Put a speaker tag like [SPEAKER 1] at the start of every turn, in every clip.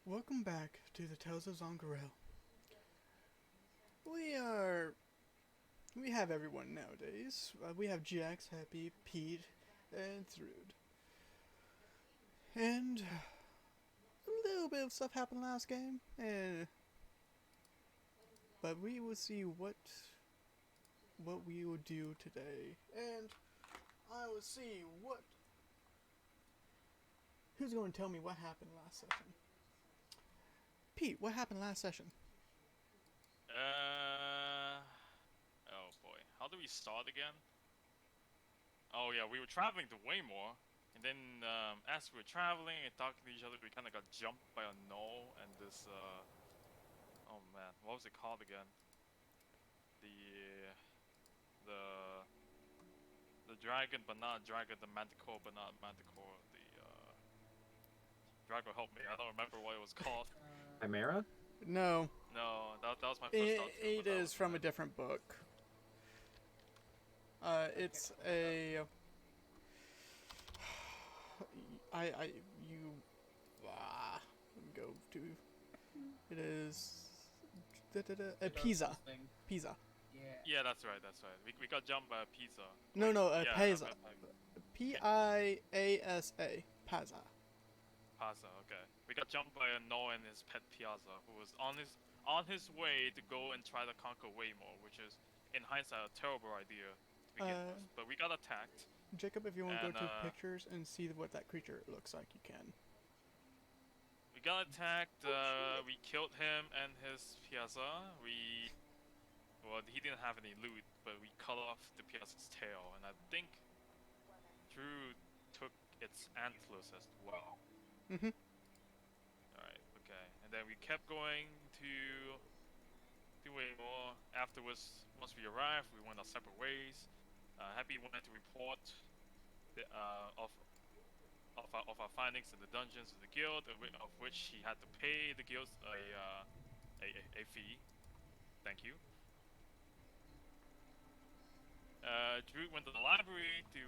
[SPEAKER 1] Welcome back to the Tales of Zoggirial. We have everyone nowadays. We have Jax, Happy, Pete, and Thrud. And a little bit of stuff happened last game, but we will see what we will do today. And I will see who's going to tell me what happened last session. Pete, what happened last session?
[SPEAKER 2] Oh boy. How do we start again? Oh yeah, we were traveling to Waymore, and then as we were traveling and talking to each other, we kind of got jumped by a gnoll and this oh man, what was it called again? The the the dragon, but not dragon. The manticore, but not manticore. The dragon, help me. I don't remember what it was called.
[SPEAKER 3] Chimera?
[SPEAKER 1] No,
[SPEAKER 2] No, that was my first thought too,
[SPEAKER 1] it
[SPEAKER 2] but that
[SPEAKER 1] is
[SPEAKER 2] was
[SPEAKER 1] from a
[SPEAKER 2] bad.
[SPEAKER 1] different book. It's a I you let me go to it is Pisa. Pisa.
[SPEAKER 2] Yeah, that's right. That's right. We got jumped by a pizza.
[SPEAKER 1] No,
[SPEAKER 2] Like
[SPEAKER 1] no,
[SPEAKER 2] yeah,
[SPEAKER 1] Pisa.
[SPEAKER 2] like
[SPEAKER 1] Piasa. Pasa.
[SPEAKER 2] Piazza, okay. We got jumped by a Noah and his pet Piazza, who was on his way to go and try to conquer Waymore, which is, in hindsight, a terrible idea to begin
[SPEAKER 1] Uh,
[SPEAKER 2] with. But we got attacked,
[SPEAKER 1] Jacob, if you want to go
[SPEAKER 2] and
[SPEAKER 1] to pictures and see what that creature looks like, you can.
[SPEAKER 2] we got attacked. We killed him and his Piazza. Well, he didn't have any loot, but we cut off the Piazza's tail, and I think Drew took its antlers as well.
[SPEAKER 1] Mm-hmm.
[SPEAKER 2] Alright, okay. And then we kept going to way more. Afterwards, once we arrived, we went our separate ways. Happy wanted to report the, of our findings in the dungeons of the guild, of which he had to pay the guild a fee. Thank you. Drew went to the library to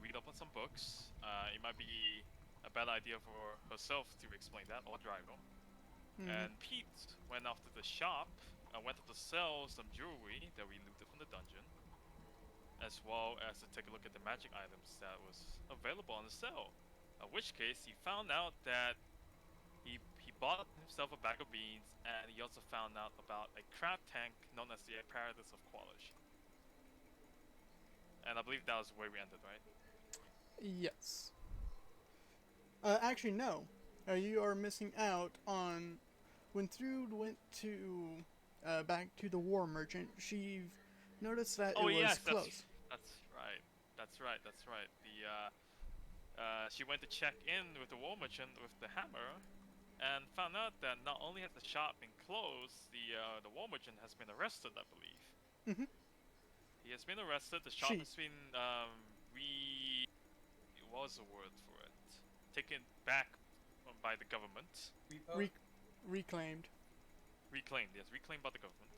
[SPEAKER 2] read up on some books. It might be a bad idea for herself to explain that, or Drago.
[SPEAKER 1] Mm-hmm.
[SPEAKER 2] And Pete went off to the shop. Went to sell some jewelry that we looted from the dungeon, as well as to take a look at the magic items that was available on the sale. In which case, he found out that he bought himself a bag of beans, and he also found out about a crab tank known as the Apparatus of Qualish. And I believe that was where we ended, right?
[SPEAKER 1] Yes. Actually, no. You are missing out on when Thrud went to back to the war merchant. She noticed that
[SPEAKER 2] Oh
[SPEAKER 1] it was
[SPEAKER 2] yes,
[SPEAKER 1] closed.
[SPEAKER 2] that's right. That's right. She went to check in with the war merchant with the hammer, and found out that not only has the shop been closed, the war merchant has been arrested, I believe.
[SPEAKER 1] Mm-hmm.
[SPEAKER 2] He has been arrested. The shop
[SPEAKER 1] She.
[SPEAKER 2] has been what was the word for it? Taken back by the government.
[SPEAKER 1] Re- reclaimed.
[SPEAKER 2] Reclaimed, yes, reclaimed by the government.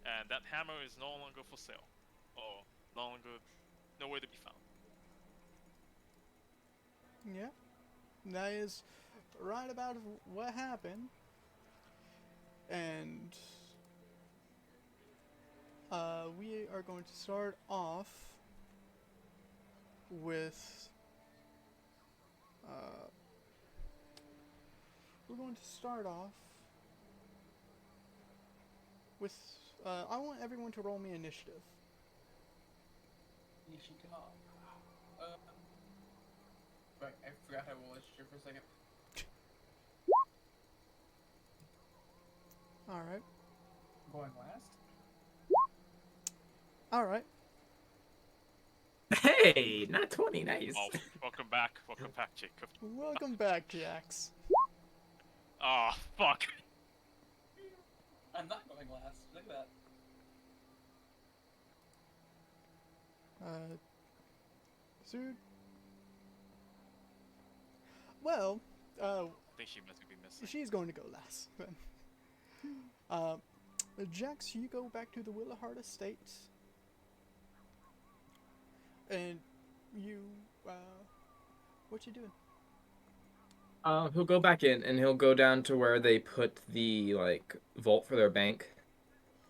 [SPEAKER 2] And that hammer is no longer for sale, or no longer nowhere to be found.
[SPEAKER 1] Yeah. That is right about what happened. And we are going to start off with uh, we're going to start off with I want everyone to roll me initiative.
[SPEAKER 4] Nishika. Right, I forgot how to roll this shit for a second.
[SPEAKER 1] All right.
[SPEAKER 4] Going last?
[SPEAKER 1] All right.
[SPEAKER 3] Hey, not 20, nice.
[SPEAKER 2] Oh, welcome back, Jacob.
[SPEAKER 1] Welcome back, Jax.
[SPEAKER 2] Oh, fuck.
[SPEAKER 4] I'm not going last. Look at that.
[SPEAKER 1] Dude. Well,
[SPEAKER 2] I think she must be missing.
[SPEAKER 1] she's going to go last then. Jax, you go back to the Willahart estate, and you what you doing?
[SPEAKER 3] He'll go back in and he'll go down to where they put the like vault for their bank,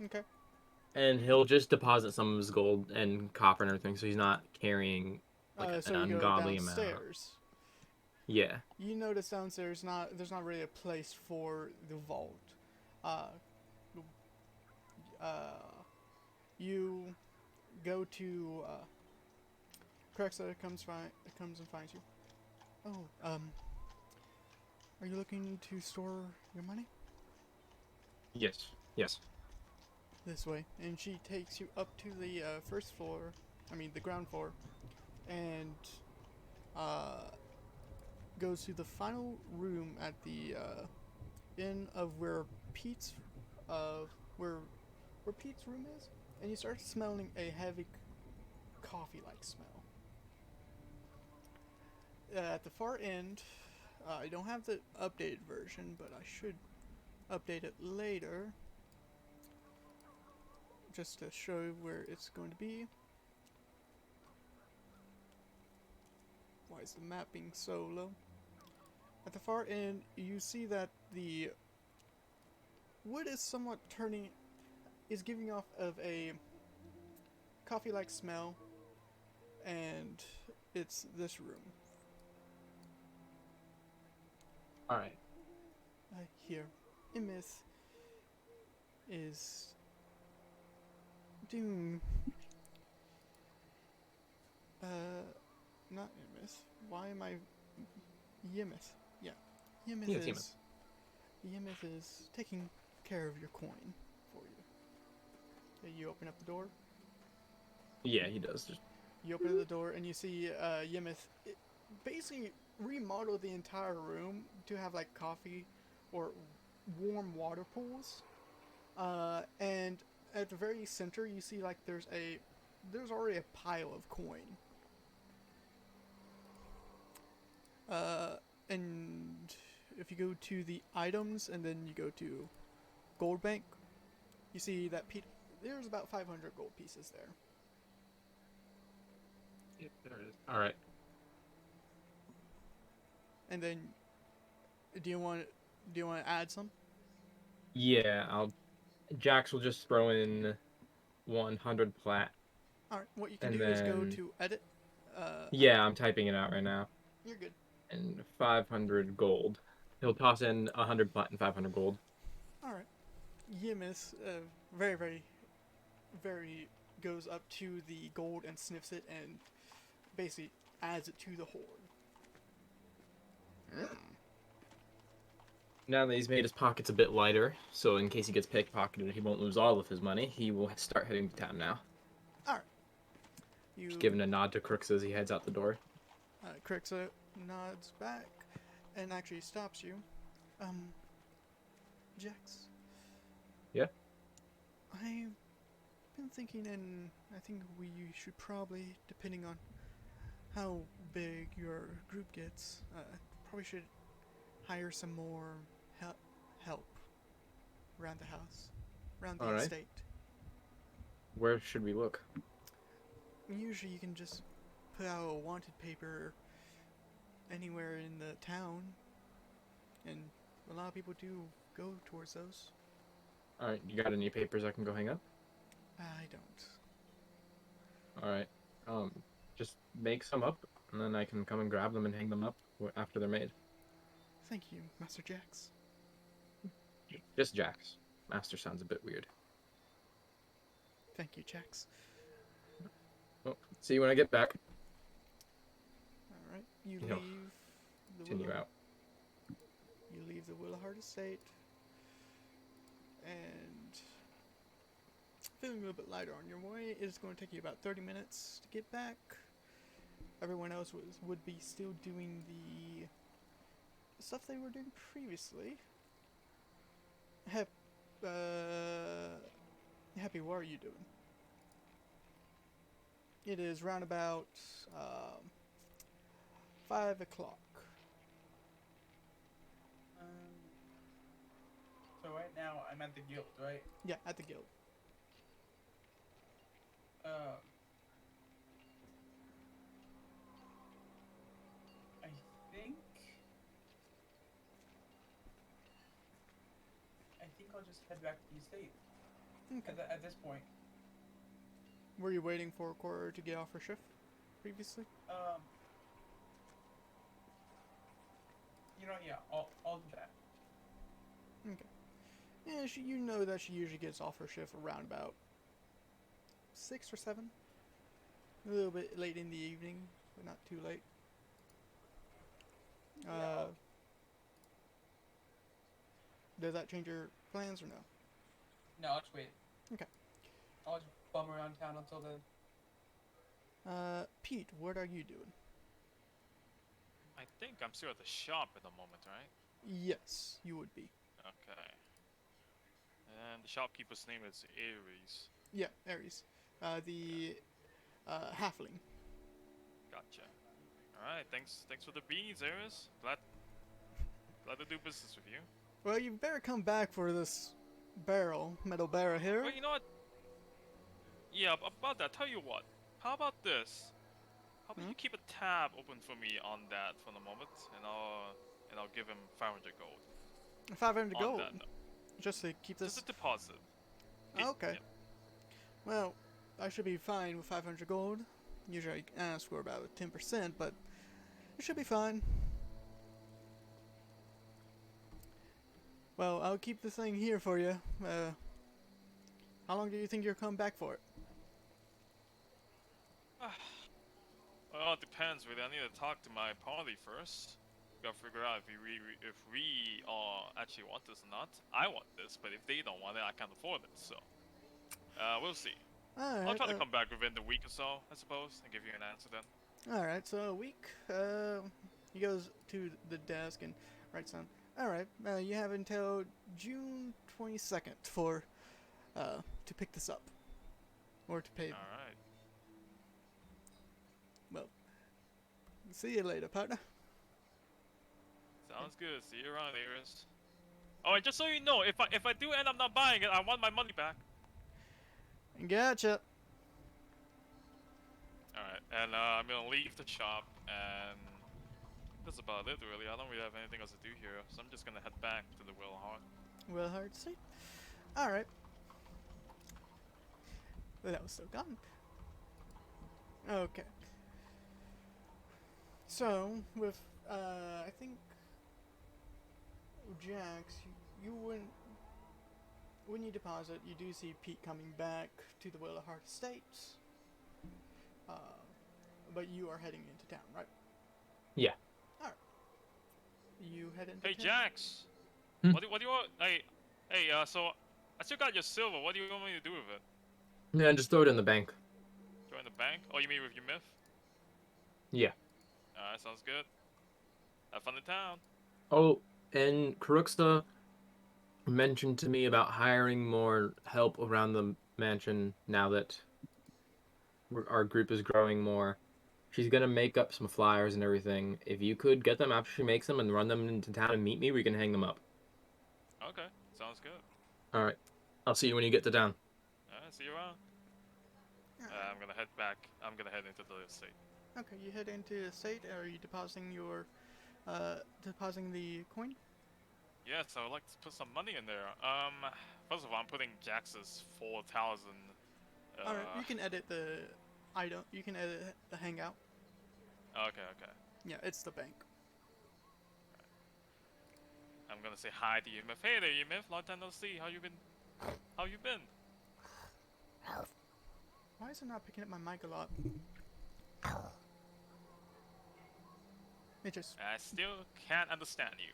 [SPEAKER 1] Okay.
[SPEAKER 3] and he'll just deposit some of his gold and copper and everything, so he's not carrying like
[SPEAKER 1] So
[SPEAKER 3] an
[SPEAKER 1] you go
[SPEAKER 3] ungodly amount.
[SPEAKER 1] downstairs.
[SPEAKER 3] Yeah.
[SPEAKER 1] You notice downstairs there's not really a place for the vault. Uh, uh, you go to Crexa comes and finds you. Oh, are you looking to store your money?
[SPEAKER 3] Yes. Yes.
[SPEAKER 1] This way, and she takes you up to the first floor. I mean the ground floor, and uh, goes to the final room at the end of where Pete's uh where Pete's room is, and you start smelling a heavy coffee-like smell. At the far end, I don't have the updated version, but I should update it later, just to show you where it's going to be. Why is the mapping so low? At the far end, you see that the wood is somewhat is giving off of a coffee-like smell, and it's this room.
[SPEAKER 3] All right.
[SPEAKER 1] Here, Imith is doing, not Imith. Why am I, Yemith? Yeah, Yemith
[SPEAKER 3] Yes,
[SPEAKER 1] is, Yemith is taking care of your coin for you. Okay, you open up the door.
[SPEAKER 3] Yeah, he does. Just
[SPEAKER 1] You open the door and you see Yemith basically remodel the entire room to have like coffee or warm water pools. And at the very center, you see like there's already a pile of coin. And if you go to the items and then you go to Gold Bank, you see that there's about 500 gold pieces there.
[SPEAKER 3] yeah, there it is. All right.
[SPEAKER 1] And then, do you want to add some?
[SPEAKER 3] Yeah, Jax will just throw in 100 plat,
[SPEAKER 1] All right. What you can
[SPEAKER 3] and
[SPEAKER 1] do is go
[SPEAKER 3] then
[SPEAKER 1] to edit.
[SPEAKER 3] yeah, I'm typing it out right now.
[SPEAKER 1] You're good.
[SPEAKER 3] And 500 gold. He'll toss in 100 plat and 500 gold.
[SPEAKER 1] All right. Yimis, very, very, very goes up to the gold and sniffs it and basically adds it to the hoard.
[SPEAKER 3] Now that he's made his pockets a bit lighter, so in case he gets pickpocketed, he won't lose all of his money. He will start heading to town now.
[SPEAKER 1] All right. You
[SPEAKER 3] Just giving a nod to Crooks as he heads out the door.
[SPEAKER 1] Crixa nods back and actually stops you. Jax.
[SPEAKER 3] Yeah?
[SPEAKER 1] I've been thinking, and I think we should probably, depending on how big your group gets, probably should hire some more help around the house, around the
[SPEAKER 3] Alright.
[SPEAKER 1] estate.
[SPEAKER 3] Where should we look?
[SPEAKER 1] Usually you can just put out a wanted paper anywhere in the town, and a lot of people do go towards those.
[SPEAKER 3] Alright, you got any papers I can go hang up?
[SPEAKER 1] I don't.
[SPEAKER 3] Alright. Just make some up, and then I can come and grab them and hang them up after they're made.
[SPEAKER 1] Thank you, Master Jax.
[SPEAKER 3] Just Jax. Master sounds a bit weird.
[SPEAKER 1] Thank you, Jax.
[SPEAKER 3] Well, see you when I get back.
[SPEAKER 1] Alright, you
[SPEAKER 3] He'll
[SPEAKER 1] leave the
[SPEAKER 3] continue out.
[SPEAKER 1] You leave the Willowheart estate, and feeling a little bit lighter on your way. It is going to take you about 30 minutes to get back. Everyone else would be still doing the stuff they were doing previously. Happy, what are you doing? It is round about 5 o'clock.
[SPEAKER 4] So right now I'm at the guild, right?
[SPEAKER 1] Yeah, at the guild.
[SPEAKER 4] I think think I'll just head back to the estate
[SPEAKER 1] Okay.
[SPEAKER 4] at this point.
[SPEAKER 1] Were you waiting for Cora to get off her shift previously?
[SPEAKER 4] Yeah, I'll do that.
[SPEAKER 1] Okay. Yeah, you know that she usually gets off her shift around about 6 or 7. A little bit late in the evening, but not too late.
[SPEAKER 4] Yeah.
[SPEAKER 1] Does that change your plans or no?
[SPEAKER 4] No, I'll just wait.
[SPEAKER 1] Okay.
[SPEAKER 4] I'll just bum around town until then.
[SPEAKER 1] Pete, what are you doing?
[SPEAKER 2] I think I'm still at the shop at the moment, right?
[SPEAKER 1] Yes, you would be.
[SPEAKER 2] Okay. And the shopkeeper's name is Aries.
[SPEAKER 1] Yeah, Aries. The halfling.
[SPEAKER 2] Gotcha. Alright, thanks for the beans, Aries. Glad to do business with you.
[SPEAKER 1] Well, you better come back for this metal barrel here.
[SPEAKER 2] Well, you know what? Yeah, about that, tell you what. How about this? How about you keep a tab open for me on that for the moment, and I'll give him 500 gold.
[SPEAKER 1] 500
[SPEAKER 2] On
[SPEAKER 1] gold.
[SPEAKER 2] that note.
[SPEAKER 1] Just to keep this.
[SPEAKER 2] Just a deposit.
[SPEAKER 1] Okay.
[SPEAKER 2] Yeah.
[SPEAKER 1] Well, I should be fine with 500 gold. Usually I ask for about 10%, but it should be fine. Well, I'll keep this thing here for you. How long do you think you'll come back for it?
[SPEAKER 2] Well, it depends really. I need to talk to my party first. Gotta figure out if we all actually want this or not. I want this, but if they don't want it, I can't afford it. So, we'll see.
[SPEAKER 1] Alright.
[SPEAKER 2] I'll try to come back within the week or so, I suppose, and give you an answer then.
[SPEAKER 1] Alright, so a week. He goes to the desk and writes down. Alright, you have until June 22nd for, to pick this up. Or to pay.
[SPEAKER 2] Alright.
[SPEAKER 1] Well, see you later, partner.
[SPEAKER 2] Sounds good. See you around, Aries. Oh, and just so you know, if I do end up not buying it, I want my money back.
[SPEAKER 1] Gotcha.
[SPEAKER 2] Alright, and I'm gonna leave the shop, and that's about it, really. I don't really have anything else to do here, so I'm just gonna head back to the Willheart.
[SPEAKER 1] Well, hard to see. Alright. That was so gone. Okay. So, with, I think, Jax, you wouldn't, when you deposit, you do see Pete coming back to the Willowheart Estates. But you are heading into town, right?
[SPEAKER 3] Yeah.
[SPEAKER 1] Alright. You head into
[SPEAKER 2] Hey,
[SPEAKER 1] town?
[SPEAKER 2] Jax!
[SPEAKER 3] Hmm?
[SPEAKER 2] What do you want? Hey, so I still got your silver. What do you want me to do with it?
[SPEAKER 3] Yeah, just throw it in the bank.
[SPEAKER 2] Join the bank? Oh, you mean with your myth?
[SPEAKER 3] Yeah.
[SPEAKER 2] Alright, sounds good. Have fun in town.
[SPEAKER 3] Oh, and Karuxa mentioned to me about hiring more help around the mansion now that our group is growing more. She's gonna make up some flyers and everything. If you could get them after she makes them and run them into town and meet me, we can hang them up.
[SPEAKER 2] Okay, sounds good.
[SPEAKER 3] Alright. I'll see you when you get to town.
[SPEAKER 2] Alright, see you around.
[SPEAKER 1] Alright.
[SPEAKER 2] I'm gonna head back. I'm gonna head into the estate.
[SPEAKER 1] Okay, you head into the estate. Are you depositing your, depositing the coin?
[SPEAKER 2] Yes, I would like to put some money in there. First of all, I'm putting Jax's 4,000.
[SPEAKER 1] Alright, you can edit the item. You can edit the hangout.
[SPEAKER 2] Okay.
[SPEAKER 1] Yeah, it's the bank.
[SPEAKER 2] I'm gonna say hi to Yumif. Hey there, Yumif. Long time no see. How you been?
[SPEAKER 1] Why is it not picking up my mic a lot? It just...
[SPEAKER 2] I still can't understand you.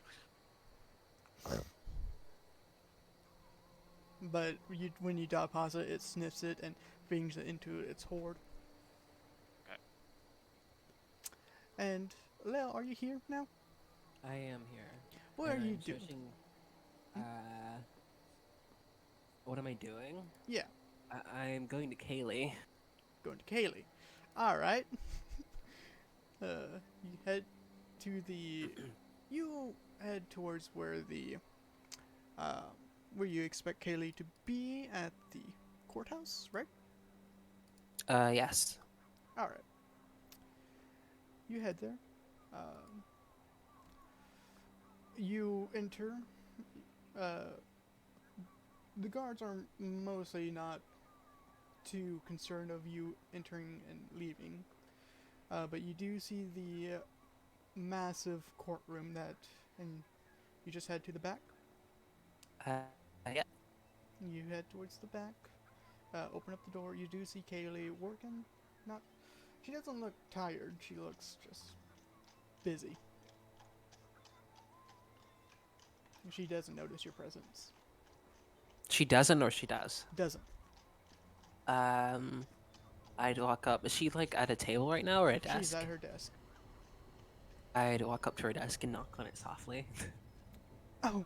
[SPEAKER 1] But when you deposit, it sniffs it and brings it into its hoard.
[SPEAKER 2] Okay.
[SPEAKER 1] And Leo, are you here now?
[SPEAKER 5] I am here.
[SPEAKER 1] What are
[SPEAKER 5] and
[SPEAKER 1] you
[SPEAKER 5] I'm
[SPEAKER 1] doing?
[SPEAKER 5] searching, what am I doing?
[SPEAKER 1] Yeah,
[SPEAKER 5] I'm going to Kaylee.
[SPEAKER 1] going to Kaylee. All right. You head to the. You head towards where the. Where you expect Kaylee to be at the courthouse, right?
[SPEAKER 5] Yes.
[SPEAKER 1] All right. You head there. You enter. the guards are mostly not too concerned of you entering and leaving. But you do see the massive courtroom and you just head to the back.
[SPEAKER 5] Yeah.
[SPEAKER 1] You head towards the back, open up the door. You do see Kaylee working. Not, she doesn't look tired. She looks just busy. She doesn't notice your presence.
[SPEAKER 5] She doesn't, or she does?
[SPEAKER 1] Doesn't.
[SPEAKER 5] I'd walk up. Is she like at a table right now or a desk?
[SPEAKER 1] She's at her desk.
[SPEAKER 5] I'd walk up to her desk and knock on it softly.
[SPEAKER 1] Oh,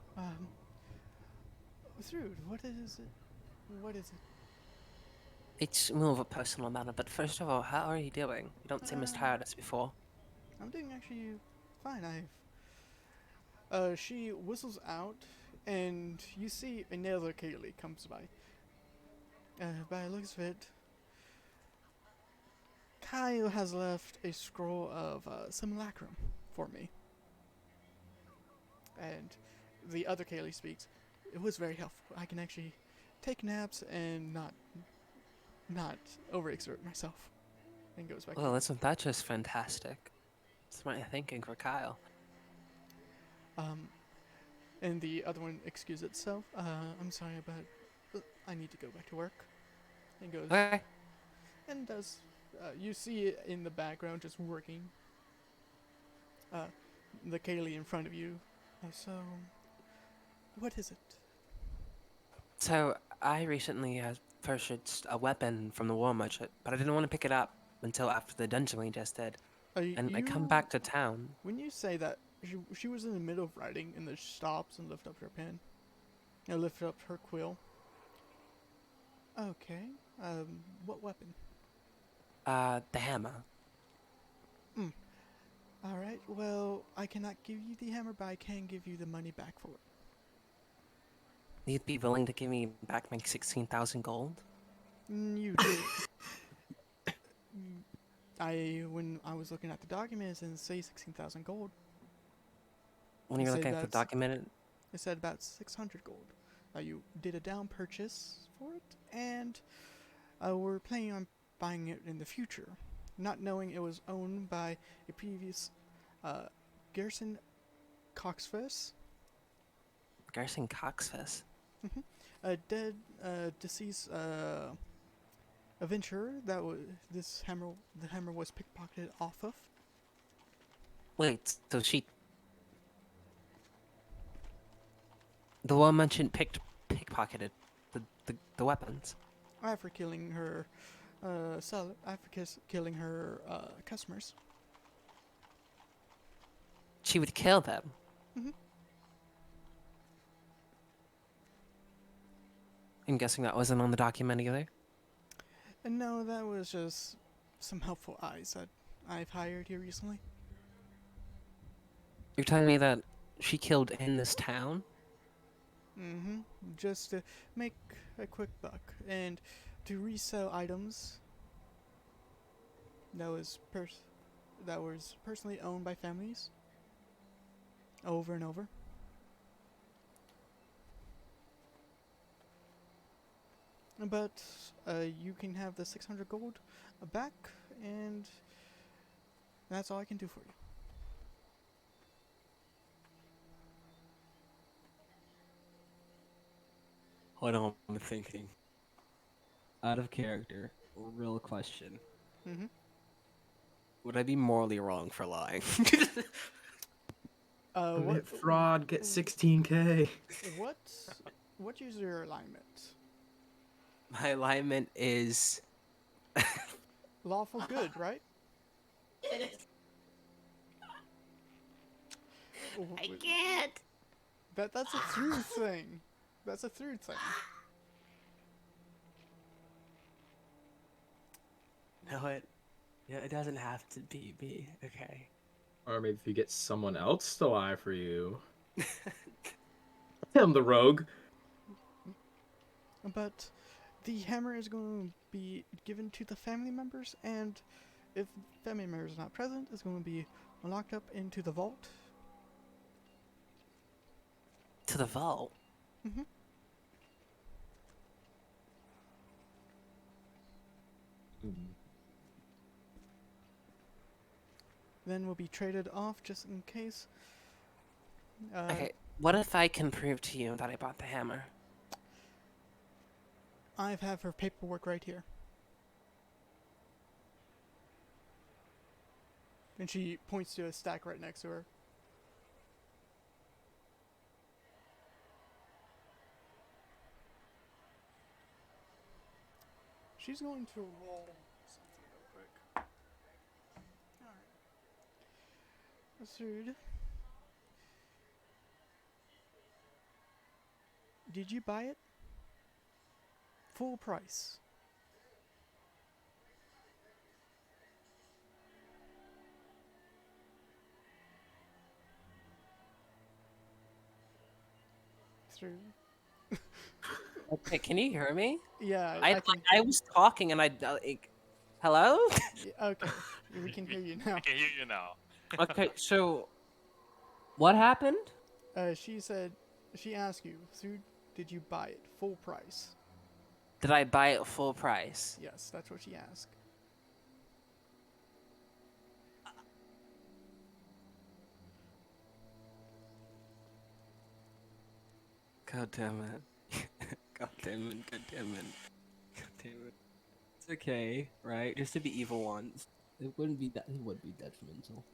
[SPEAKER 1] Thrude, what is it? What is it?
[SPEAKER 5] It's more of a personal matter, but first of all, how are you doing? You don't seem as tired as before.
[SPEAKER 1] I'm doing actually fine. She whistles out, and you see another Kaylee comes by. By the looks of it, Kyle has left a scroll of simulacrum for me. And the other Kaylee speaks. It was very helpful. I can actually take naps and not overexert myself. And goes back.
[SPEAKER 5] Well, isn't that just fantastic? Smart thinking for Kyle.
[SPEAKER 1] And the other one excuses itself. I'm sorry, but I need to go back to work. And goes
[SPEAKER 5] Okay.
[SPEAKER 1] and does. You see it in the background, just working. The Kaylee in front of you. So, what is it?
[SPEAKER 5] So, I recently purchased a weapon from the war merchant, but I didn't want to pick it up until after the dungeon we just did. And I come back to town.
[SPEAKER 1] When you say that, she was in the middle of writing and then stops and lifts up her pen. And lift up her quill. Okay. What weapon?
[SPEAKER 5] The hammer.
[SPEAKER 1] Alright, well, I cannot give you the hammer, but I can give you the money back for it.
[SPEAKER 5] You'd be willing to give me back my 16,000 gold?
[SPEAKER 1] You did. When I was looking at the document, it didn't say 16,000 gold.
[SPEAKER 5] When you were
[SPEAKER 1] Say
[SPEAKER 5] looking at the
[SPEAKER 1] that's-
[SPEAKER 5] document,
[SPEAKER 1] It said about 600 gold. You did a down purchase for it, and we're planning on buying it in the future, not knowing it was owned by a previous Garrison Coxfess,
[SPEAKER 5] Garrison Coxfess.
[SPEAKER 1] a dead, deceased adventurer that was the hammer was pickpocketed off of.
[SPEAKER 5] Wait, so the war merchant pickpocketed the weapons.
[SPEAKER 1] After killing her killing her customers.
[SPEAKER 5] She would kill them.
[SPEAKER 1] Mhm.
[SPEAKER 5] I'm guessing that wasn't on the document either.
[SPEAKER 1] And no, that was just some helpful eyes that I've hired here recently.
[SPEAKER 5] You're telling me that she killed in this town?
[SPEAKER 1] Mm-hmm. Just to make a quick buck and to resell items that was personally owned by families over and over. But you can have the 600 gold back, and that's all I can do for you.
[SPEAKER 5] Hold on, I'm thinking. Out of character, real question.
[SPEAKER 1] Mm-hmm.
[SPEAKER 5] Would I be morally wrong for lying?
[SPEAKER 3] Commit fraud, get 16K.
[SPEAKER 1] What is your alignment?
[SPEAKER 5] My alignment is...
[SPEAKER 1] Lawful good, right?
[SPEAKER 6] I can't.
[SPEAKER 1] That's a through thing. That's a through thing.
[SPEAKER 5] No, it doesn't have to be me, okay?
[SPEAKER 3] Or maybe if you get someone else to lie for you. I'm the rogue.
[SPEAKER 1] But the hammer is going to be given to the family members, and if family members are not present, it's going to be locked up into the vault.
[SPEAKER 5] To the vault?
[SPEAKER 1] Mm-hmm. then will be traded off just in case.
[SPEAKER 5] Okay, what if I can prove to you that I bought the hammer?
[SPEAKER 1] I have her paperwork right here. And she points to a stack right next to her. She's going to roll something real quick. Alright. Food. Did you buy it? Full price. Through.
[SPEAKER 5] Okay, can you hear me?
[SPEAKER 1] Yeah,
[SPEAKER 5] I
[SPEAKER 1] can.
[SPEAKER 5] I was talking and hello?
[SPEAKER 1] Yeah, okay, we can hear you now.
[SPEAKER 2] I can hear you now.
[SPEAKER 5] Okay, so what happened?
[SPEAKER 1] She said, she asked you, Sue, did you buy it full price?
[SPEAKER 5] Did I buy it full price?
[SPEAKER 1] Yes, that's what she asked.
[SPEAKER 5] God damn it. God damn it, god damn it. God damn it. It's okay, right? Just to be evil once.
[SPEAKER 7] It wouldn't be that. It would be detrimental.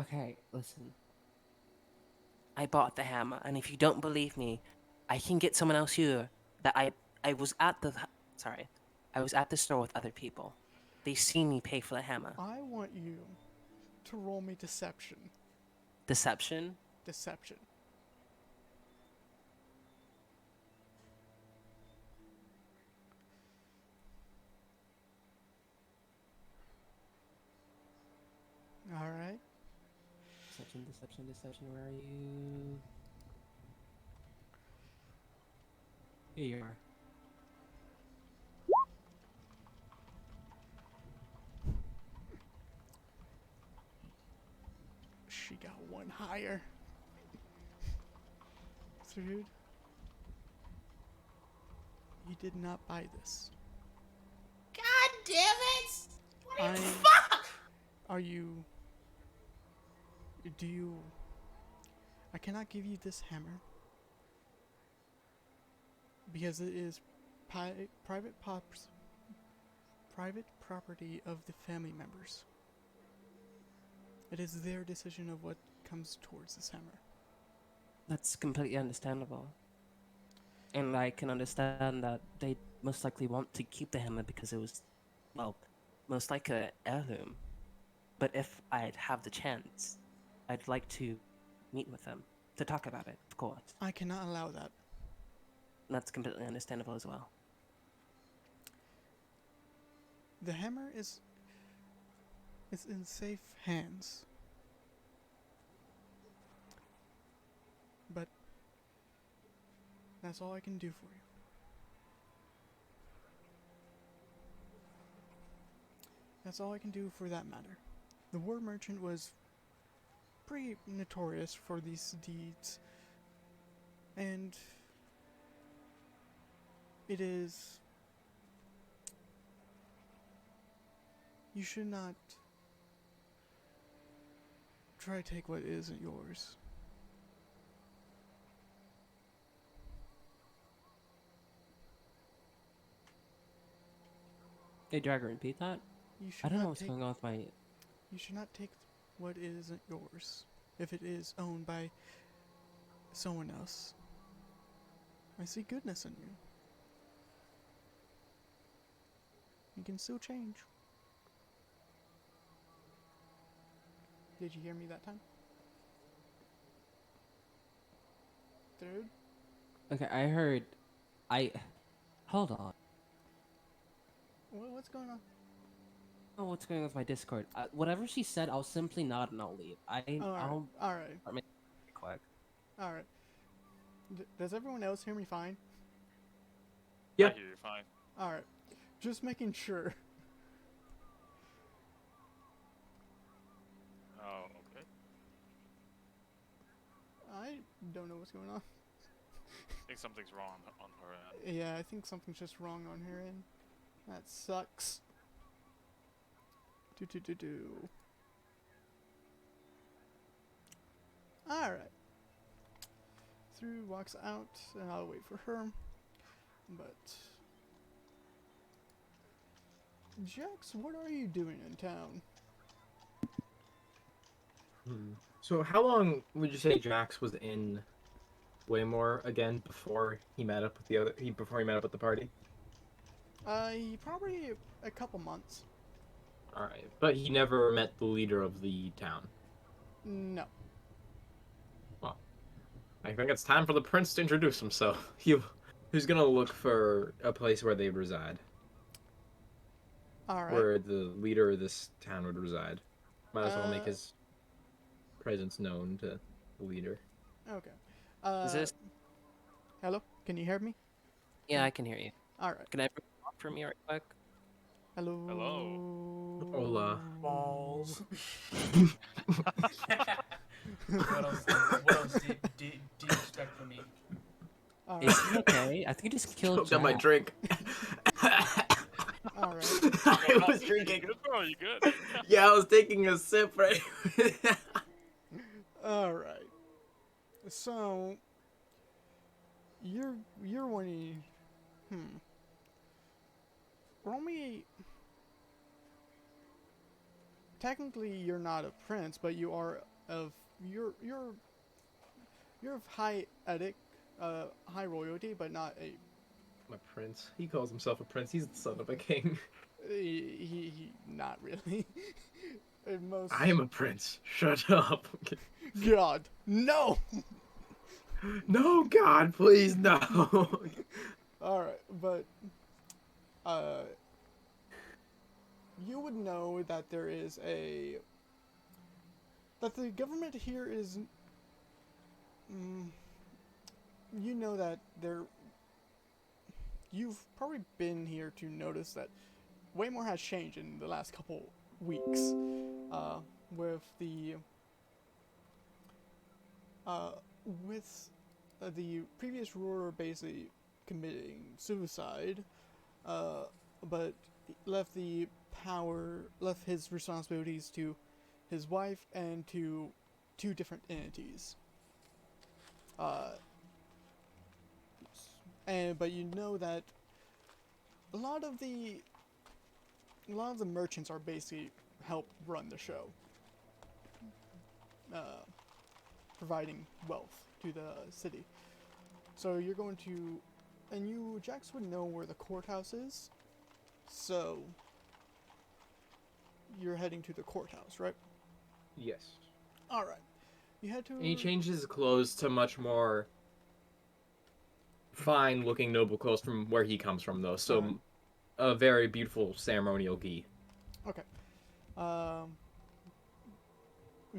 [SPEAKER 5] Okay, listen. I bought the hammer, and if you don't believe me, I can get someone else here that I was at the sorry. I was at the store with other people. They seen me pay for the hammer.
[SPEAKER 1] I want you to roll me deception.
[SPEAKER 5] Deception?
[SPEAKER 1] Deception. Alright.
[SPEAKER 5] Deception, deception, deception, where are you? Here you are.
[SPEAKER 1] She got one higher. Dude. You did not buy this.
[SPEAKER 6] God damn it! What the
[SPEAKER 1] I-
[SPEAKER 6] fuck?
[SPEAKER 1] Are you... Do you... I cannot give you this hammer. Because it is private property of the family members. It is their decision of what comes towards this hammer.
[SPEAKER 5] That's completely understandable. And I can understand that they most likely want to keep the hammer because it was, well, most like an heirloom. But if I'd have the chance, I'd like to meet with them to talk about it, of course.
[SPEAKER 1] I cannot allow that.
[SPEAKER 5] That's completely understandable as well.
[SPEAKER 1] The hammer is in safe hands. But that's all I can do for you. That's all I can do for that matter. The war merchant was pretty notorious for these deeds, and it is... You should not try to take what isn't yours.
[SPEAKER 5] Hey, Dragger, repeat that?
[SPEAKER 1] You should
[SPEAKER 5] I don't know
[SPEAKER 1] not
[SPEAKER 5] what's
[SPEAKER 1] take...
[SPEAKER 5] going on with my...
[SPEAKER 1] You should not take what isn't yours if it is owned by someone else. I see goodness in you. You can still change. Did you hear me that time? Dude?
[SPEAKER 5] Okay, I heard... Hold on.
[SPEAKER 1] What's going on?
[SPEAKER 5] Oh, what's going on with my Discord? Whatever she said, I'll simply nod and I'll leave. I'll...
[SPEAKER 1] Alright.
[SPEAKER 5] Quick.
[SPEAKER 1] Alright. Does everyone else hear me fine?
[SPEAKER 3] Yeah.
[SPEAKER 2] I hear you fine.
[SPEAKER 1] Alright. Just making sure.
[SPEAKER 2] Oh, okay.
[SPEAKER 1] I don't know what's going on.
[SPEAKER 2] I think something's wrong on her end.
[SPEAKER 1] Yeah, I think something's just wrong on her end. That sucks. Do. Alright. Through walks out, and I'll wait for her. But Jax, what are you doing in town?
[SPEAKER 3] So how long would you say Jax was in Waymore again before he met up with before he met up with the party?
[SPEAKER 1] Probably a couple months.
[SPEAKER 3] All right, but he never met the leader of the town.
[SPEAKER 1] No.
[SPEAKER 3] Well, I think it's time for the prince to introduce himself. He's gonna look for a place where they reside,
[SPEAKER 1] Alright.
[SPEAKER 3] where the leader of this town would reside. Might as well make
[SPEAKER 1] Uh,
[SPEAKER 3] his presence known to the leader.
[SPEAKER 1] Okay.
[SPEAKER 5] Is this?
[SPEAKER 1] Hello? Can you hear me?
[SPEAKER 5] Yeah, I can hear you.
[SPEAKER 1] Alright.
[SPEAKER 5] Can everyone talk for me right quick?
[SPEAKER 1] Hello?
[SPEAKER 3] Hola.
[SPEAKER 4] Balls. What else do you expect from me?
[SPEAKER 1] Alright.
[SPEAKER 5] Is he okay? I think he just killed
[SPEAKER 3] Choked on my
[SPEAKER 5] Jack.
[SPEAKER 3] drink.
[SPEAKER 1] Alright.
[SPEAKER 3] I was drinking.
[SPEAKER 2] Good, bro. You good?
[SPEAKER 3] Yeah, I was taking a sip right.
[SPEAKER 1] Alright. So you're wanting roll me. Technically you're not a prince, but you are of you're of high high royalty, but not a
[SPEAKER 3] My prince. He calls himself a prince. He's the son of a king.
[SPEAKER 1] he not really. In most
[SPEAKER 3] I am a prince. Shut up.
[SPEAKER 1] God, no.
[SPEAKER 3] No, God, please, no.
[SPEAKER 1] Alright, but you would know that there is that the government here is you know that you've probably been here to notice that way more has changed in the last couple weeks with the previous ruler basically committing suicide, but left his responsibilities to his wife and to two different entities. But you know that a lot of the merchants are basically help run the show, providing wealth to the city. So you're going to, and Jax would know where the courthouse is. So you're heading to the courthouse, right?
[SPEAKER 3] Yes.
[SPEAKER 1] All right. You head to.
[SPEAKER 3] And he changes his clothes to much more fine-looking noble clothes from where he comes from, though. So,
[SPEAKER 1] Alright.
[SPEAKER 3] a very beautiful ceremonial gi.
[SPEAKER 1] Okay.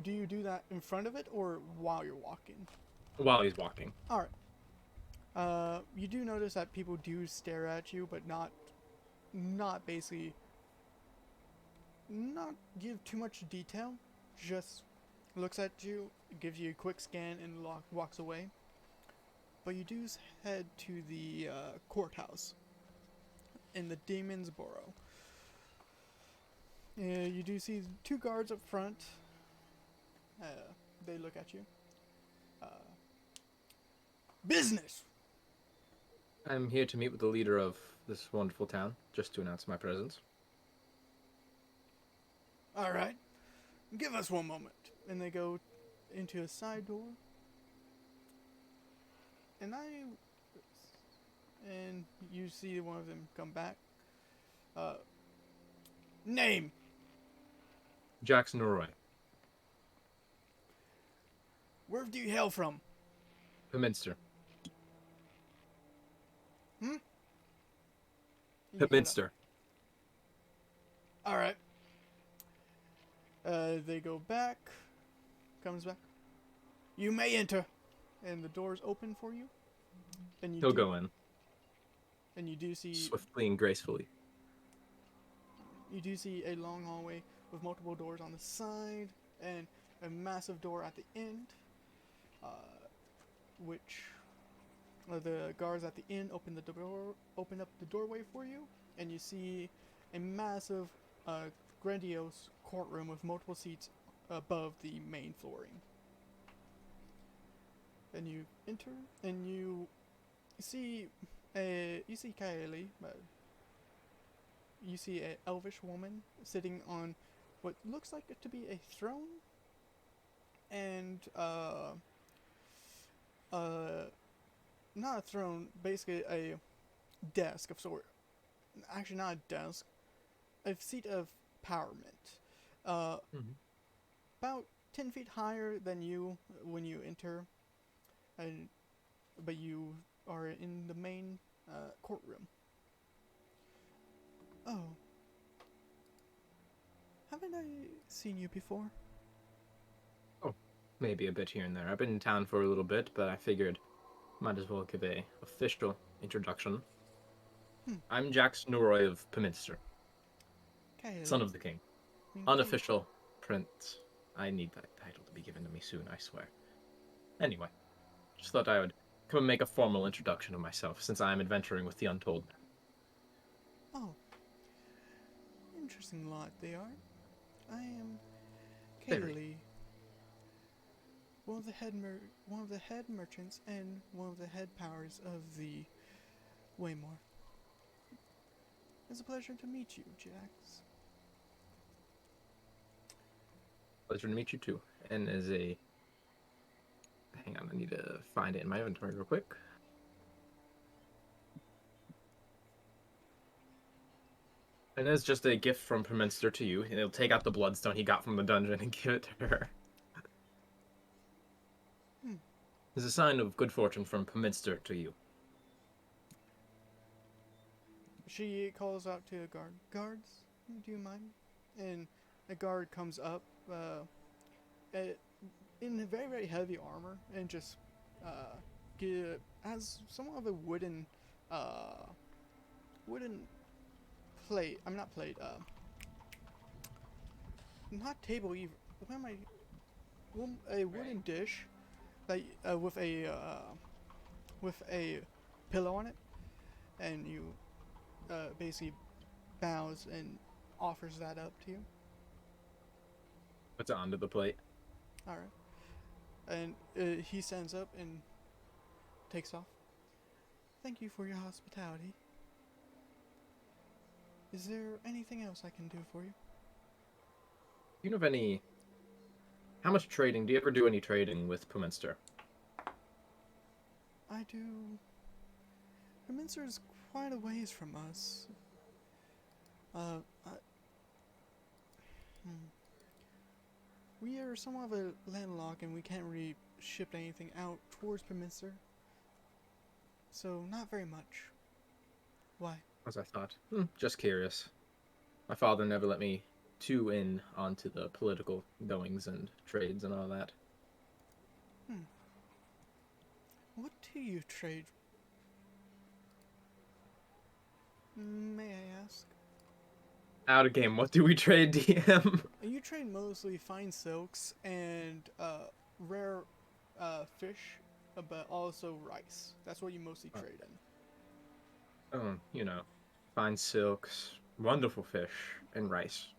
[SPEAKER 1] Do you do that in front of it or while you're walking?
[SPEAKER 3] While he's walking.
[SPEAKER 1] All right. You do notice that people do stare at you, but not basically, not give too much detail. Just looks at you, gives you a quick scan, and walks away. But you do head to the courthouse in the Demon's Borough. You do see two guards up front. They look at you. Business!
[SPEAKER 3] I'm here to meet with the leader of this wonderful town, just to announce my presence.
[SPEAKER 1] Alright. Give us one moment. And they go into a side door. And you see one of them come back. Name!
[SPEAKER 3] Jackson Norroy.
[SPEAKER 1] Where do you hail from?
[SPEAKER 3] Minster.
[SPEAKER 1] You get
[SPEAKER 3] Minster.
[SPEAKER 1] up. Alright. They go back. Comes back. You may enter. And the doors open for you. And
[SPEAKER 3] He'll go in.
[SPEAKER 1] And you do see
[SPEAKER 3] Swiftly and gracefully.
[SPEAKER 1] a long hallway with multiple doors on the side and a massive door at the end, which the guards at the end open up the doorway for you, and you see a massive, grandiose courtroom with multiple seats above the main flooring. And you enter, and you see Kaeli. You see an elvish woman sitting on what looks like it to be a throne, and not a throne, basically a desk of sort. Actually, not a desk, a seat of empowerment. About 10 feet higher than you when you enter, and but you are in the main courtroom. Oh, haven't I seen you before?
[SPEAKER 3] Oh, maybe a bit here and there. I've been in town for a little bit, but I figured might as well give a official introduction. I'm Jax Norroy of Peminster,
[SPEAKER 1] Kaeli.
[SPEAKER 3] son of the king. Unofficial prince. I need that title to be given to me soon, I swear. Anyway, just thought I would come and make a formal introduction of myself, since I am adventuring with the Untold.
[SPEAKER 1] Oh, interesting lot they are. I am
[SPEAKER 3] Very.
[SPEAKER 1] Kaeli, one of the head merchants and one of the head powers of the Waymore. It's a pleasure to meet you, Jax.
[SPEAKER 3] Pleasure to meet you too. And as a... Hang on, I need to find it in my inventory real quick. And as just a gift from Perminster to you, he'll take out the bloodstone he got from the dungeon and give it to her. It's a sign of good fortune from Perminster to you.
[SPEAKER 1] She calls out to a guard. Guards, do you mind? And a guard comes up in a very, very heavy armor and just has somewhat of a wooden plate. I'm not plate. Not table either. What am I? A wooden dish, like with a pillow on it, and you basically bows and offers that up to you.
[SPEAKER 3] Puts it onto the plate.
[SPEAKER 1] All right. And he stands up and takes off. Thank you for your hospitality. Is there anything else I can do for you?
[SPEAKER 3] Do you know of any... How much trading? Do you ever do any trading with Perminster?
[SPEAKER 1] I do. Minster is quite a ways from us. We are somewhat of a landlocked and we can't really ship anything out towards Perminster. So, not very much. Why?
[SPEAKER 3] As I thought. Just curious. My father never let me too in onto the political goings and trades and all that.
[SPEAKER 1] What do you trade? May I ask?
[SPEAKER 3] Out of game, what do we trade, DM?
[SPEAKER 1] You trade mostly fine silks and rare fish, but also rice. That's what you mostly trade in.
[SPEAKER 3] Oh, you know, fine silks, wonderful fish, and rice,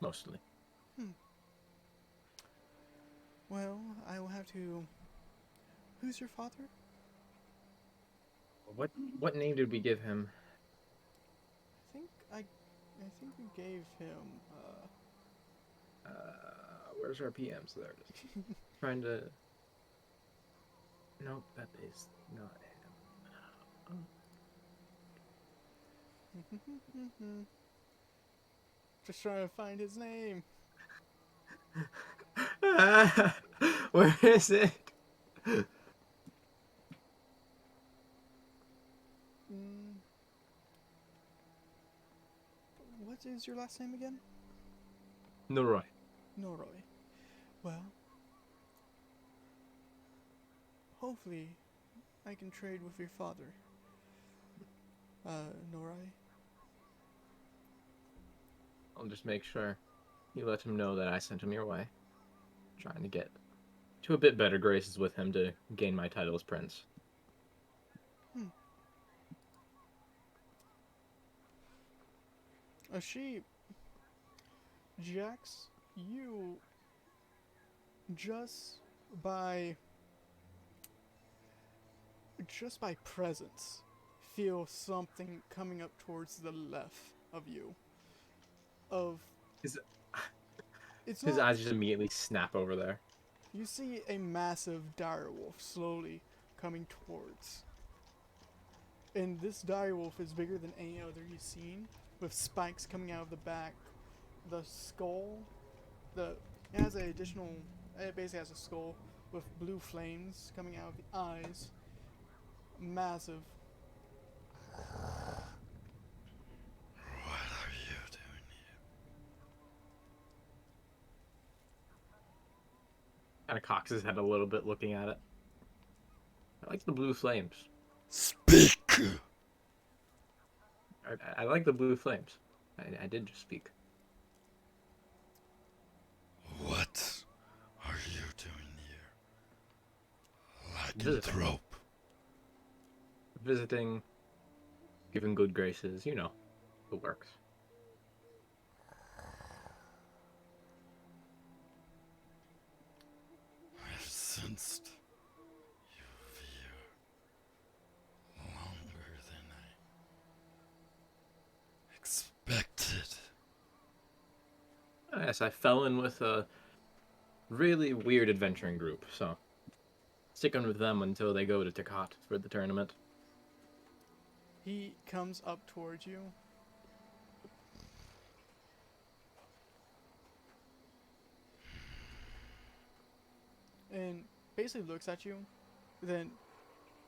[SPEAKER 3] mostly.
[SPEAKER 1] Well, I will have to... Who's your father?
[SPEAKER 3] What name did we give him?
[SPEAKER 1] I think we gave him,
[SPEAKER 3] Where's our PMs? There it is. Trying to... Nope, that is not him.
[SPEAKER 1] Just trying to find his name.
[SPEAKER 3] Where is it?
[SPEAKER 1] What is your last name again?
[SPEAKER 3] Norroy.
[SPEAKER 1] Norroy. Well, hopefully I can trade with your father. Norroy.
[SPEAKER 3] I'll just make sure you let him know that I sent him your way. Trying to get to a bit better graces with him to gain my title as prince.
[SPEAKER 1] She, Jax, you just by presence feel something coming up towards the left of you. Of
[SPEAKER 3] His,
[SPEAKER 1] it's
[SPEAKER 3] his
[SPEAKER 1] not.
[SPEAKER 3] eyes just immediately snap over there.
[SPEAKER 1] You see a massive direwolf slowly coming towards. And this direwolf is bigger than any other you've seen, with spikes coming out of the back. The skull, it has an additional, it basically has a skull with blue flames coming out of the eyes. Massive.
[SPEAKER 8] What are you doing here?
[SPEAKER 3] Kind of cocks his head a little bit looking at it. I like the blue flames.
[SPEAKER 8] Speak!
[SPEAKER 3] I like the blue flames. I did just speak.
[SPEAKER 8] What are you doing here?
[SPEAKER 3] Visiting.
[SPEAKER 8] Lycanthrope.
[SPEAKER 3] Visiting, giving good graces, you know, the works.
[SPEAKER 8] I've sensed you here longer than I expected.
[SPEAKER 3] Yes, I fell in with a really weird adventuring group, so sticking with them until they go to Takot for the tournament.
[SPEAKER 1] He comes up towards you. And basically looks at you, then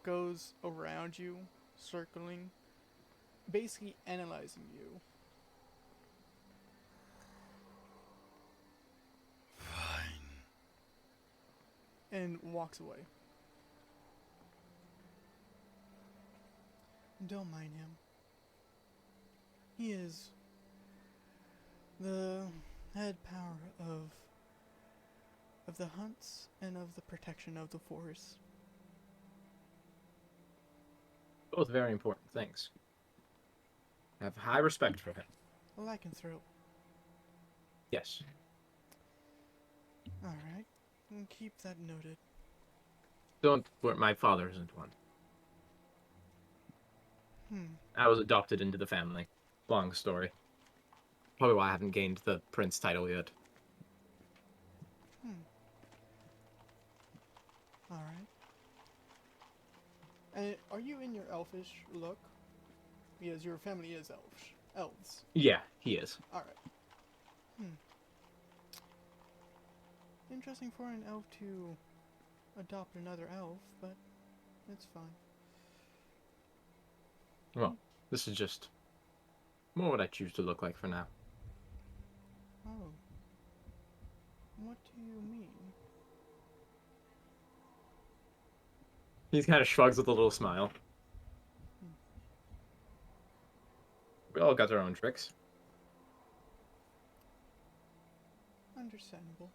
[SPEAKER 1] goes around you, circling, basically analyzing you.
[SPEAKER 8] Fine.
[SPEAKER 1] And walks away. Don't mind him. He is the head power of the hunts and of the protection of the forest.
[SPEAKER 3] Both very important things. I have high respect for him.
[SPEAKER 1] A lycanthrope.
[SPEAKER 3] Yes.
[SPEAKER 1] Alright. Keep that noted.
[SPEAKER 3] Don't worry, my father isn't one. I was adopted into the family. Long story. Probably why I haven't gained the prince title yet.
[SPEAKER 1] Alright. And are you in your elfish look? Because your family is elves.
[SPEAKER 3] Yeah, he is.
[SPEAKER 1] Alright. Interesting for an elf to adopt another elf, but it's fine.
[SPEAKER 3] Well, this is just more what I choose to look like for now.
[SPEAKER 1] Oh. What do you mean?
[SPEAKER 3] He kind of shrugs with a little smile. We all got our own tricks.
[SPEAKER 1] Understandable.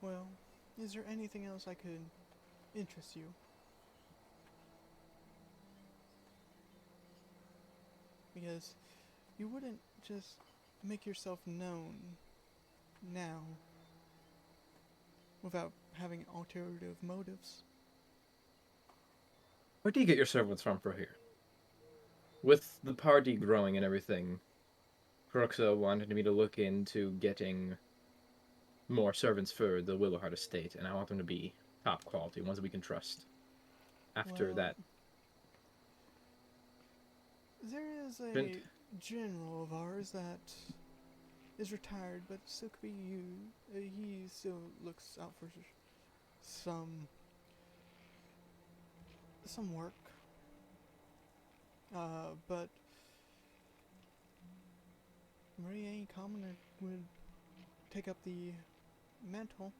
[SPEAKER 1] Well, is there anything else I could interest you? Because you wouldn't just make yourself known now without having alternative motives.
[SPEAKER 3] Where do you get your servants from for here? With the party growing and everything, Cruxa wanted me to look into getting more servants for the Willowheart estate, and I want them to be top quality, ones that we can trust. After
[SPEAKER 1] Well,
[SPEAKER 3] that,
[SPEAKER 1] there is a
[SPEAKER 3] Brent.
[SPEAKER 1] general of ours that is retired, but still could be you. He still looks out for some work. But Maria ain't common would take up the mantle.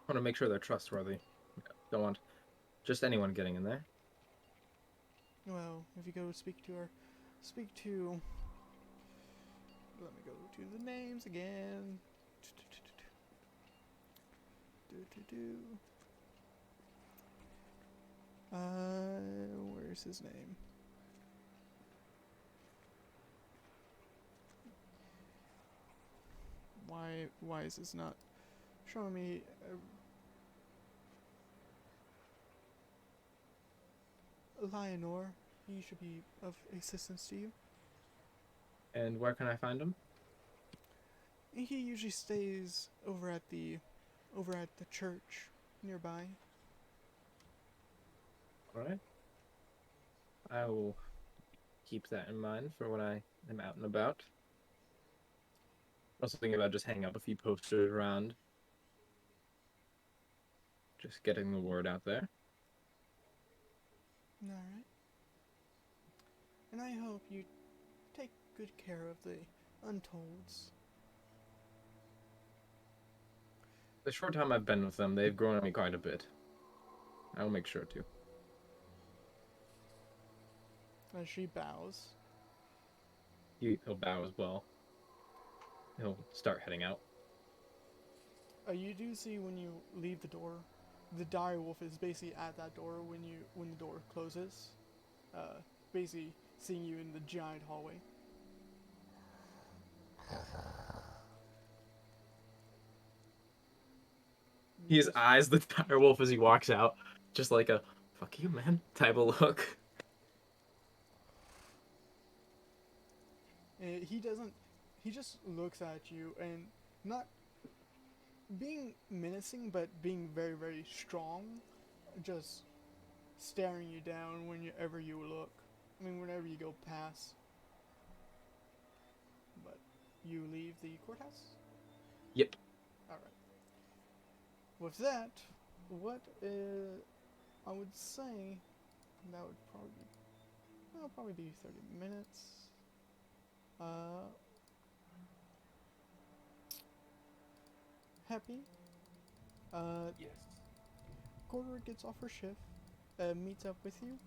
[SPEAKER 3] I want to make sure they're trustworthy. Don't want just anyone getting in there.
[SPEAKER 1] Well, if you go speak to let me go to the names again. Where's his name? Why is this not showing me? Lionor, he should be of assistance to you.
[SPEAKER 3] And where can I find him?
[SPEAKER 1] He usually stays over at the church nearby.
[SPEAKER 3] Alright. I will keep that in mind for when I am out and about. Also thinking about just hanging up a few posters around. Just getting the word out there.
[SPEAKER 1] Alright. And I hope you take good care of the Untolds.
[SPEAKER 3] The short time I've been with them, they've grown on me quite a bit. I will make sure to.
[SPEAKER 1] As she bows.
[SPEAKER 3] He'll bow as well. He'll start heading out.
[SPEAKER 1] You do see when you leave the door, the direwolf is basically at that door when the door closes. Basically seeing you in the giant hallway.
[SPEAKER 3] His eyes the direwolf as he walks out, just like a "fuck you, man" type of look.
[SPEAKER 1] He doesn't. He just looks at you and not being menacing, but being very, very strong. Just staring you down whenever you look. I mean, whenever you go past. But you leave the courthouse?
[SPEAKER 3] Yep.
[SPEAKER 1] Alright. With that, I would say that would probably be 30 minutes. Happy?
[SPEAKER 4] Yes.
[SPEAKER 1] Corridor gets off her shift, meets up with you.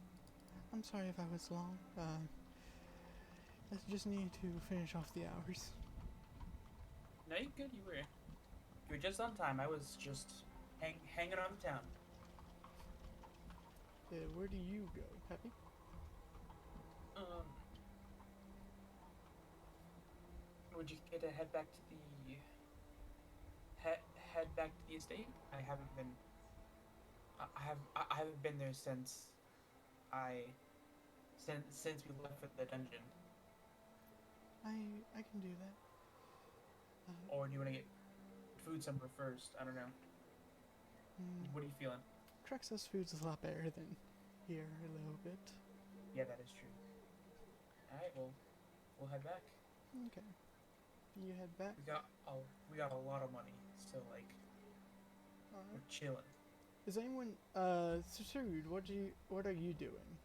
[SPEAKER 1] I'm sorry if I was long. I just need to finish off the hours.
[SPEAKER 4] No, you good. You were just on time. I was just hanging around the town.
[SPEAKER 1] Where do you go, Happy?
[SPEAKER 4] Would you care to head back to the head back to the estate? I haven't been there since since we left for the dungeon.
[SPEAKER 1] I can do that.
[SPEAKER 4] Or do you want to get food somewhere first? I don't know. What are you feeling?
[SPEAKER 1] Trexa's food's a lot better than here a little bit.
[SPEAKER 4] Yeah, that is true. Alright, well, we'll head back.
[SPEAKER 1] Okay. You head back.
[SPEAKER 4] We got a lot of money, so like we're chilling.
[SPEAKER 1] Is anyone Susud, what are you doing?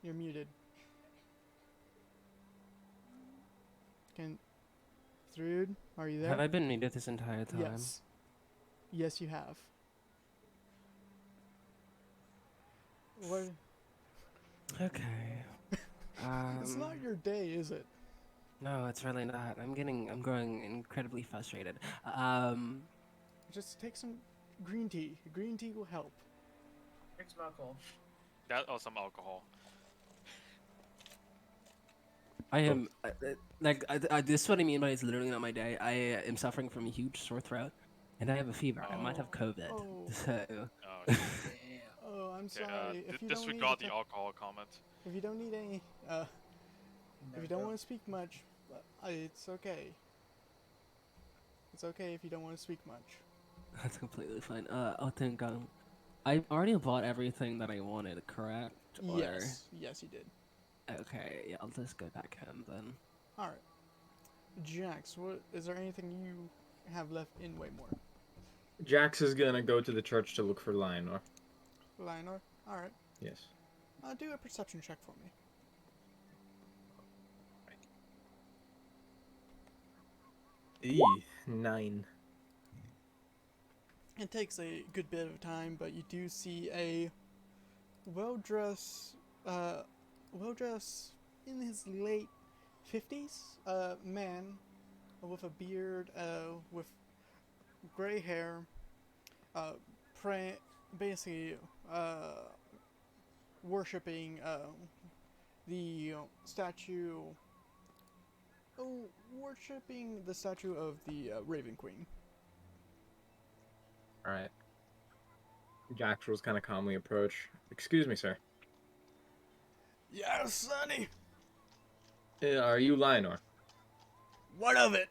[SPEAKER 1] You're muted. Thrud, are you there?
[SPEAKER 5] Have I been muted this entire time?
[SPEAKER 1] Yes. Yes, you have. What?
[SPEAKER 5] Okay.
[SPEAKER 1] It's not your day, is it?
[SPEAKER 5] No, it's really not. I'm growing incredibly frustrated.
[SPEAKER 1] Just take some green tea. Green tea will help.
[SPEAKER 4] Drink some alcohol.
[SPEAKER 2] That or some alcohol.
[SPEAKER 5] I am this is what I mean by it's literally not my day. I am suffering from a huge sore throat, and I have a fever. I might have COVID.
[SPEAKER 1] Oh.
[SPEAKER 5] So.
[SPEAKER 2] Oh,
[SPEAKER 4] Damn.
[SPEAKER 1] Oh, I'm
[SPEAKER 2] okay,
[SPEAKER 1] sorry. If you don't need
[SPEAKER 2] disregard
[SPEAKER 1] to
[SPEAKER 2] the alcohol comment.
[SPEAKER 1] if you don't need any, if you don't want to speak much, it's okay. It's okay if you don't want to speak much.
[SPEAKER 5] That's completely fine. I think I already bought everything that I wanted, correct? Or...
[SPEAKER 1] Yes, yes, you did.
[SPEAKER 5] Okay, yeah, I'll just go back home then.
[SPEAKER 1] All right, Jax. What is there anything you have left in Waymore?
[SPEAKER 3] Jax is gonna go to the church to look for Lionor.
[SPEAKER 1] Lionor. All right.
[SPEAKER 3] Yes.
[SPEAKER 1] Do a perception check for me.
[SPEAKER 3] E 9.
[SPEAKER 1] It takes a good bit of time, but you do see a well-dressed in his late 50s, man with a beard, with gray hair, basically worshipping the statue worshipping the statue of the Raven Queen.
[SPEAKER 3] All right. Jax will kind of calmly approach. Excuse me, sir.
[SPEAKER 1] Yes, Sonny.
[SPEAKER 3] Are you Lionor?
[SPEAKER 1] What of it?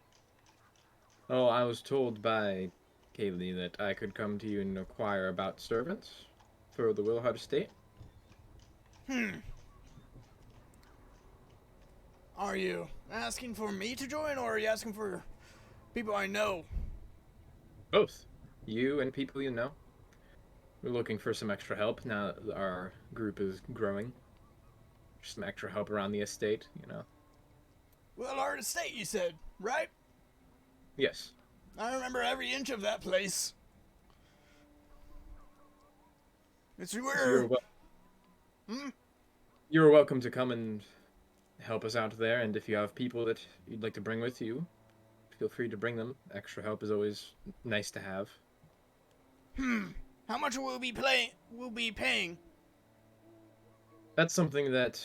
[SPEAKER 3] Oh, I was told by Kaylee that I could come to you and inquire about servants for the Willhard estate.
[SPEAKER 1] Are you asking for me to join, or are you asking for people I know?
[SPEAKER 3] Both. You and people you know. We're looking for some extra help now that our group is growing. Just some extra help around the estate, you know.
[SPEAKER 1] Well, our estate, you said, right?
[SPEAKER 3] Yes.
[SPEAKER 1] I remember every inch of that place. It's
[SPEAKER 3] So
[SPEAKER 1] where...
[SPEAKER 3] you're welcome to come and help us out there, and if you have people that you'd like to bring with you, feel free to bring them. Extra help is always nice to have.
[SPEAKER 1] How much will we be paying?
[SPEAKER 3] That's something that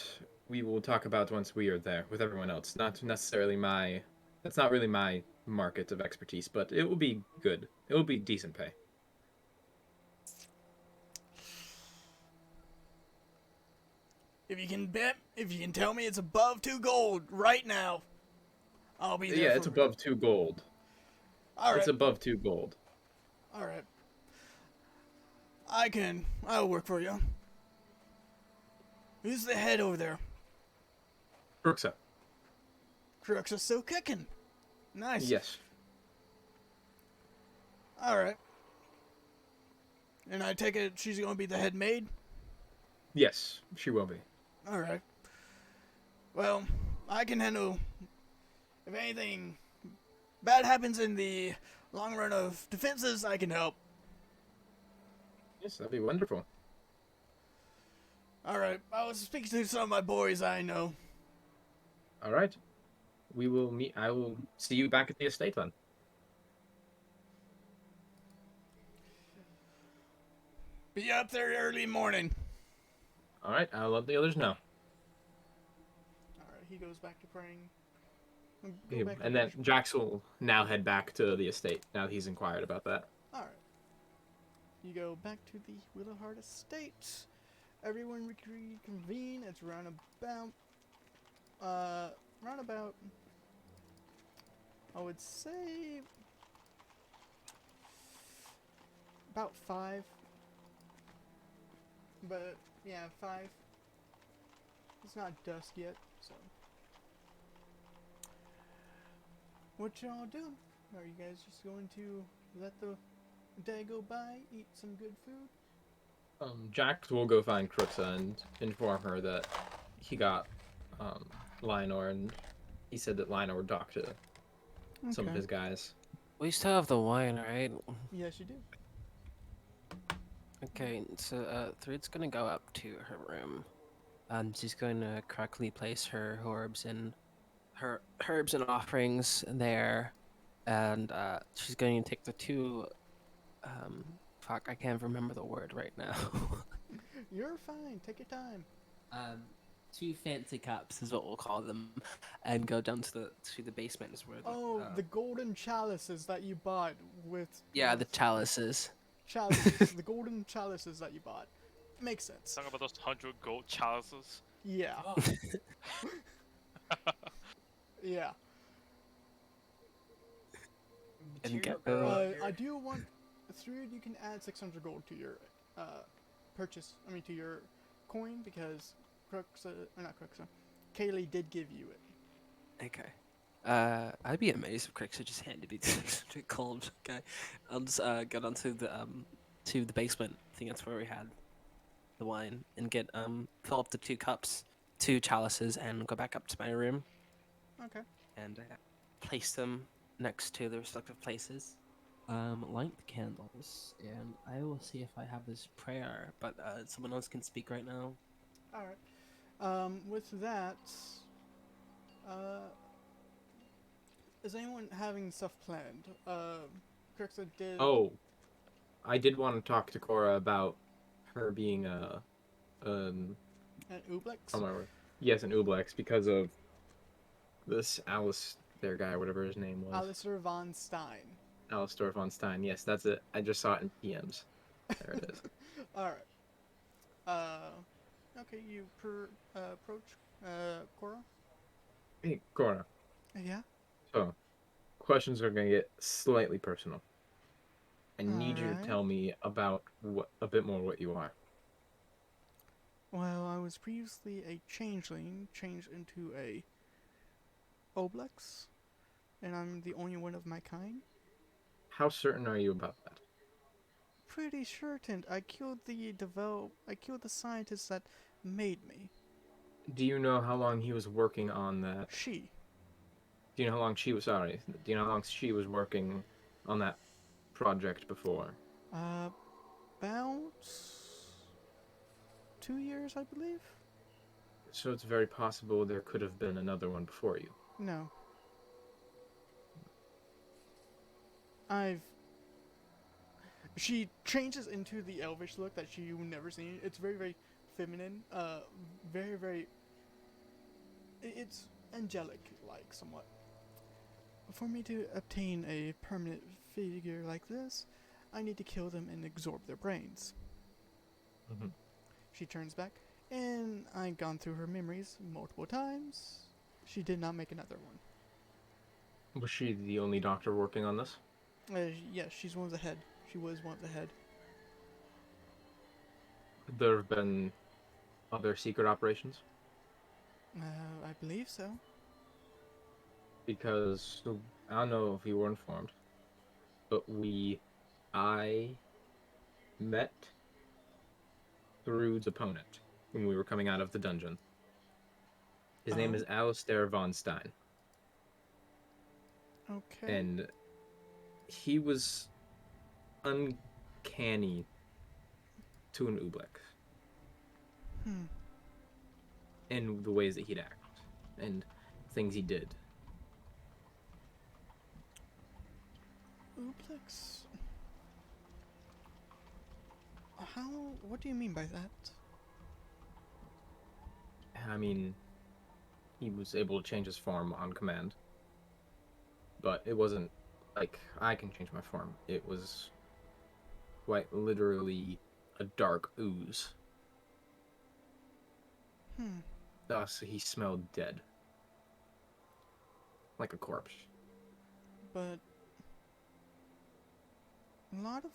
[SPEAKER 3] we will talk about once we are there with everyone else. Not necessarily that's not really my market of expertise, but it will be good. It will be decent pay.
[SPEAKER 1] If you can tell me it's above 2 gold right now, I'll be there.
[SPEAKER 3] Yeah, it's above 2 gold.
[SPEAKER 1] All right.
[SPEAKER 3] It's above 2 gold.
[SPEAKER 1] All right. I'll work for you. Who's the head over there?
[SPEAKER 3] Bruxa.
[SPEAKER 1] Crux is still kicking. Nice.
[SPEAKER 3] Yes.
[SPEAKER 1] All right. And I take it she's going to be the head maid?
[SPEAKER 3] Yes, she will be.
[SPEAKER 1] All right. Well, I can handle... If anything bad happens in the long run of defenses, I can help.
[SPEAKER 3] Yes, that'd be wonderful.
[SPEAKER 1] All right. I was speaking to some of my boys I know.
[SPEAKER 3] All right. We will meet. I will see you back at the estate then.
[SPEAKER 1] Be up there early morning.
[SPEAKER 3] All right. I'll let the others know.
[SPEAKER 1] All right. He goes back to praying. Go back to
[SPEAKER 3] And then
[SPEAKER 1] worship.
[SPEAKER 3] Jax will now head back to the estate. Now that he's inquired about that.
[SPEAKER 1] All right. You go back to the Willowheart estate. Everyone reconvene. It's roundabout, I would say, about 5. But, yeah, 5. It's not dusk yet, so. What y'all doing? Are you guys just going to let the day go by, eat some good food?
[SPEAKER 3] Jax will go find Cruxa and inform her that he got Lionor, and he said that Lionor would talk to some of his guys.
[SPEAKER 5] We still have the wine, right?
[SPEAKER 1] Yes, you do.
[SPEAKER 5] Okay, so Thread's gonna go up to her room, and she's going to correctly place her herbs and offerings there, and she's going to take the 2. Fuck, I can't remember the word right now.
[SPEAKER 1] You're fine. Take your time.
[SPEAKER 5] 2 fancy cups is what we'll call them, and go down to the basement is where
[SPEAKER 1] The golden chalices that you bought with...
[SPEAKER 5] yeah, the chalices.
[SPEAKER 1] Chalices. The golden chalices that you bought. Makes sense.
[SPEAKER 2] Talking about those 100 gold chalices.
[SPEAKER 1] Yeah. Yeah.
[SPEAKER 5] And get
[SPEAKER 1] I do want... Through you can add 600 gold to your to your coin, because Kaylee did give you it.
[SPEAKER 5] Okay. I'd be amazed if Crixer just handed me 600 gold. Okay. I'll just get onto the basement. I think that's where we had the wine, and get fill up the 2 cups, 2 chalices, and go back up to my room.
[SPEAKER 1] Okay.
[SPEAKER 5] And place them next to their respective places. Light the candles, and I will see if I have this prayer, but someone else can speak right now.
[SPEAKER 1] Alright. With that, is anyone having stuff planned? Kirksa did...
[SPEAKER 3] Oh, I did want to talk to Cora about her being
[SPEAKER 1] An Ublex?
[SPEAKER 3] oh my word. Yes, an Ublex, because of This Alice, their guy, whatever his name was.
[SPEAKER 1] Alistair von Stein.
[SPEAKER 3] Alistair von Stein. Yes, that's it. I just saw it in PMs. There it is.
[SPEAKER 1] Alright. Okay, you approach Cora?
[SPEAKER 3] Hey, Cora.
[SPEAKER 1] Yeah?
[SPEAKER 3] So, questions are going to get slightly personal. I need you to
[SPEAKER 1] Alright.
[SPEAKER 3] tell me about a bit more what you are.
[SPEAKER 1] Well, I was previously a changeling, changed into a Oblex, and I'm the only one of my kind.
[SPEAKER 3] How certain are you about that?
[SPEAKER 1] Pretty certain. I killed the scientist that made me.
[SPEAKER 3] Do you know how long he was working on that?
[SPEAKER 1] She.
[SPEAKER 3] Do you know how long she was, sorry, do you know how long she was working on that project before?
[SPEAKER 1] About 2 years, I believe?
[SPEAKER 3] So it's very possible there could have been another one before you.
[SPEAKER 1] No. She changes into the elvish look that you've never seen. It's very, very feminine. Very, very. It's angelic-like, somewhat. For me to obtain a permanent figure like this, I need to kill them and absorb their brains.
[SPEAKER 3] Mm-hmm.
[SPEAKER 1] She turns back, and I've gone through her memories multiple times. She did not make another one.
[SPEAKER 3] Was she the only doctor working on this?
[SPEAKER 1] Yes, she's one of the head. She was one of the head.
[SPEAKER 3] There have been other secret operations?
[SPEAKER 1] I believe so.
[SPEAKER 3] Because I don't know if you were informed, but I met Thrud's opponent when we were coming out of the dungeon. His name is Alistair von Stein.
[SPEAKER 1] Okay.
[SPEAKER 3] And he was uncanny to an Oobleck. In the ways that he'd act and things he did.
[SPEAKER 1] Ooblex? What do you mean by that?
[SPEAKER 3] I mean, he was able to change his form on command. But it wasn't like I can change my form. It was quite literally a dark ooze. Thus, he smelled dead. Like a corpse.
[SPEAKER 1] But a lot of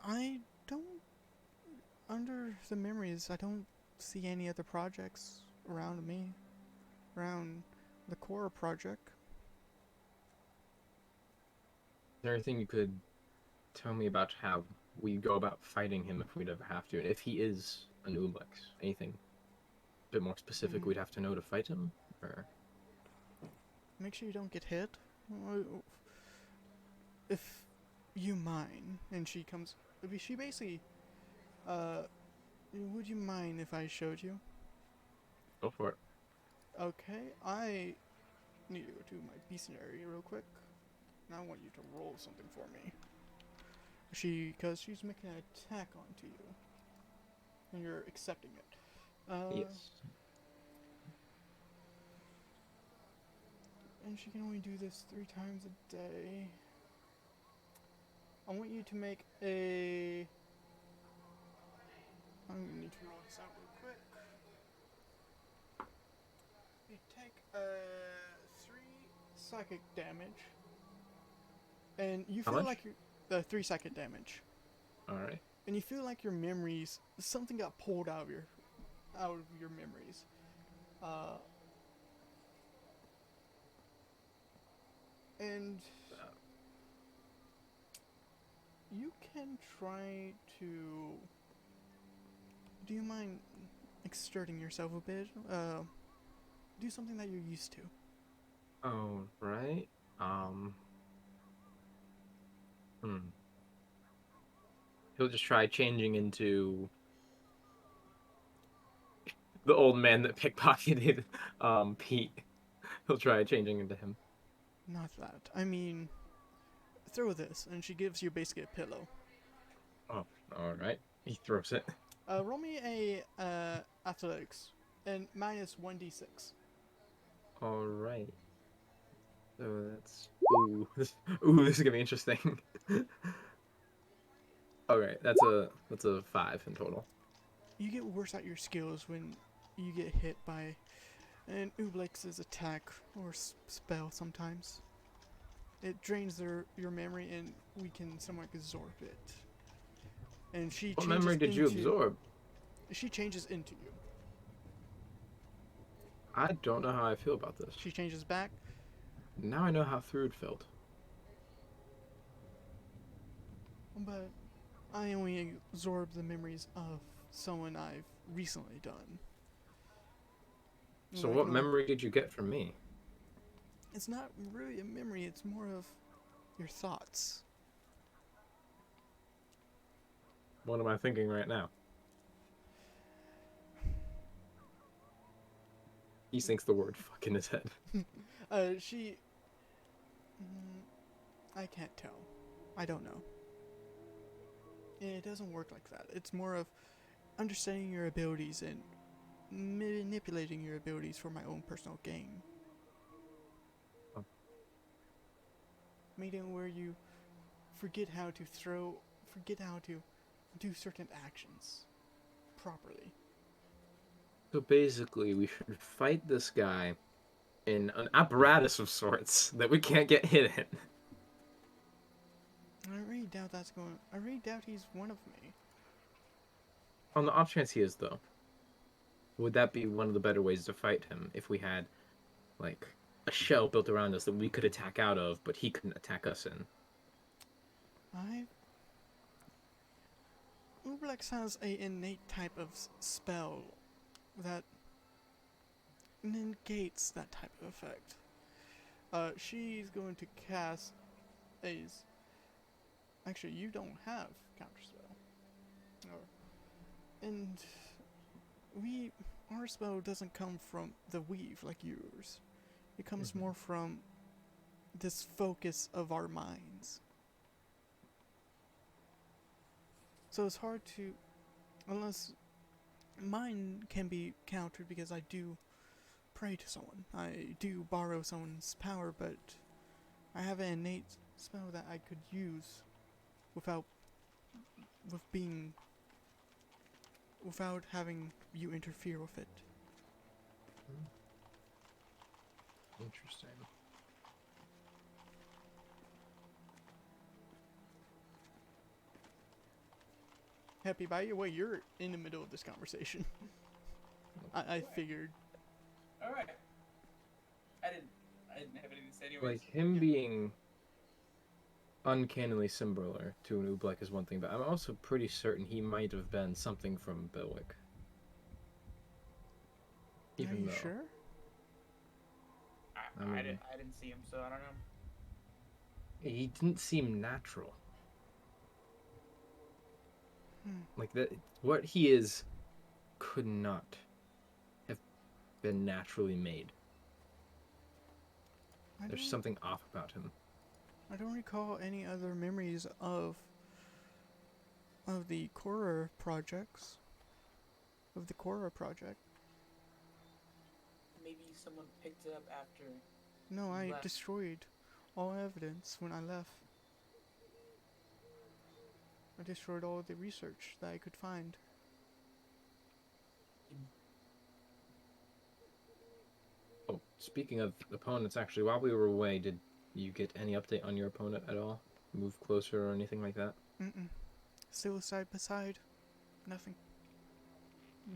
[SPEAKER 1] I don't, under the memories, I don't see any other projects around me, around the core project.
[SPEAKER 3] Is there anything you could tell me about how we go about fighting him if we'd ever have to? And if he is an Ooblex, anything a bit more specific we'd have to know to fight him? Or
[SPEAKER 1] Make sure you don't get hit. If you mind, and she comes, she basically, would you mind if I showed you?
[SPEAKER 3] go for it.
[SPEAKER 1] Okay, I need to go to my B scenario real quick. And I want you to roll something for me. Because she's making an attack onto you. And you're accepting it.
[SPEAKER 3] Yes.
[SPEAKER 1] And she can only do this 3 times a day. I want you to make a... I'm gonna need to roll this out real quick. You take 3 psychic damage. And you
[SPEAKER 3] How
[SPEAKER 1] feel
[SPEAKER 3] much?
[SPEAKER 1] like you're... 3 psychic damage.
[SPEAKER 3] Alright.
[SPEAKER 1] And you feel like your memories... Something got pulled out of your memories. And... you can try to... Do you mind exerting yourself a bit? Do something that you're used to.
[SPEAKER 3] Oh, right. He'll just try changing into the old man that pickpocketed Pete. He'll try changing into him.
[SPEAKER 1] Not that. I mean, throw this, and she gives you basically a pillow.
[SPEAKER 3] Oh, alright. He throws it.
[SPEAKER 1] Roll me a athletics and minus 1d6.
[SPEAKER 3] All right. So that's ooh, this is gonna be interesting. Okay, that's a 5 in total.
[SPEAKER 1] You get worse at your skills when you get hit by an Ublex's attack or spell sometimes. It drains your memory and we can somewhat absorb it. And she
[SPEAKER 3] What
[SPEAKER 1] changes
[SPEAKER 3] memory did you
[SPEAKER 1] into
[SPEAKER 3] absorb?
[SPEAKER 1] she changes into you.
[SPEAKER 3] I don't know how I feel about this.
[SPEAKER 1] She changes back.
[SPEAKER 3] Now I know how Thrud felt.
[SPEAKER 1] But I only absorb the memories of someone I've recently done.
[SPEAKER 3] So
[SPEAKER 1] I
[SPEAKER 3] what
[SPEAKER 1] can only-
[SPEAKER 3] memory did you get from me?
[SPEAKER 1] It's not really a memory, it's more of your thoughts.
[SPEAKER 3] What am I thinking right now? He thinks the word fuck in his head.
[SPEAKER 1] She. I can't tell. I don't know. It doesn't work like that. It's more of understanding your abilities and manipulating your abilities for my own personal gain.
[SPEAKER 3] Oh.
[SPEAKER 1] Meaning where you forget how to do certain actions properly.
[SPEAKER 3] So basically, we should fight this guy in an apparatus of sorts that we can't get hit in.
[SPEAKER 1] I really doubt he's one of me.
[SPEAKER 3] On the off chance he is, though, would that be one of the better ways to fight him if we had, like, a shell built around us that we could attack out of, but he couldn't attack us in?
[SPEAKER 1] Ublex has a innate type of spell that negates that type of effect. She's going to cast a. Actually, you don't have counterspell. And our spell doesn't come from the weave like yours. It comes more from this focus of our minds. So it's hard to, unless mine can be countered because I do pray to someone. I do borrow someone's power, but I have an innate spell that I could use without having you interfere with it.
[SPEAKER 3] Interesting.
[SPEAKER 1] Happy, by the way, you're in the middle of this conversation. I figured.
[SPEAKER 4] All right. I didn't have anything to say anyways.
[SPEAKER 3] Like, him being uncannily similar to an Oobleck is one thing, but I'm also pretty certain he might have been something from Belwick.
[SPEAKER 1] Are you sure?
[SPEAKER 4] I didn't see him, so I don't know.
[SPEAKER 3] He didn't seem natural. Like, that, what he is could not have been naturally made. There's something off about him.
[SPEAKER 1] I don't recall any other memories of the Korra projects. Of the Korra project.
[SPEAKER 4] Maybe someone picked it up after.
[SPEAKER 1] No, I
[SPEAKER 4] left.
[SPEAKER 1] destroyed all evidence when I left. I destroyed all of the research that I could find.
[SPEAKER 3] Oh, speaking of opponents, actually, while we were away, did you get any update on your opponent at all? Move closer or anything like that?
[SPEAKER 1] Still side by side. Nothing.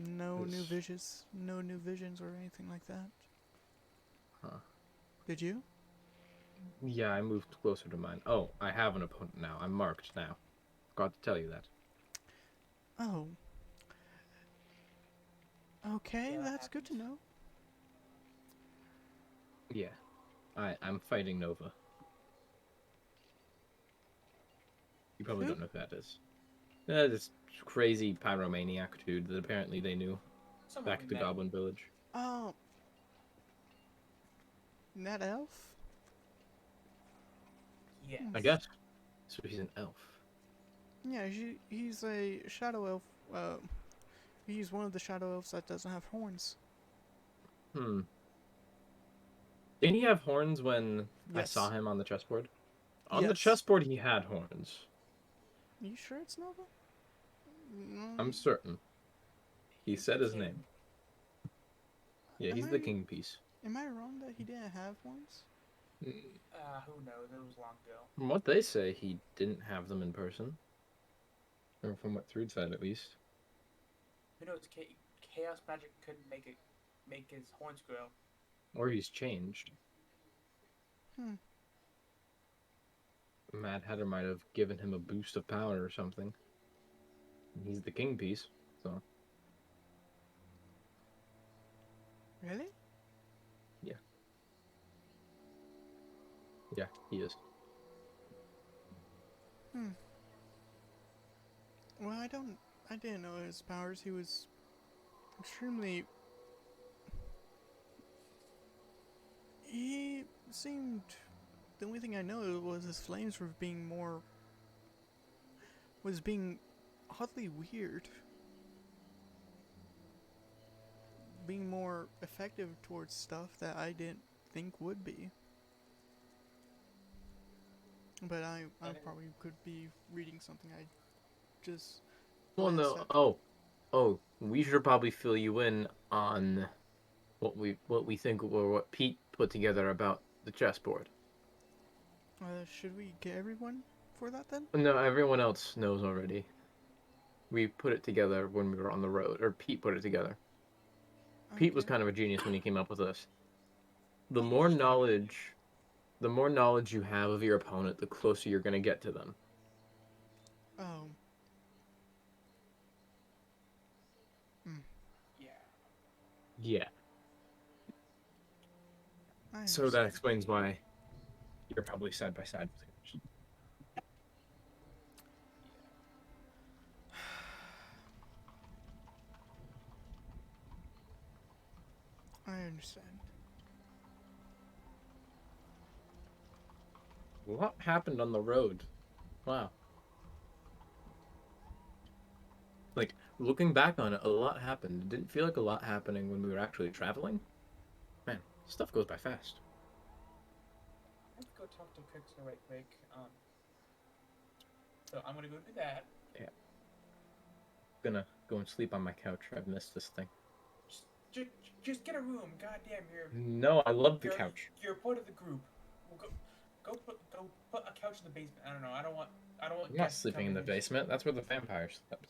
[SPEAKER 1] No new visions or anything like that.
[SPEAKER 3] Huh.
[SPEAKER 1] Did you?
[SPEAKER 3] Yeah, I moved closer to mine. Oh, I have an opponent now. I'm marked now. Forgot to tell you that.
[SPEAKER 1] Oh. Okay,
[SPEAKER 4] Yeah,
[SPEAKER 1] that's good to know.
[SPEAKER 3] Yeah. I'm fighting Nova. You probably
[SPEAKER 1] Who?
[SPEAKER 3] don't know who that is. This crazy pyromaniac dude that apparently they knew
[SPEAKER 4] Someone
[SPEAKER 3] back
[SPEAKER 4] we
[SPEAKER 3] at the
[SPEAKER 4] met.
[SPEAKER 3] Goblin Village.
[SPEAKER 1] Oh. That elf?
[SPEAKER 4] Yes.
[SPEAKER 3] I guess. So he's an elf.
[SPEAKER 1] Yeah, he's a shadow elf He's one of the shadow elves that doesn't have horns.
[SPEAKER 3] Hmm. Didn't he have horns when I
[SPEAKER 1] Yes.
[SPEAKER 3] saw him on the chessboard? On the
[SPEAKER 1] Yes.
[SPEAKER 3] chessboard, he had horns.
[SPEAKER 1] You sure it's Nova?
[SPEAKER 3] I'm certain. He
[SPEAKER 4] He's
[SPEAKER 3] said
[SPEAKER 4] the
[SPEAKER 3] his
[SPEAKER 4] king.
[SPEAKER 3] name. Yeah,
[SPEAKER 1] Am
[SPEAKER 3] he's the
[SPEAKER 1] I-
[SPEAKER 3] king piece.
[SPEAKER 1] Am I wrong that he didn't have horns?
[SPEAKER 4] Who knows? It was long ago.
[SPEAKER 3] From what they say, he didn't have them in person. Or from what Thrud said, at least.
[SPEAKER 4] Who knows? Chaos magic couldn't make his horns grow.
[SPEAKER 3] Or he's changed.
[SPEAKER 1] Hmm.
[SPEAKER 3] Mad Hatter might have given him a boost of power or something. And he's the king piece, so
[SPEAKER 1] Really?
[SPEAKER 3] yeah, he is.
[SPEAKER 1] Well, I didn't know his powers. He was extremely. He seemed. The only thing I know was his flames were being more. Was being oddly weird. Being more effective towards stuff that I didn't think would be. But I probably could be reading something I just.
[SPEAKER 3] Well,
[SPEAKER 1] glanced
[SPEAKER 3] no.
[SPEAKER 1] at.
[SPEAKER 3] Oh, we should probably fill you in on what we think or what Pete put together about the chessboard.
[SPEAKER 1] Should we get everyone for that then?
[SPEAKER 3] No, everyone else knows already. We put it together when we were on the road, or Pete put it together. Pete was
[SPEAKER 1] Okay.
[SPEAKER 3] kind of a genius when he came up with this. The
[SPEAKER 1] Oh,
[SPEAKER 3] more knowledge you have of your opponent, the closer you're going to get to them.
[SPEAKER 1] Oh.
[SPEAKER 4] Yeah.
[SPEAKER 3] Yeah.
[SPEAKER 1] I
[SPEAKER 3] So that
[SPEAKER 1] understand.
[SPEAKER 3] explains why you're probably side by side with him.
[SPEAKER 1] I understand.
[SPEAKER 3] What happened on the road? Wow. Like, looking back on it, a lot happened. It didn't feel like a lot happening when we were actually traveling. Man, stuff goes by fast.
[SPEAKER 4] Let's go talk to Crixer right quick. So I'm gonna go do that.
[SPEAKER 3] Gonna go and sleep on my couch. I've missed this thing.
[SPEAKER 4] Just get a room. Goddamn,
[SPEAKER 3] No, I love the
[SPEAKER 4] you're
[SPEAKER 3] couch.
[SPEAKER 4] you're part of the group. Well, go put a couch in the basement. I don't know. I don't want
[SPEAKER 3] I'm not
[SPEAKER 4] guests to
[SPEAKER 3] sleeping
[SPEAKER 4] come
[SPEAKER 3] in the
[SPEAKER 4] and-
[SPEAKER 3] basement. That's where the vampires slept.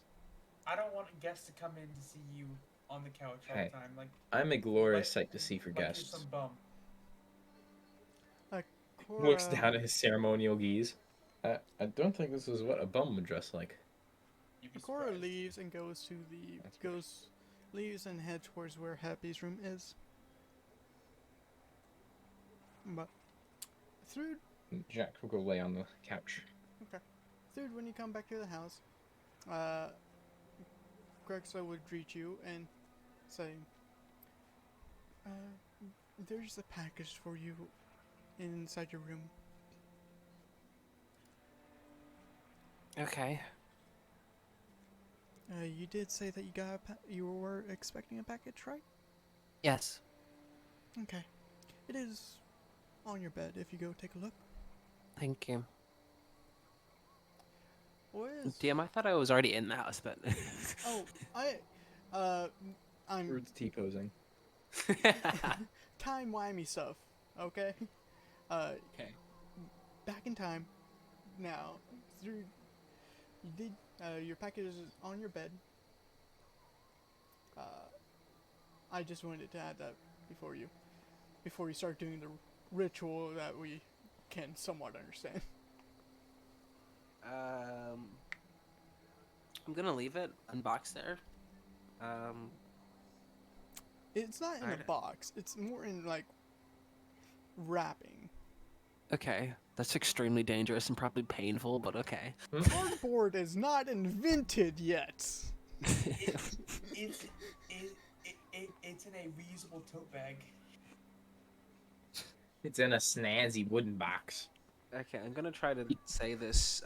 [SPEAKER 4] I don't want guests to come in to see you on the couch all
[SPEAKER 3] Hey,
[SPEAKER 4] the time. Like
[SPEAKER 3] I'm a glorious sight to see for
[SPEAKER 4] like you're
[SPEAKER 3] guests.
[SPEAKER 4] some bum.
[SPEAKER 3] Looks
[SPEAKER 1] Cora,
[SPEAKER 3] down at his ceremonial geese. I don't think this is what a bum would dress like.
[SPEAKER 4] You'd be
[SPEAKER 1] Cora
[SPEAKER 4] surprised.
[SPEAKER 1] leaves and goes to the leaves and heads towards where Happy's room is. But through
[SPEAKER 3] Jack will go lay on the couch.
[SPEAKER 1] when you come back to the house, Grexa would greet you and say, "There's a package for you inside your room."
[SPEAKER 5] Okay.
[SPEAKER 1] You did say that you were expecting a package, right?
[SPEAKER 5] Yes.
[SPEAKER 1] Okay. It is on your bed if you go take a look.
[SPEAKER 5] Thank you.
[SPEAKER 1] What is...
[SPEAKER 5] DM, I thought I was already in the house, but.
[SPEAKER 1] Oh, I'm
[SPEAKER 3] Rude's T-posing.
[SPEAKER 1] time-wimey stuff, okay?
[SPEAKER 7] Okay.
[SPEAKER 1] Back in time, now, you did, your package is on your bed. I just wanted to add that before you start doing the ritual that we can somewhat understand.
[SPEAKER 5] I'm gonna leave it unboxed there.
[SPEAKER 1] It's not in a
[SPEAKER 5] Alright.
[SPEAKER 1] box, it's more in, like, wrapping.
[SPEAKER 5] Okay, that's extremely dangerous and probably painful, but okay.
[SPEAKER 1] Cardboard is not invented yet.
[SPEAKER 4] It's in a reusable tote bag.
[SPEAKER 3] It's in a snazzy wooden box.
[SPEAKER 5] Okay, I'm gonna try to say this.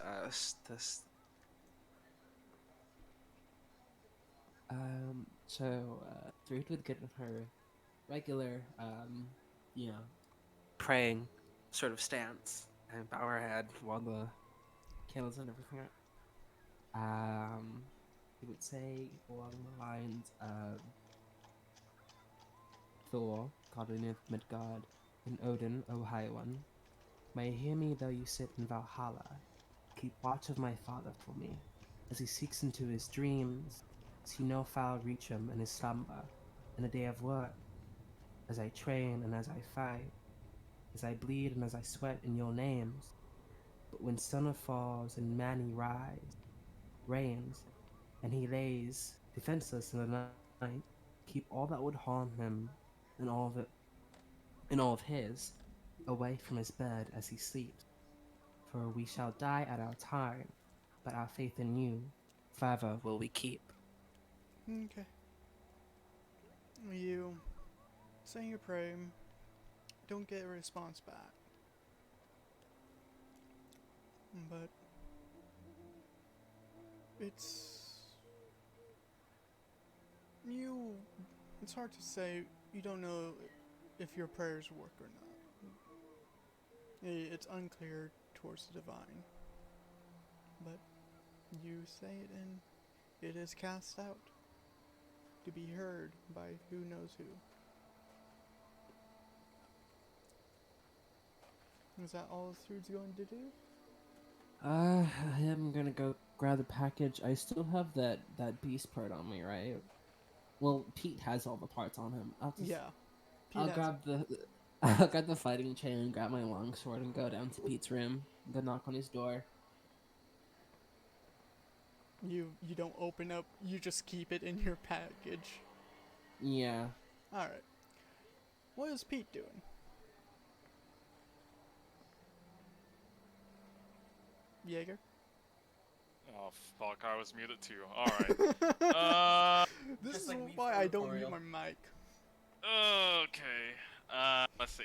[SPEAKER 7] Three would get in her regular,
[SPEAKER 5] Praying sort of stance and bow her head while the
[SPEAKER 7] candles and everything are. He would say along the lines of Thor, guardian of Midgard, and Odin, O High One. May hear me though you sit in Valhalla. Keep watch of my father for me, as he seeks into his dreams. See no foul reach him in his slumber, in a day of work. As I train and as I fight, as I bleed and as I sweat in your names. But when summer falls and Mani rains, and he lays defenseless in the night, keep all that would harm him and all of his away from his bed as he sleeps. For we shall die at our time, but our faith in you forever will we keep.
[SPEAKER 1] Okay. You say your prayer, don't get a response back. But it's hard to say. You don't know if your prayers work or not. It's unclear towards the divine. But you say it and it is cast out to be heard by who knows who. Is that all Thrude's going to do?
[SPEAKER 7] I am gonna go grab the package. I still have that beast part on me, right? Well, Pete has all the parts on him.
[SPEAKER 1] Yeah.
[SPEAKER 7] I'll grab the I'll grab the fighting chain, grab my longsword, and go down to Pete's room. Go knock on his door.
[SPEAKER 1] You don't open up. You just keep it in your package.
[SPEAKER 7] Yeah.
[SPEAKER 1] All right. What is Pete doing? Jaeger?
[SPEAKER 2] Oh fuck! I was muted too. All right.
[SPEAKER 1] This
[SPEAKER 4] Just
[SPEAKER 1] is
[SPEAKER 4] like me
[SPEAKER 1] why
[SPEAKER 4] for
[SPEAKER 1] I don't mute
[SPEAKER 4] Zoggirial.
[SPEAKER 1] my mic.
[SPEAKER 2] Okay. Let's see.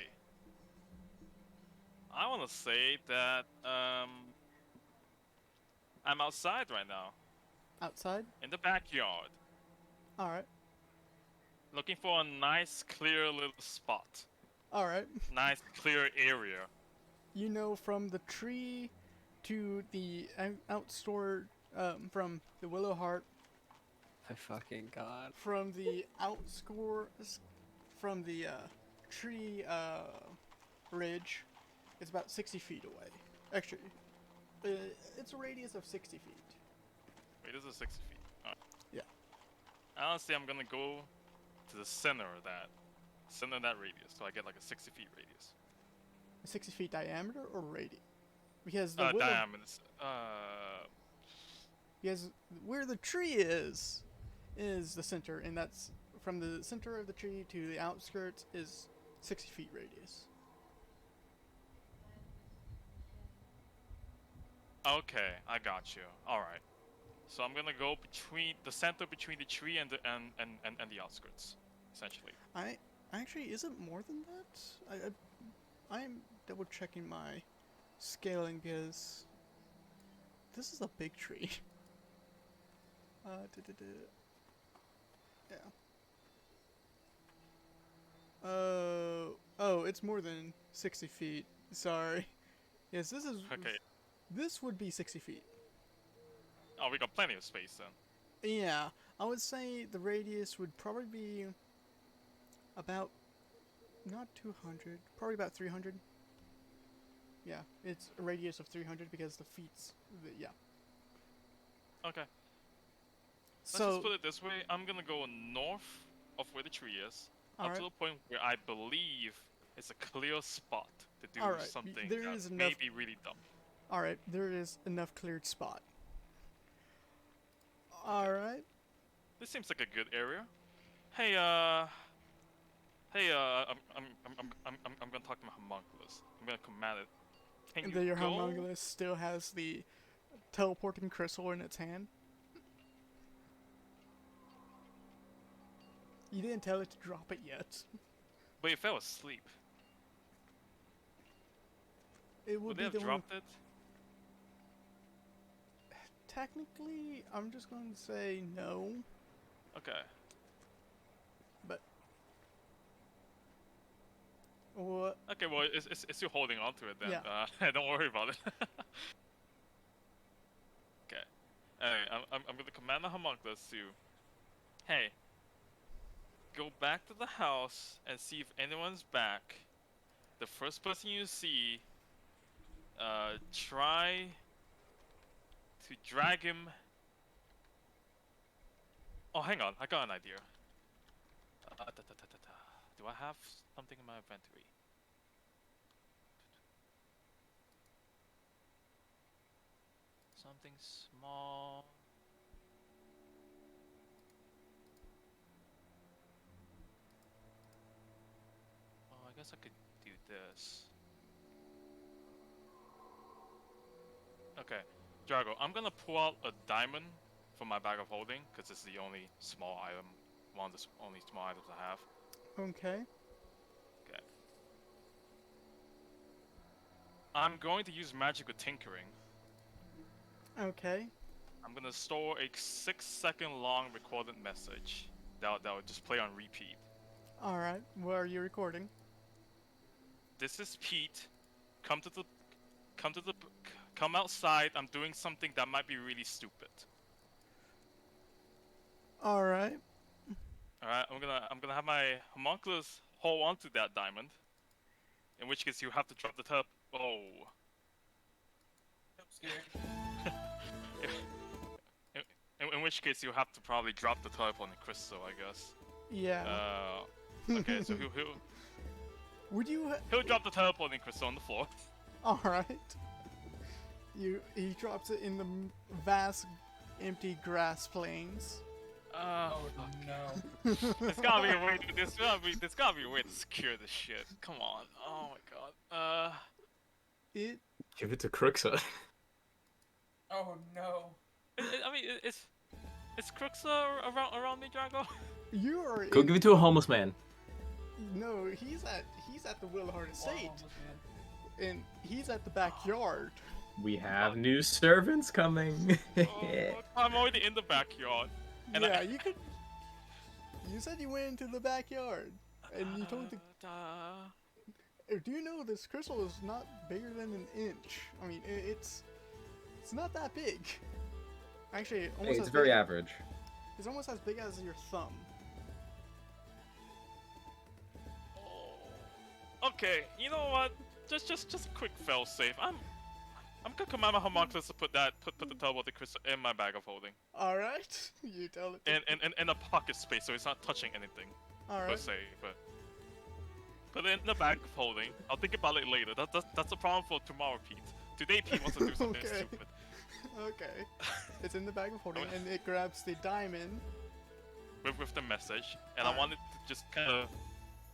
[SPEAKER 2] I want to say that I'm outside right now
[SPEAKER 1] Outside?
[SPEAKER 2] in the backyard,
[SPEAKER 1] All right.
[SPEAKER 2] looking for a nice, clear little spot.
[SPEAKER 1] All right.
[SPEAKER 2] Nice, clear area.
[SPEAKER 1] You know, from the tree to the outstore, from the willow heart,
[SPEAKER 5] my fucking god.
[SPEAKER 1] from the from the tree ridge, it's about 60 feet away. Actually, it's a radius of 60 feet.
[SPEAKER 2] Wait, this is 60 feet. Alright.
[SPEAKER 1] Yeah.
[SPEAKER 2] Honestly, I'm gonna go to the center of that radius, so I get like a 60 feet radius.
[SPEAKER 1] 60 feet diameter or radius? Because the willow,
[SPEAKER 2] Diameter.
[SPEAKER 1] because where the tree is the center, and that's from the center of the tree to the outskirts is 60 feet radius.
[SPEAKER 2] Okay, I got you. All right. So I'm gonna go between the center between the tree and the outskirts, essentially.
[SPEAKER 1] Actually, is it more than that? I'm double checking my scaling because this is a big tree. Yeah. Oh, it's more than 60 feet. Sorry. Yes, this is.
[SPEAKER 2] Okay.
[SPEAKER 1] This would be 60 feet.
[SPEAKER 2] Oh, we got plenty of space then.
[SPEAKER 1] Yeah, I would say the radius would probably be about not 200, probably about 300. Yeah, it's a radius of 300 because the feet's yeah.
[SPEAKER 2] Okay. Let's
[SPEAKER 1] So
[SPEAKER 2] just put it this way. I'm gonna go north of where the tree is, up
[SPEAKER 1] alright,
[SPEAKER 2] to the point where I believe it's a clear spot to do
[SPEAKER 1] Alright,
[SPEAKER 2] something
[SPEAKER 1] there
[SPEAKER 2] that
[SPEAKER 1] is
[SPEAKER 2] may
[SPEAKER 1] enough-
[SPEAKER 2] be really dumb.
[SPEAKER 1] alright, there is enough cleared spot. Alright,
[SPEAKER 2] This seems like a good area. Hey, I'm gonna talk to my homunculus. I'm gonna command it. Can
[SPEAKER 1] and
[SPEAKER 2] you
[SPEAKER 1] then your
[SPEAKER 2] go?
[SPEAKER 1] homunculus still has the teleporting crystal in its hand. You didn't tell it to drop it yet.
[SPEAKER 2] But it fell asleep.
[SPEAKER 1] It
[SPEAKER 2] Would
[SPEAKER 1] would
[SPEAKER 2] they
[SPEAKER 1] be
[SPEAKER 2] have
[SPEAKER 1] the one.
[SPEAKER 2] dropped it?
[SPEAKER 1] Technically, I'm just going to say no.
[SPEAKER 2] Okay.
[SPEAKER 1] But what?
[SPEAKER 2] Okay, well, it's still holding on to it then.
[SPEAKER 1] Yeah.
[SPEAKER 2] Don't worry about it. Okay. Anyway, I'm gonna command the homunculus to, hey, go back to the house and see if anyone's back. The first person you see, try to drag him. Oh, hang on, I got an idea. Do I have something in my inventory? Something small. Oh, I guess I could do this. Okay, Drago, I'm gonna pull out a diamond from my bag of holding, because it's the only small item, one of the only small items I have.
[SPEAKER 1] Okay.
[SPEAKER 2] Okay. I'm going to use magical tinkering.
[SPEAKER 1] Okay.
[SPEAKER 2] I'm gonna store a 6-second long recorded message that will just play on repeat.
[SPEAKER 1] All right. What are you recording?
[SPEAKER 2] This is Pete. Come to the, come outside. I'm doing something that might be really stupid.
[SPEAKER 1] All right.
[SPEAKER 2] All right, I'm gonna have my homunculus hold onto that diamond. In which case you have to drop the tub. Oh.
[SPEAKER 4] I'm scared.
[SPEAKER 2] In which case you have to probably drop the tub on the crystal, I guess.
[SPEAKER 1] Yeah.
[SPEAKER 2] Okay, so
[SPEAKER 1] Would you?
[SPEAKER 2] he'll drop the teleporting crystal on the floor.
[SPEAKER 1] All right. He drops it in the vast, empty grass plains.
[SPEAKER 4] Oh
[SPEAKER 2] Fuck.
[SPEAKER 4] no.
[SPEAKER 2] There's gotta be a way. There's gotta be a way to secure this shit. Come on. Oh my god.
[SPEAKER 1] It.
[SPEAKER 3] Give it to Cruxa.
[SPEAKER 4] Oh no.
[SPEAKER 2] I mean, it's crooks around me, Drago.
[SPEAKER 1] You are.
[SPEAKER 3] Go give it to a homeless man.
[SPEAKER 1] No, he's at the Willowheart estate,
[SPEAKER 4] Almost, man.
[SPEAKER 1] and he's at the backyard.
[SPEAKER 3] We have new servants coming.
[SPEAKER 2] I'm already in the backyard. And
[SPEAKER 1] Yeah, you could. You said you went into the backyard, and you told the. Do you know this crystal is not bigger than an inch? I mean, it's not that big. Actually, almost
[SPEAKER 3] Hey,
[SPEAKER 1] as
[SPEAKER 3] it's very
[SPEAKER 1] big,
[SPEAKER 3] average.
[SPEAKER 1] It's almost as big as your thumb.
[SPEAKER 2] Okay, you know what? Just a quick fail safe. I'm gonna command my homunculus to put the teleporting crystal in my bag of holding.
[SPEAKER 1] All right, you tell it.
[SPEAKER 2] In a pocket space, so it's not touching anything
[SPEAKER 1] All
[SPEAKER 2] per
[SPEAKER 1] right.
[SPEAKER 2] se. But put it in the bag of holding. I'll think about it later. That's a problem for tomorrow, Pete. Today, Pete wants to do something
[SPEAKER 1] Okay.
[SPEAKER 2] stupid.
[SPEAKER 1] Okay. It's in the bag of holding, and it grabs the diamond.
[SPEAKER 2] With the message, and I
[SPEAKER 1] Alright.
[SPEAKER 2] wanted to just kind of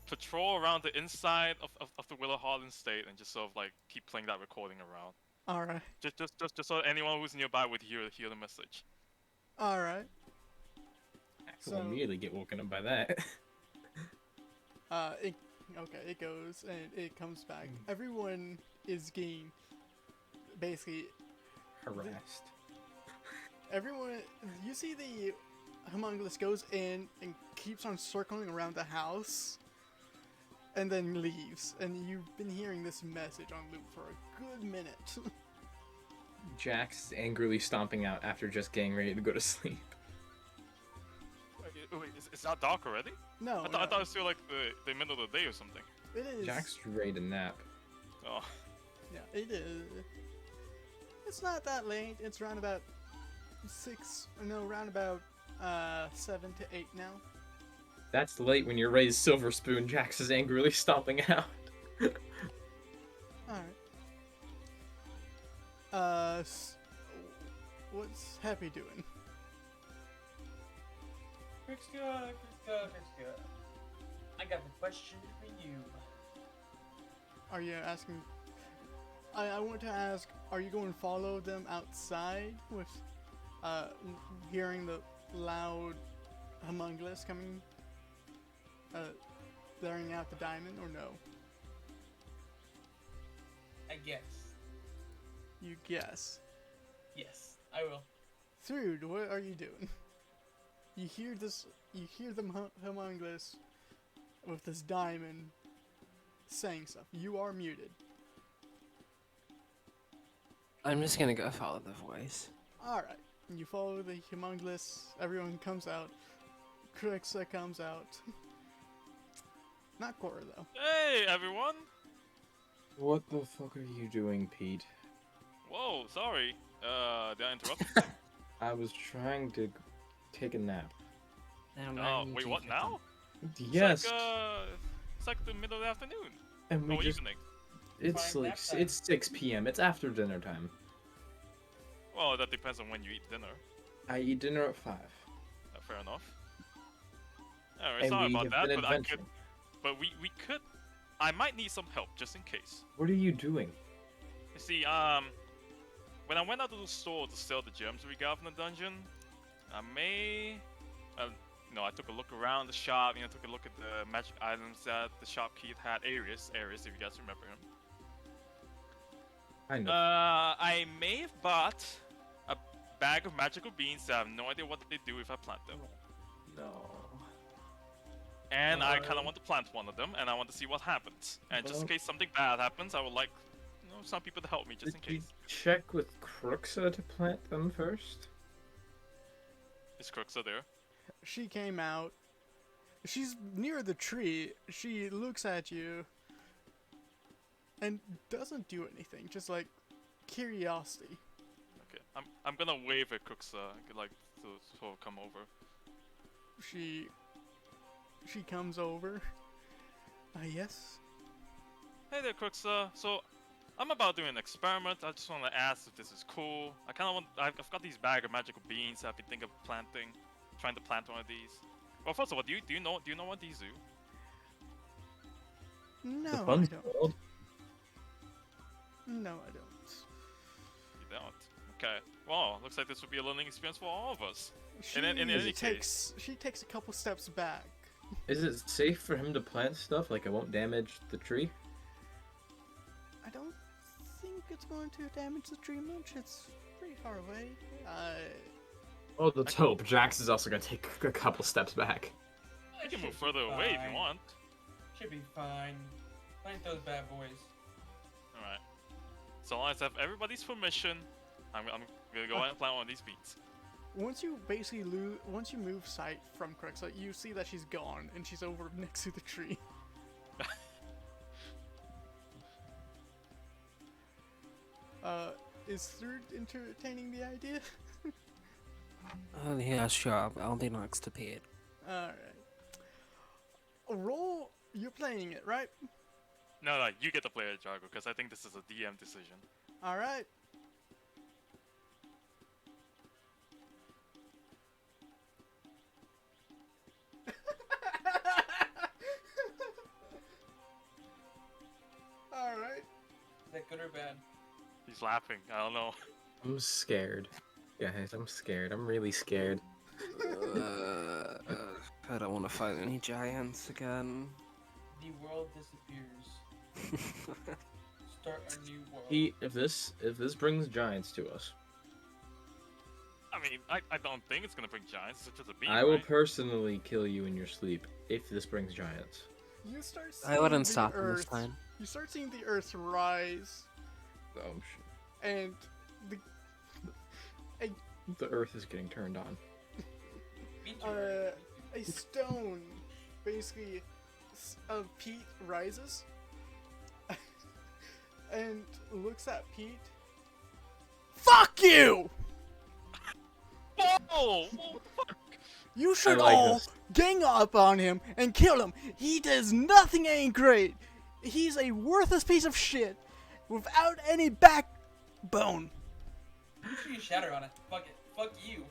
[SPEAKER 2] patrol around the inside of the Willow Harlan state and just sort of like keep playing that recording around.
[SPEAKER 1] All right.
[SPEAKER 2] Just so anyone who's nearby would hear the message.
[SPEAKER 1] All right.
[SPEAKER 3] We'll immediately get woken up by that.
[SPEAKER 1] It goes and it comes back. Everyone is getting basically
[SPEAKER 3] Harassed.
[SPEAKER 1] everyone. You see the homunculus goes in and keeps on circling around the house, and then leaves. And you've been hearing this message on loop for a good minute.
[SPEAKER 3] Jack's angrily stomping out after just getting ready to go to sleep.
[SPEAKER 2] Wait, is that dark already?
[SPEAKER 1] No,
[SPEAKER 2] I thought it was still like the middle of the day or something.
[SPEAKER 1] it is.
[SPEAKER 3] Jack's ready to nap.
[SPEAKER 2] Oh.
[SPEAKER 1] Yeah, it is. It's not that late. It's around about 7 to 8 now.
[SPEAKER 3] That's late when you're raised silver spoon. Jax is angrily stomping out.
[SPEAKER 1] Alright. What's Happy doing?
[SPEAKER 4] Krixka. I got a question for you.
[SPEAKER 1] Are you asking? I want to ask, are you going to follow them outside with, hearing the loud homunculus coming, blaring out the diamond, or no?
[SPEAKER 4] I guess.
[SPEAKER 1] You guess.
[SPEAKER 4] Yes, I will.
[SPEAKER 1] Thrude, what are you doing? You hear this. You hear the homunculus with this diamond saying stuff. You are muted.
[SPEAKER 5] I'm just gonna go follow the voice.
[SPEAKER 1] All right. You follow the homunculus. Everyone comes out. Crixa comes out. Not Cora though.
[SPEAKER 2] Hey, everyone!
[SPEAKER 3] What the fuck are you doing, Pete?
[SPEAKER 2] Whoa, sorry. Did I interrupt?
[SPEAKER 3] I was trying to take a nap.
[SPEAKER 2] Oh, wait, what now?
[SPEAKER 3] Yes,
[SPEAKER 2] It's like the middle of the afternoon.
[SPEAKER 3] and we
[SPEAKER 2] Or
[SPEAKER 3] just
[SPEAKER 2] evening.
[SPEAKER 3] it's
[SPEAKER 4] Fine,
[SPEAKER 3] like
[SPEAKER 4] nap time.
[SPEAKER 3] it's 6 p.m. It's after dinner time.
[SPEAKER 2] Well, that depends on when you eat dinner.
[SPEAKER 3] I eat dinner at 5.
[SPEAKER 2] Fair enough. Alright,
[SPEAKER 3] And
[SPEAKER 2] sorry
[SPEAKER 3] we
[SPEAKER 2] about
[SPEAKER 3] have
[SPEAKER 2] that,
[SPEAKER 3] been
[SPEAKER 2] but
[SPEAKER 3] adventuring.
[SPEAKER 2] we could. I might need some help just in case.
[SPEAKER 3] What are you doing?
[SPEAKER 2] You see, when I went out to the store to sell the gems we got from the dungeon, I took a look around the shop. Took a look at the magic items that the shopkeep had. Arius, if you guys remember him.
[SPEAKER 3] I know.
[SPEAKER 2] I may have bought a bag of magical beans that I have no idea what they do if I plant them.
[SPEAKER 3] No.
[SPEAKER 2] And I kind of want to plant one of them, and I want to see what happens. And just in case something bad happens, I would like, some people to help me just in
[SPEAKER 3] Did you
[SPEAKER 2] case.
[SPEAKER 3] check with Cruxa to plant them first?
[SPEAKER 2] Is Crooksor there?
[SPEAKER 1] She came out. She's near the tree. She looks at you and doesn't do anything. Just like curiosity.
[SPEAKER 2] Okay, I'm gonna wave at Crooksor, like to sort of come over.
[SPEAKER 1] She comes over. Yes.
[SPEAKER 2] Hey there, Crooksor. So I'm about doing an experiment. I just want to ask if this is cool. I kind of want. I've got these bag of magical beans. I've been thinking of planting, trying to plant one of these. Well, first of all, do you know what these do?
[SPEAKER 1] No,
[SPEAKER 3] The
[SPEAKER 1] I
[SPEAKER 3] fun's
[SPEAKER 1] don't.
[SPEAKER 3] world?
[SPEAKER 1] No, I don't.
[SPEAKER 2] You don't. Okay. Well, looks like this would be a learning experience for all of us.
[SPEAKER 1] She
[SPEAKER 2] in any
[SPEAKER 1] takes a couple steps back.
[SPEAKER 3] Is it safe for him to plant stuff? Like it won't damage the tree?
[SPEAKER 1] I don't think it's going to damage the tree much. It's pretty far away.
[SPEAKER 3] Oh, let's hope. Jax is also gonna take a couple steps back.
[SPEAKER 2] You can
[SPEAKER 4] Should
[SPEAKER 2] move further
[SPEAKER 4] be
[SPEAKER 2] away if you
[SPEAKER 4] fine.
[SPEAKER 2] want.
[SPEAKER 4] Should be fine. Plant those bad boys.
[SPEAKER 2] All right. So long as I have everybody's permission, I'm gonna go ahead and plant one of these beans.
[SPEAKER 1] Once you move sight from Cruxa, you see that she's gone and she's over next to the tree. Is Third entertaining the idea?
[SPEAKER 5] Oh yeah, sure. I'll be next to Pete.
[SPEAKER 1] Alright. Roll, you're playing it, right?
[SPEAKER 2] No, you get to play it, Jargo, because I think this is a DM decision.
[SPEAKER 1] Alright. Alright.
[SPEAKER 4] Is that good or bad?
[SPEAKER 2] He's laughing. I don't know.
[SPEAKER 3] I'm scared. Guys, I'm scared. I'm really scared.
[SPEAKER 5] I don't want to fight any giants again.
[SPEAKER 4] The world disappears. Start a new world.
[SPEAKER 3] If this brings giants to us,
[SPEAKER 2] I mean, I don't think it's gonna bring giants. It's just a bean,
[SPEAKER 3] I will
[SPEAKER 2] right?
[SPEAKER 3] personally kill you in your sleep if this brings giants.
[SPEAKER 1] You start seeing
[SPEAKER 5] I wouldn't
[SPEAKER 1] the
[SPEAKER 5] stop him
[SPEAKER 1] earth.
[SPEAKER 5] this time.
[SPEAKER 1] You start seeing the earth rise,
[SPEAKER 3] Oh shit.
[SPEAKER 1] and
[SPEAKER 3] The earth is getting turned on.
[SPEAKER 4] Me too.
[SPEAKER 1] a stone, basically, of Pete rises, and looks at Pete. Fuck you!
[SPEAKER 2] Whoa!
[SPEAKER 1] You should
[SPEAKER 3] like
[SPEAKER 1] all
[SPEAKER 3] this.
[SPEAKER 1] gang up on him and kill him. He does nothing ain't great. He's a worthless piece of shit without any backbone.
[SPEAKER 4] You should use shatter on it. Fuck it. Fuck you.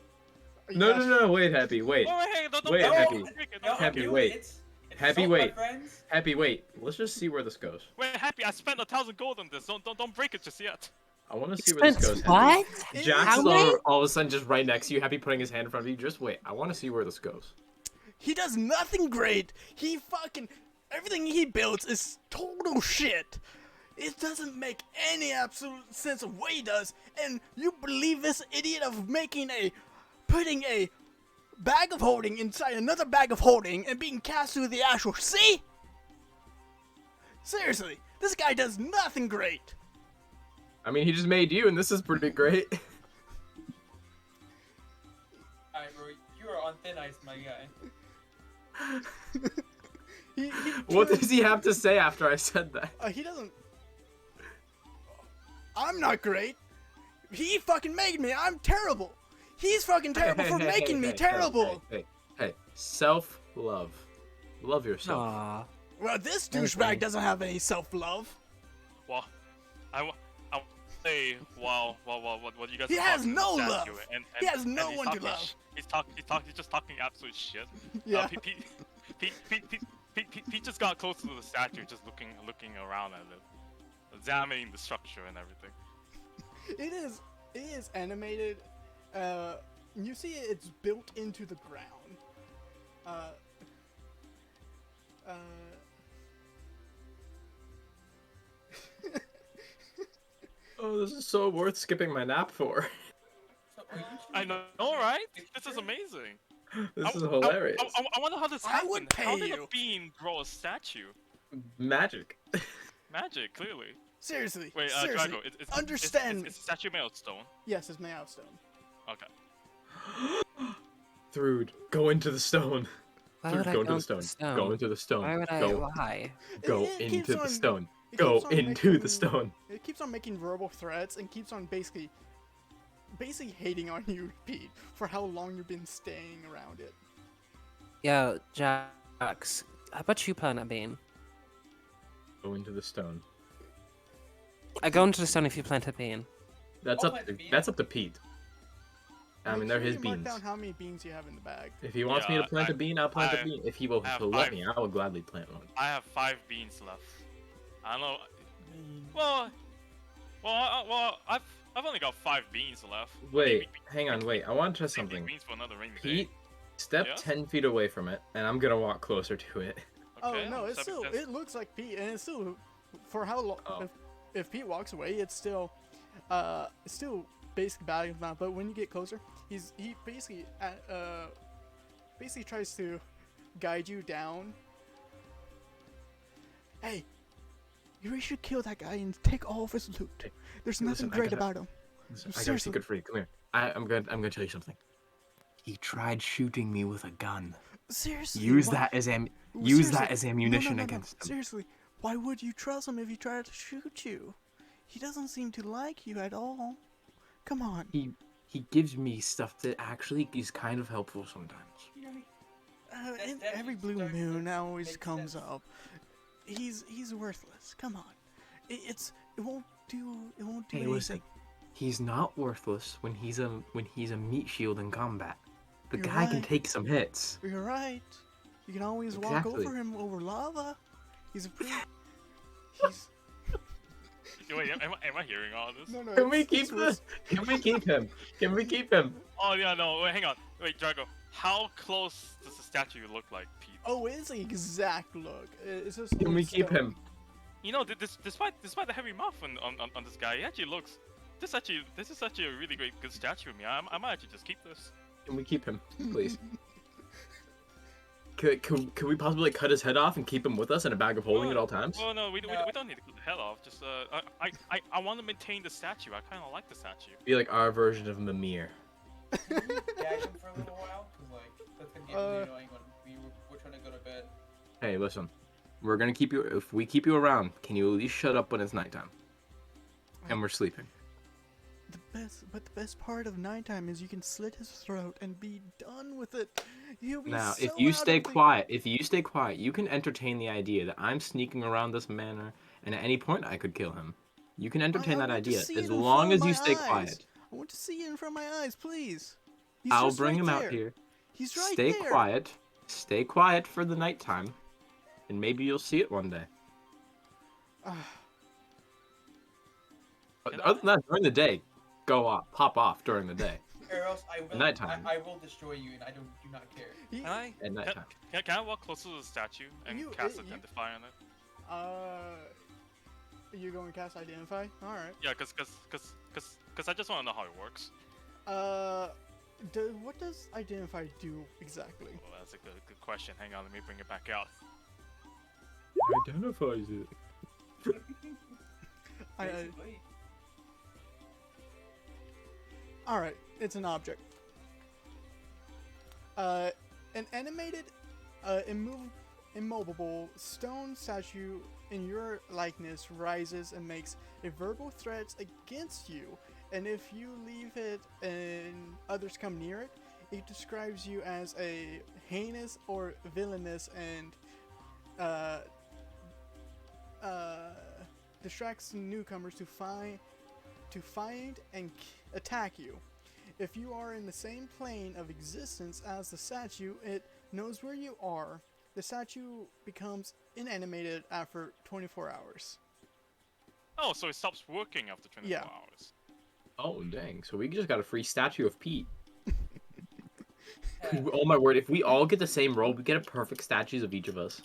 [SPEAKER 3] No, wait, Happy, wait.
[SPEAKER 2] Oh, hey, don't
[SPEAKER 3] Wait,
[SPEAKER 2] break it,
[SPEAKER 3] Happy.
[SPEAKER 2] don't break it,
[SPEAKER 4] No,
[SPEAKER 2] don't break
[SPEAKER 3] Happy,
[SPEAKER 2] it.
[SPEAKER 4] dude,
[SPEAKER 3] wait.
[SPEAKER 4] It's
[SPEAKER 3] Happy,
[SPEAKER 4] assault, my
[SPEAKER 3] wait.
[SPEAKER 4] friends.
[SPEAKER 3] Happy, wait. Let's just see where this goes.
[SPEAKER 2] Wait, Happy, I spent 1,000 gold on this. Don't break it just yet.
[SPEAKER 3] I want to see where this goes. Happy.
[SPEAKER 5] What?
[SPEAKER 3] Jax
[SPEAKER 5] How
[SPEAKER 3] is
[SPEAKER 5] many?
[SPEAKER 3] all of a sudden just right next to you, Happy putting his hand in front of you. Just wait. I want to see where this goes.
[SPEAKER 1] He does nothing great. He fucking everything he builds is total shit. It doesn't make any absolute sense of what he does. And you believe this idiot of putting a bag of holding inside another bag of holding and being cast through the actual sea? Seriously, this guy does nothing great.
[SPEAKER 3] I mean, he just made you, and this is pretty great.
[SPEAKER 4] Alright, bro, you are on thin ice, my guy.
[SPEAKER 3] What does he have to say after I said that?
[SPEAKER 1] He doesn't. I'm not great. He fucking made me. I'm terrible. He's fucking terrible for making me terrible.
[SPEAKER 3] Hey, self-love. Love yourself.
[SPEAKER 5] Aw.
[SPEAKER 1] Well, this
[SPEAKER 5] Okay.
[SPEAKER 1] douchebag doesn't have any self-love.
[SPEAKER 2] Well, I say, well, what you guys
[SPEAKER 1] He
[SPEAKER 2] are
[SPEAKER 1] has
[SPEAKER 2] talking
[SPEAKER 1] no
[SPEAKER 2] about
[SPEAKER 1] love.
[SPEAKER 2] statue,
[SPEAKER 1] He has no
[SPEAKER 2] he's
[SPEAKER 1] one to
[SPEAKER 2] talking
[SPEAKER 1] love.
[SPEAKER 2] He's just talking absolute shit.
[SPEAKER 1] Yeah.
[SPEAKER 2] Pete just got close to the statue, just looking around at it, examining the structure and everything.
[SPEAKER 1] It is animated. You see it's built into the ground.
[SPEAKER 3] Oh, this is so worth skipping my nap for.
[SPEAKER 4] So, are you
[SPEAKER 2] I know, right? This is amazing.
[SPEAKER 3] This is hilarious.
[SPEAKER 2] I wonder how this
[SPEAKER 1] I
[SPEAKER 2] happened.
[SPEAKER 1] would
[SPEAKER 2] How
[SPEAKER 1] pay
[SPEAKER 2] did
[SPEAKER 1] you.
[SPEAKER 2] a bean grow a statue?
[SPEAKER 3] Magic.
[SPEAKER 2] Magic, clearly.
[SPEAKER 1] Seriously.
[SPEAKER 2] Wait,
[SPEAKER 1] seriously.
[SPEAKER 2] Drago, it's
[SPEAKER 1] understand.
[SPEAKER 2] It's a statue made of stone.
[SPEAKER 1] Yes, it's made out of stone.
[SPEAKER 2] Okay.
[SPEAKER 3] Throod, go into the stone.
[SPEAKER 5] Why
[SPEAKER 3] Throod,
[SPEAKER 5] would I
[SPEAKER 3] go
[SPEAKER 5] go
[SPEAKER 3] into the stone. Go into the stone.
[SPEAKER 5] Why would I
[SPEAKER 3] Go,
[SPEAKER 5] lie?
[SPEAKER 3] go
[SPEAKER 1] It keeps
[SPEAKER 3] into the
[SPEAKER 1] on-
[SPEAKER 3] stone.
[SPEAKER 1] it
[SPEAKER 3] Go
[SPEAKER 1] keeps on
[SPEAKER 3] into the
[SPEAKER 1] making-
[SPEAKER 3] stone.
[SPEAKER 1] It keeps on making verbal threats and keeps on basically hating on you, Pete, for how long you've been staying around it.
[SPEAKER 5] Yo, Jax, how about you plant a bean?
[SPEAKER 3] Go into the stone.
[SPEAKER 5] I go into the stone if you plant a bean.
[SPEAKER 3] That's
[SPEAKER 4] I'll
[SPEAKER 3] up.
[SPEAKER 4] plant a bean.
[SPEAKER 3] That's up to Pete. I mean,
[SPEAKER 1] Make
[SPEAKER 3] they're
[SPEAKER 1] sure
[SPEAKER 3] his
[SPEAKER 1] you mark
[SPEAKER 3] beans.
[SPEAKER 1] down how many beans you have in the bag.
[SPEAKER 3] If he wants me
[SPEAKER 2] Yeah,
[SPEAKER 3] to plant a bean, I'll plant a
[SPEAKER 2] I-
[SPEAKER 3] bean. If he will
[SPEAKER 2] I have
[SPEAKER 3] he'll let
[SPEAKER 2] five.
[SPEAKER 3] me, I will gladly plant one.
[SPEAKER 2] I have 5 beans left. I don't know. Well, I've only got 5 beans left.
[SPEAKER 3] Wait, hang on, wait. I want to try
[SPEAKER 2] Save these
[SPEAKER 3] something.
[SPEAKER 2] beans for another rainy
[SPEAKER 3] Pete,
[SPEAKER 2] day.
[SPEAKER 3] step
[SPEAKER 2] Yes?
[SPEAKER 3] 10 feet away from it, and I'm gonna walk closer to it.
[SPEAKER 2] Okay,
[SPEAKER 1] Oh no, it's
[SPEAKER 2] seven-
[SPEAKER 1] still
[SPEAKER 2] that's-
[SPEAKER 1] it looks like Pete, and it's still for how long?
[SPEAKER 3] Oh.
[SPEAKER 1] If Pete walks away, it's still basically batting him out. But when you get closer, he basically basically tries to guide you down. Hey, you should kill that guy and take all of his loot.
[SPEAKER 3] Hey,
[SPEAKER 1] There's
[SPEAKER 3] hey,
[SPEAKER 1] nothing
[SPEAKER 3] listen, I
[SPEAKER 1] great
[SPEAKER 3] gotta-
[SPEAKER 1] about him.
[SPEAKER 3] Listen, I got a
[SPEAKER 1] Seriously.
[SPEAKER 3] secret for you. Come here. I'm gonna tell you something. He tried shooting me with a gun.
[SPEAKER 1] Seriously,
[SPEAKER 3] Use
[SPEAKER 1] why-
[SPEAKER 3] that as use
[SPEAKER 1] seriously,
[SPEAKER 3] that as ammunition
[SPEAKER 1] no.
[SPEAKER 3] against him.
[SPEAKER 1] Seriously, why would you trust him if he tried to shoot you? He doesn't seem to like you at all. Come on.
[SPEAKER 3] He gives me stuff that actually is kind of helpful sometimes.
[SPEAKER 1] And
[SPEAKER 4] that
[SPEAKER 1] every
[SPEAKER 4] means
[SPEAKER 1] blue
[SPEAKER 4] starting to
[SPEAKER 1] moon always
[SPEAKER 4] make
[SPEAKER 1] comes
[SPEAKER 4] sense.
[SPEAKER 1] up. He's worthless. Come on. It won't do
[SPEAKER 3] Hey,
[SPEAKER 1] anything.
[SPEAKER 3] listen. He's not worthless when he's a meat shield in combat. The
[SPEAKER 1] You're
[SPEAKER 3] guy can
[SPEAKER 1] right.
[SPEAKER 3] take some hits.
[SPEAKER 1] You're right. You can always walk
[SPEAKER 3] Exactly.
[SPEAKER 1] over him over lava. He's a pretty. He's
[SPEAKER 2] Wait, am I hearing all this?
[SPEAKER 1] no.
[SPEAKER 3] Can we
[SPEAKER 1] it's
[SPEAKER 3] keep
[SPEAKER 1] worse.
[SPEAKER 3] this? Can we keep him? Can we keep him?
[SPEAKER 2] Oh yeah, no. Wait, hang on. Wait, Drago. How close does the statue look like, Pete?
[SPEAKER 1] Oh, it's the exact look. It's just.
[SPEAKER 3] Can we
[SPEAKER 1] it's
[SPEAKER 3] keep
[SPEAKER 1] stone.
[SPEAKER 3] him?
[SPEAKER 2] You know, despite the heavy mouth on this guy, he actually looks. This is actually a really good statue of me. I might actually just keep this.
[SPEAKER 3] Can we keep him, please? Could we possibly cut his head off and keep him with us in a bag of holding at all times?
[SPEAKER 2] Well, no, we
[SPEAKER 4] No.
[SPEAKER 2] don't need to cut the head off. Just I want to maintain the statue. I kind of like the statue.
[SPEAKER 3] Be like our version of Mimir.
[SPEAKER 4] Gag him for a little while? Cause like, that's gonna get really annoying when we're trying to go to bed.
[SPEAKER 3] Hey, listen. We're gonna keep you. If we keep you around, can you at least shut up when it's nighttime? And we're sleeping.
[SPEAKER 1] The best part of nighttime is you can slit his throat and be done with it. He'll be
[SPEAKER 3] Now,
[SPEAKER 1] so
[SPEAKER 3] if you
[SPEAKER 1] out
[SPEAKER 3] stay
[SPEAKER 1] of the-
[SPEAKER 3] quiet, you can entertain the idea that I'm sneaking around this manor, and at any point I could kill him. You can entertain
[SPEAKER 1] I
[SPEAKER 3] that
[SPEAKER 1] want to
[SPEAKER 3] idea
[SPEAKER 1] see
[SPEAKER 3] as
[SPEAKER 1] it in
[SPEAKER 3] long
[SPEAKER 1] front
[SPEAKER 3] as
[SPEAKER 1] of
[SPEAKER 3] you
[SPEAKER 1] my
[SPEAKER 3] stay
[SPEAKER 1] eyes.
[SPEAKER 3] quiet.
[SPEAKER 1] I want to see it in front of my eyes, please. He's
[SPEAKER 3] I'll
[SPEAKER 1] just
[SPEAKER 3] bring
[SPEAKER 1] right
[SPEAKER 3] him
[SPEAKER 1] there.
[SPEAKER 3] out here.
[SPEAKER 1] He's right
[SPEAKER 3] Stay
[SPEAKER 1] there.
[SPEAKER 3] quiet. Stay quiet for the nighttime, and maybe you'll see it one day. But other than that, during the day, pop off during the day.
[SPEAKER 4] Or else I will.
[SPEAKER 3] nighttime.
[SPEAKER 4] I will destroy you, and I do not care.
[SPEAKER 1] He-
[SPEAKER 2] Can I?
[SPEAKER 3] At nighttime.
[SPEAKER 2] Can I walk closer to the statue and
[SPEAKER 1] You-
[SPEAKER 2] cast
[SPEAKER 1] you-
[SPEAKER 2] identify on it?
[SPEAKER 1] You're going to cast identify? All right.
[SPEAKER 2] Yeah, cause I just want to know how it works.
[SPEAKER 1] What does identify do exactly?
[SPEAKER 2] Well, that's a good question. Hang on, let me bring it back out.
[SPEAKER 3] Identifies it.
[SPEAKER 1] I,
[SPEAKER 4] Basically.
[SPEAKER 1] all right, it's an object. An animated, immovable stone statue in your likeness rises and makes a verbal threat against you, and if you leave it and others come near it, it describes you as a heinous or villainous and distracts newcomers to find and attack you. If you are in the same plane of existence as the statue, it knows where you are. The statue becomes inanimated after 24 hours.
[SPEAKER 2] Oh, so it stops working after 24
[SPEAKER 1] Yeah.
[SPEAKER 2] hours.
[SPEAKER 3] Oh dang! So we just got a free statue of Pete. Oh my word! If we all get the same role, we get a perfect statues of each of us.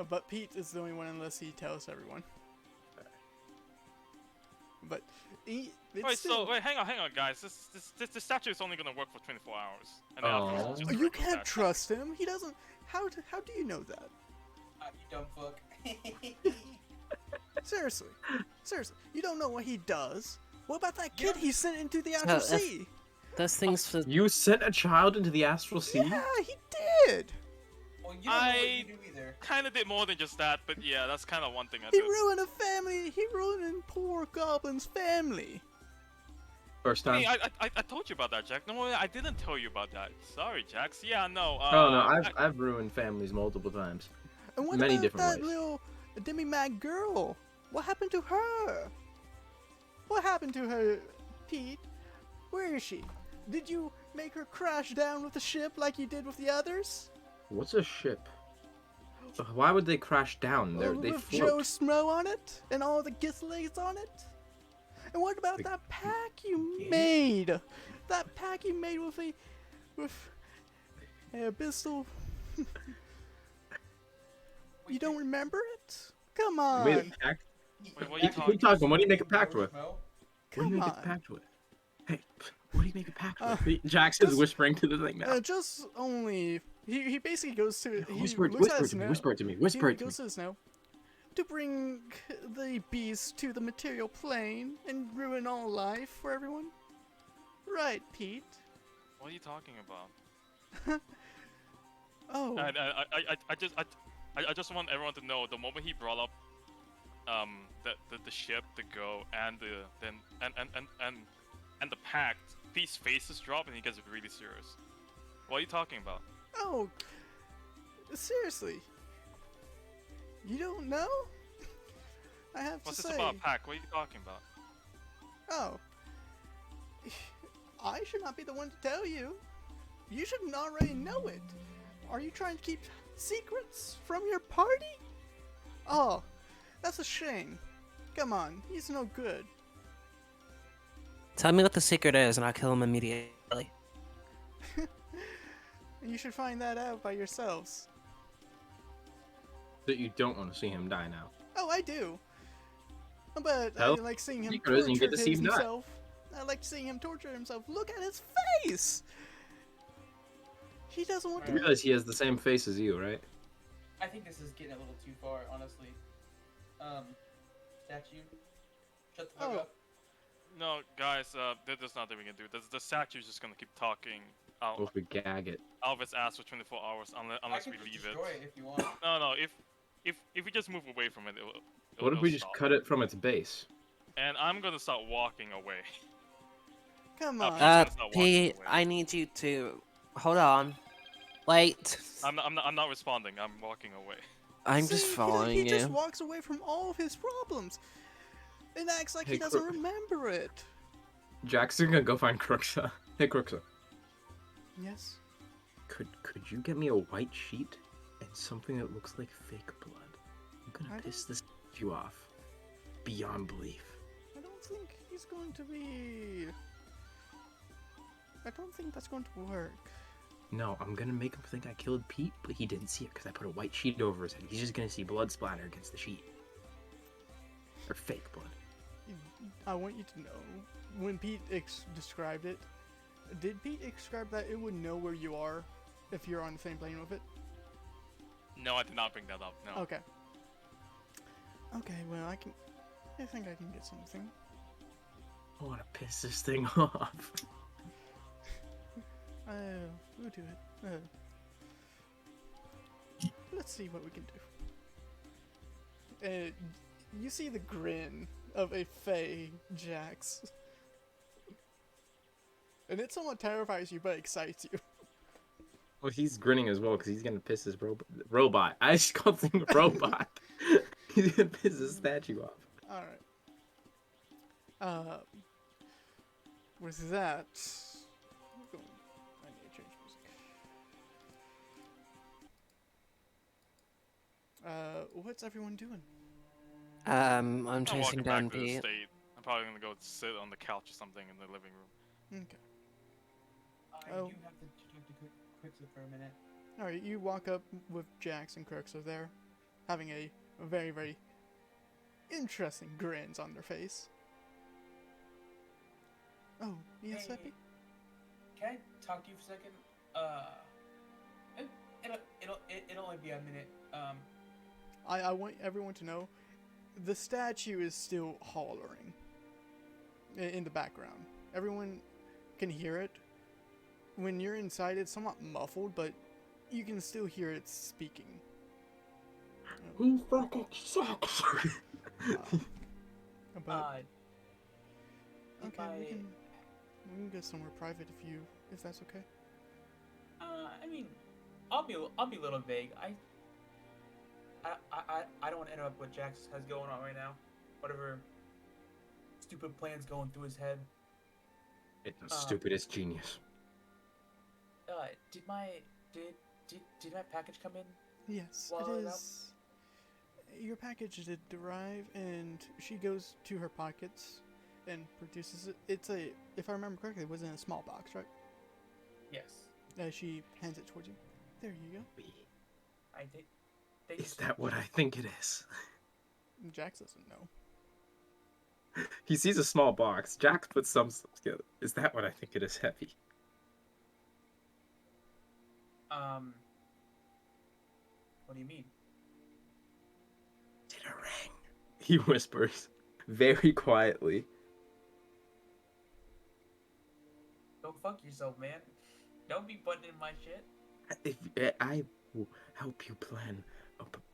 [SPEAKER 1] But Pete is the only one unless he tells everyone. But it's
[SPEAKER 2] Wait,
[SPEAKER 1] still,
[SPEAKER 2] so wait, hang on, guys. This statue is only gonna work for 24 hours, and then afterwards it's
[SPEAKER 3] Aw.
[SPEAKER 2] just a
[SPEAKER 1] you
[SPEAKER 2] regular
[SPEAKER 1] can't
[SPEAKER 2] statue.
[SPEAKER 1] trust him. He doesn't. How do you know that?
[SPEAKER 4] You dumb fuck.
[SPEAKER 1] Seriously, you don't know what he does. What about that kid
[SPEAKER 4] Yeah.
[SPEAKER 1] he sent into the
[SPEAKER 5] So
[SPEAKER 1] astral
[SPEAKER 5] if-
[SPEAKER 1] sea?
[SPEAKER 5] Those things for
[SPEAKER 3] You sent a child into the astral sea?
[SPEAKER 1] Yeah, he did.
[SPEAKER 4] Well, you don't know what
[SPEAKER 2] I-
[SPEAKER 4] you do either.
[SPEAKER 2] Kind of did more than just that, but yeah, that's kind of one thing I
[SPEAKER 1] He
[SPEAKER 2] did.
[SPEAKER 1] ruined a family. He ruined poor Goblin's family.
[SPEAKER 3] First
[SPEAKER 2] Hey,
[SPEAKER 3] time.
[SPEAKER 2] I told you about that, Jack. No, I didn't tell you about that. Sorry, Jax. Yeah, no.
[SPEAKER 3] Oh no, I've ruined families multiple times.
[SPEAKER 1] And what
[SPEAKER 3] Many
[SPEAKER 1] about
[SPEAKER 3] different
[SPEAKER 1] that
[SPEAKER 3] ways.
[SPEAKER 1] little demi-mag girl? What happened to her? What happened to her, Pete? Where is she? Did you make her crash down with the ship like you did with the others?
[SPEAKER 3] What's a ship? Why would they crash down? They
[SPEAKER 1] with
[SPEAKER 3] float.
[SPEAKER 1] Joe Smo on it and all the Gisleys on it? And what about
[SPEAKER 3] The-
[SPEAKER 1] that pack you
[SPEAKER 3] Yeah.
[SPEAKER 1] made? That pack you made with a abyssal. You don't remember it? Come on.
[SPEAKER 3] Wait, a pact?
[SPEAKER 2] Wait, what are you
[SPEAKER 3] What are you talking? What do you make a pact with?
[SPEAKER 4] Schmo?
[SPEAKER 3] What do you
[SPEAKER 1] Come
[SPEAKER 3] make a
[SPEAKER 1] on.
[SPEAKER 3] pact with? Hey, what do you make a pact
[SPEAKER 1] Uh,
[SPEAKER 3] with? Jax is
[SPEAKER 1] just-
[SPEAKER 3] whispering to the thing now.
[SPEAKER 1] Just only he basically goes to he
[SPEAKER 3] Whisper,
[SPEAKER 1] looks
[SPEAKER 3] whisper
[SPEAKER 1] at
[SPEAKER 3] to me,
[SPEAKER 1] Snow.
[SPEAKER 3] whisper it to me,
[SPEAKER 1] He
[SPEAKER 3] whisper it to me.
[SPEAKER 1] goes to Snow to bring the beast to the material plane and ruin all life for everyone. Right, Pete.
[SPEAKER 2] What are you talking about?
[SPEAKER 1] Oh,
[SPEAKER 2] I just want everyone to know the moment he brought up the ship, the girl, and the pact, Pete's faces drop and he gets really serious. What are you talking about?
[SPEAKER 1] oh, seriously. You don't know? I have
[SPEAKER 2] What's
[SPEAKER 1] to
[SPEAKER 2] this
[SPEAKER 1] say.
[SPEAKER 2] about a pact? What are you talking about?
[SPEAKER 1] Oh. I should not be the one to tell you. You should already know it. Are you trying to keep secrets from your party? Oh, that's a shame. Come on, he's no good.
[SPEAKER 5] Tell me what the secret is, and I'll kill him immediately.
[SPEAKER 1] You should find that out by yourselves.
[SPEAKER 3] That you don't want to see him die now.
[SPEAKER 1] Oh, I do. But I
[SPEAKER 3] Hell,
[SPEAKER 1] like seeing him
[SPEAKER 3] secret is you get
[SPEAKER 1] torture
[SPEAKER 3] to see him die.
[SPEAKER 1] himself. I like seeing him torture himself. Look at his face! He doesn't want
[SPEAKER 3] You
[SPEAKER 1] to.
[SPEAKER 3] realize he has the same face as you, right?
[SPEAKER 4] I think this is getting a little too far, honestly. Statue. Shut the fuck
[SPEAKER 1] Oh.
[SPEAKER 4] up.
[SPEAKER 2] No, guys, there's nothing we can do. The statue's just gonna keep talking out,
[SPEAKER 3] Or if we gag it.
[SPEAKER 2] out of its ass for 24 hours
[SPEAKER 4] I
[SPEAKER 2] unless
[SPEAKER 4] can
[SPEAKER 2] we
[SPEAKER 4] just
[SPEAKER 2] leave
[SPEAKER 4] destroy
[SPEAKER 2] it.
[SPEAKER 4] it if you want.
[SPEAKER 2] No, if we just move away from it,
[SPEAKER 3] What if we just cut it from its base?
[SPEAKER 2] And I'm gonna start walking away.
[SPEAKER 1] Come
[SPEAKER 2] Uh,
[SPEAKER 1] on.
[SPEAKER 2] Pete's gonna start walking
[SPEAKER 5] Pete,
[SPEAKER 2] away.
[SPEAKER 5] I need you to hold on. Wait,
[SPEAKER 2] I'm not responding. I'm walking away.
[SPEAKER 5] I'm
[SPEAKER 1] See,
[SPEAKER 5] just
[SPEAKER 1] he
[SPEAKER 5] following you.
[SPEAKER 1] just walks away from all of his problems. And acts like he
[SPEAKER 3] Hey,
[SPEAKER 1] doesn't
[SPEAKER 3] Crook.
[SPEAKER 1] remember it.
[SPEAKER 3] Jackson gonna go find Crooksha. Hey Crooksha,
[SPEAKER 1] Yes.
[SPEAKER 3] could you get me a white sheet and something that looks like fake blood? I'm gonna
[SPEAKER 1] I
[SPEAKER 3] piss this you off beyond belief.
[SPEAKER 1] I don't think he's going to be. I don't think that's going to work.
[SPEAKER 3] No, I'm gonna make him think I killed Pete, but he didn't see it because I put a white sheet over his head. He's just gonna see blood splatter against the sheet. Or fake blood.
[SPEAKER 1] I want you to know, when Pete described it, Did Pete describe that it would know where you are if you're on the same plane with it?
[SPEAKER 2] No, I did not bring that up. No.
[SPEAKER 1] Okay. Okay, well, I think I can get something.
[SPEAKER 3] I want to piss this thing off.
[SPEAKER 1] We'll do it. Let's see what we can do. You see the grin of a Fey Jax. And it somewhat terrifies you, but excites you.
[SPEAKER 3] Well, he's grinning as well because he's gonna piss his robot. I just called him a robot. He's gonna piss his statue off.
[SPEAKER 1] Alright. With that... I need to change music. What's everyone doing?
[SPEAKER 5] I'm
[SPEAKER 2] I'm
[SPEAKER 5] chasing
[SPEAKER 2] walking
[SPEAKER 5] down
[SPEAKER 2] back to the
[SPEAKER 5] Pete.
[SPEAKER 2] estate. I'm probably gonna go sit on the couch or something in the living room.
[SPEAKER 1] Okay.
[SPEAKER 4] I
[SPEAKER 1] Oh.
[SPEAKER 4] do have to talk to Quicksilver for a minute.
[SPEAKER 1] Alright, you walk up with Jax and Crooksor there, having a very, very interesting grins on their face. Oh, yes,
[SPEAKER 4] Hey,
[SPEAKER 1] Happy?
[SPEAKER 4] Can I talk to you for a second? It'll only be a minute.
[SPEAKER 1] I want everyone to know, the statue is still hollering in the background. Everyone can hear it. When you're inside, it's somewhat muffled, but you can still hear it speaking.
[SPEAKER 3] Who fucking sucks?
[SPEAKER 1] But
[SPEAKER 4] if
[SPEAKER 1] okay, we can go somewhere private if that's okay.
[SPEAKER 4] I mean, I'll be a little vague. I don't want to interrupt what Jax has going on right now. Whatever stupid plans going through his head.
[SPEAKER 3] It's the stupidest genius.
[SPEAKER 4] Did my package come in?
[SPEAKER 1] Yes,
[SPEAKER 4] While I
[SPEAKER 1] it
[SPEAKER 4] was out?
[SPEAKER 1] is. Your package did arrive, and she goes to her pockets and produces it. It's if I remember correctly, it was in a small box, right?
[SPEAKER 4] Yes.
[SPEAKER 1] She hands it towards you. There you go.
[SPEAKER 4] I did. Thank you
[SPEAKER 3] Is
[SPEAKER 4] so
[SPEAKER 3] that what
[SPEAKER 4] much.
[SPEAKER 3] I think it is?
[SPEAKER 1] Jax doesn't know.
[SPEAKER 3] He sees a small box. Jax puts some stuff together. Is that what I think it is, Heavy?
[SPEAKER 4] What do you mean?
[SPEAKER 3] Did a ring. He whispers very quietly.
[SPEAKER 4] Go fuck yourself, man. Don't be putting in my shit.
[SPEAKER 3] If I will help you plan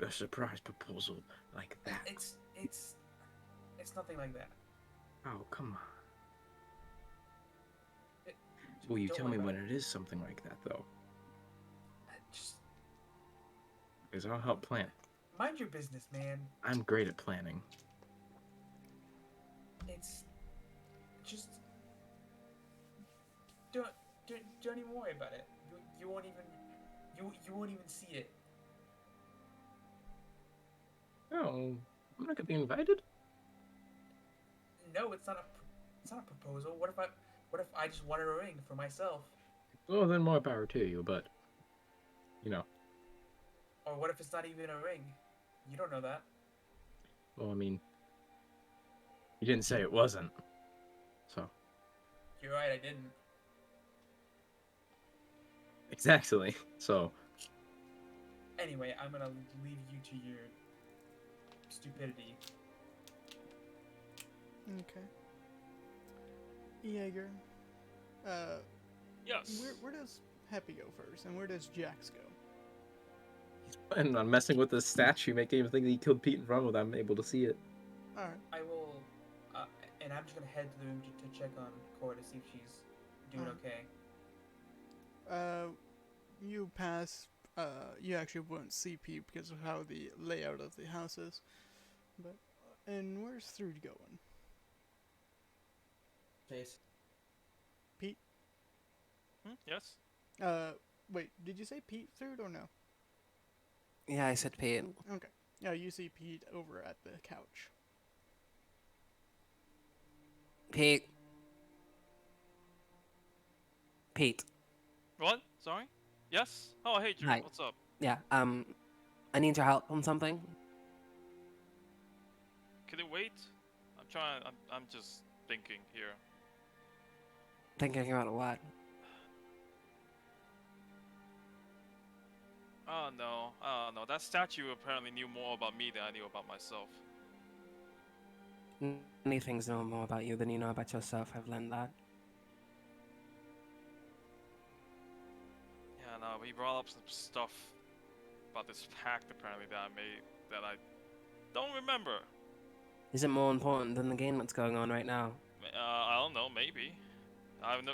[SPEAKER 3] a surprise proposal like that.
[SPEAKER 4] It's nothing like that.
[SPEAKER 3] Oh, come on.
[SPEAKER 4] It-
[SPEAKER 3] Will you
[SPEAKER 4] don't
[SPEAKER 3] tell
[SPEAKER 4] worry
[SPEAKER 3] me
[SPEAKER 4] about
[SPEAKER 3] when it is something like that, though?
[SPEAKER 4] Just
[SPEAKER 3] Because I'll help plan.
[SPEAKER 4] mind your business, man.
[SPEAKER 3] I'm great at planning.
[SPEAKER 4] It's just don't even worry about it. You won't even see it.
[SPEAKER 3] Oh, I'm not gonna be invited?
[SPEAKER 4] No, it's not a proposal. What if I just wanted a ring for myself?
[SPEAKER 3] Well, then more power to you, but, you know.
[SPEAKER 4] Or what if it's not even a ring? You don't know that.
[SPEAKER 3] Well, I mean, you didn't say it wasn't. So,
[SPEAKER 4] You're right, I didn't.
[SPEAKER 3] exactly. So,
[SPEAKER 4] Anyway, I'm gonna leave you to your stupidity.
[SPEAKER 1] Okay. Jaeger.
[SPEAKER 2] Yes.
[SPEAKER 1] Where does Happy go first, and where does Jax go?
[SPEAKER 3] he's planning on messing with this statue, making him think that he killed Pete in front of I'm able to see it.
[SPEAKER 1] All right.
[SPEAKER 4] I will, and I'm just gonna head to the room to check on Cora to see if she's doing
[SPEAKER 1] Alright.
[SPEAKER 4] okay.
[SPEAKER 1] You pass. You actually won't see Pete because of how the layout of the house is. But and where's Thrude going?
[SPEAKER 7] Chase.
[SPEAKER 1] Pete.
[SPEAKER 2] Yes.
[SPEAKER 1] Wait. Did you say Pete Thrude or no?
[SPEAKER 5] Yeah, I said Pete.
[SPEAKER 1] Okay. Yeah, you see Pete over at the couch.
[SPEAKER 5] Pete. Pete.
[SPEAKER 2] What? Sorry. Yes. Oh, hey, Drew.
[SPEAKER 5] Hi.
[SPEAKER 2] What's up?
[SPEAKER 5] Yeah, I need your help on something.
[SPEAKER 2] Can it wait? I'm trying. I'm just thinking here.
[SPEAKER 5] Thinking about what?
[SPEAKER 2] Oh no, oh no. That statue apparently knew more about me than I knew about myself.
[SPEAKER 5] Many things know more about you than you know about yourself. I've learned that.
[SPEAKER 2] Yeah, no, he brought up some stuff about this pact apparently that I made that I don't remember.
[SPEAKER 5] Is it more important than the game that's going on right now?
[SPEAKER 2] I don't know, maybe. I have no.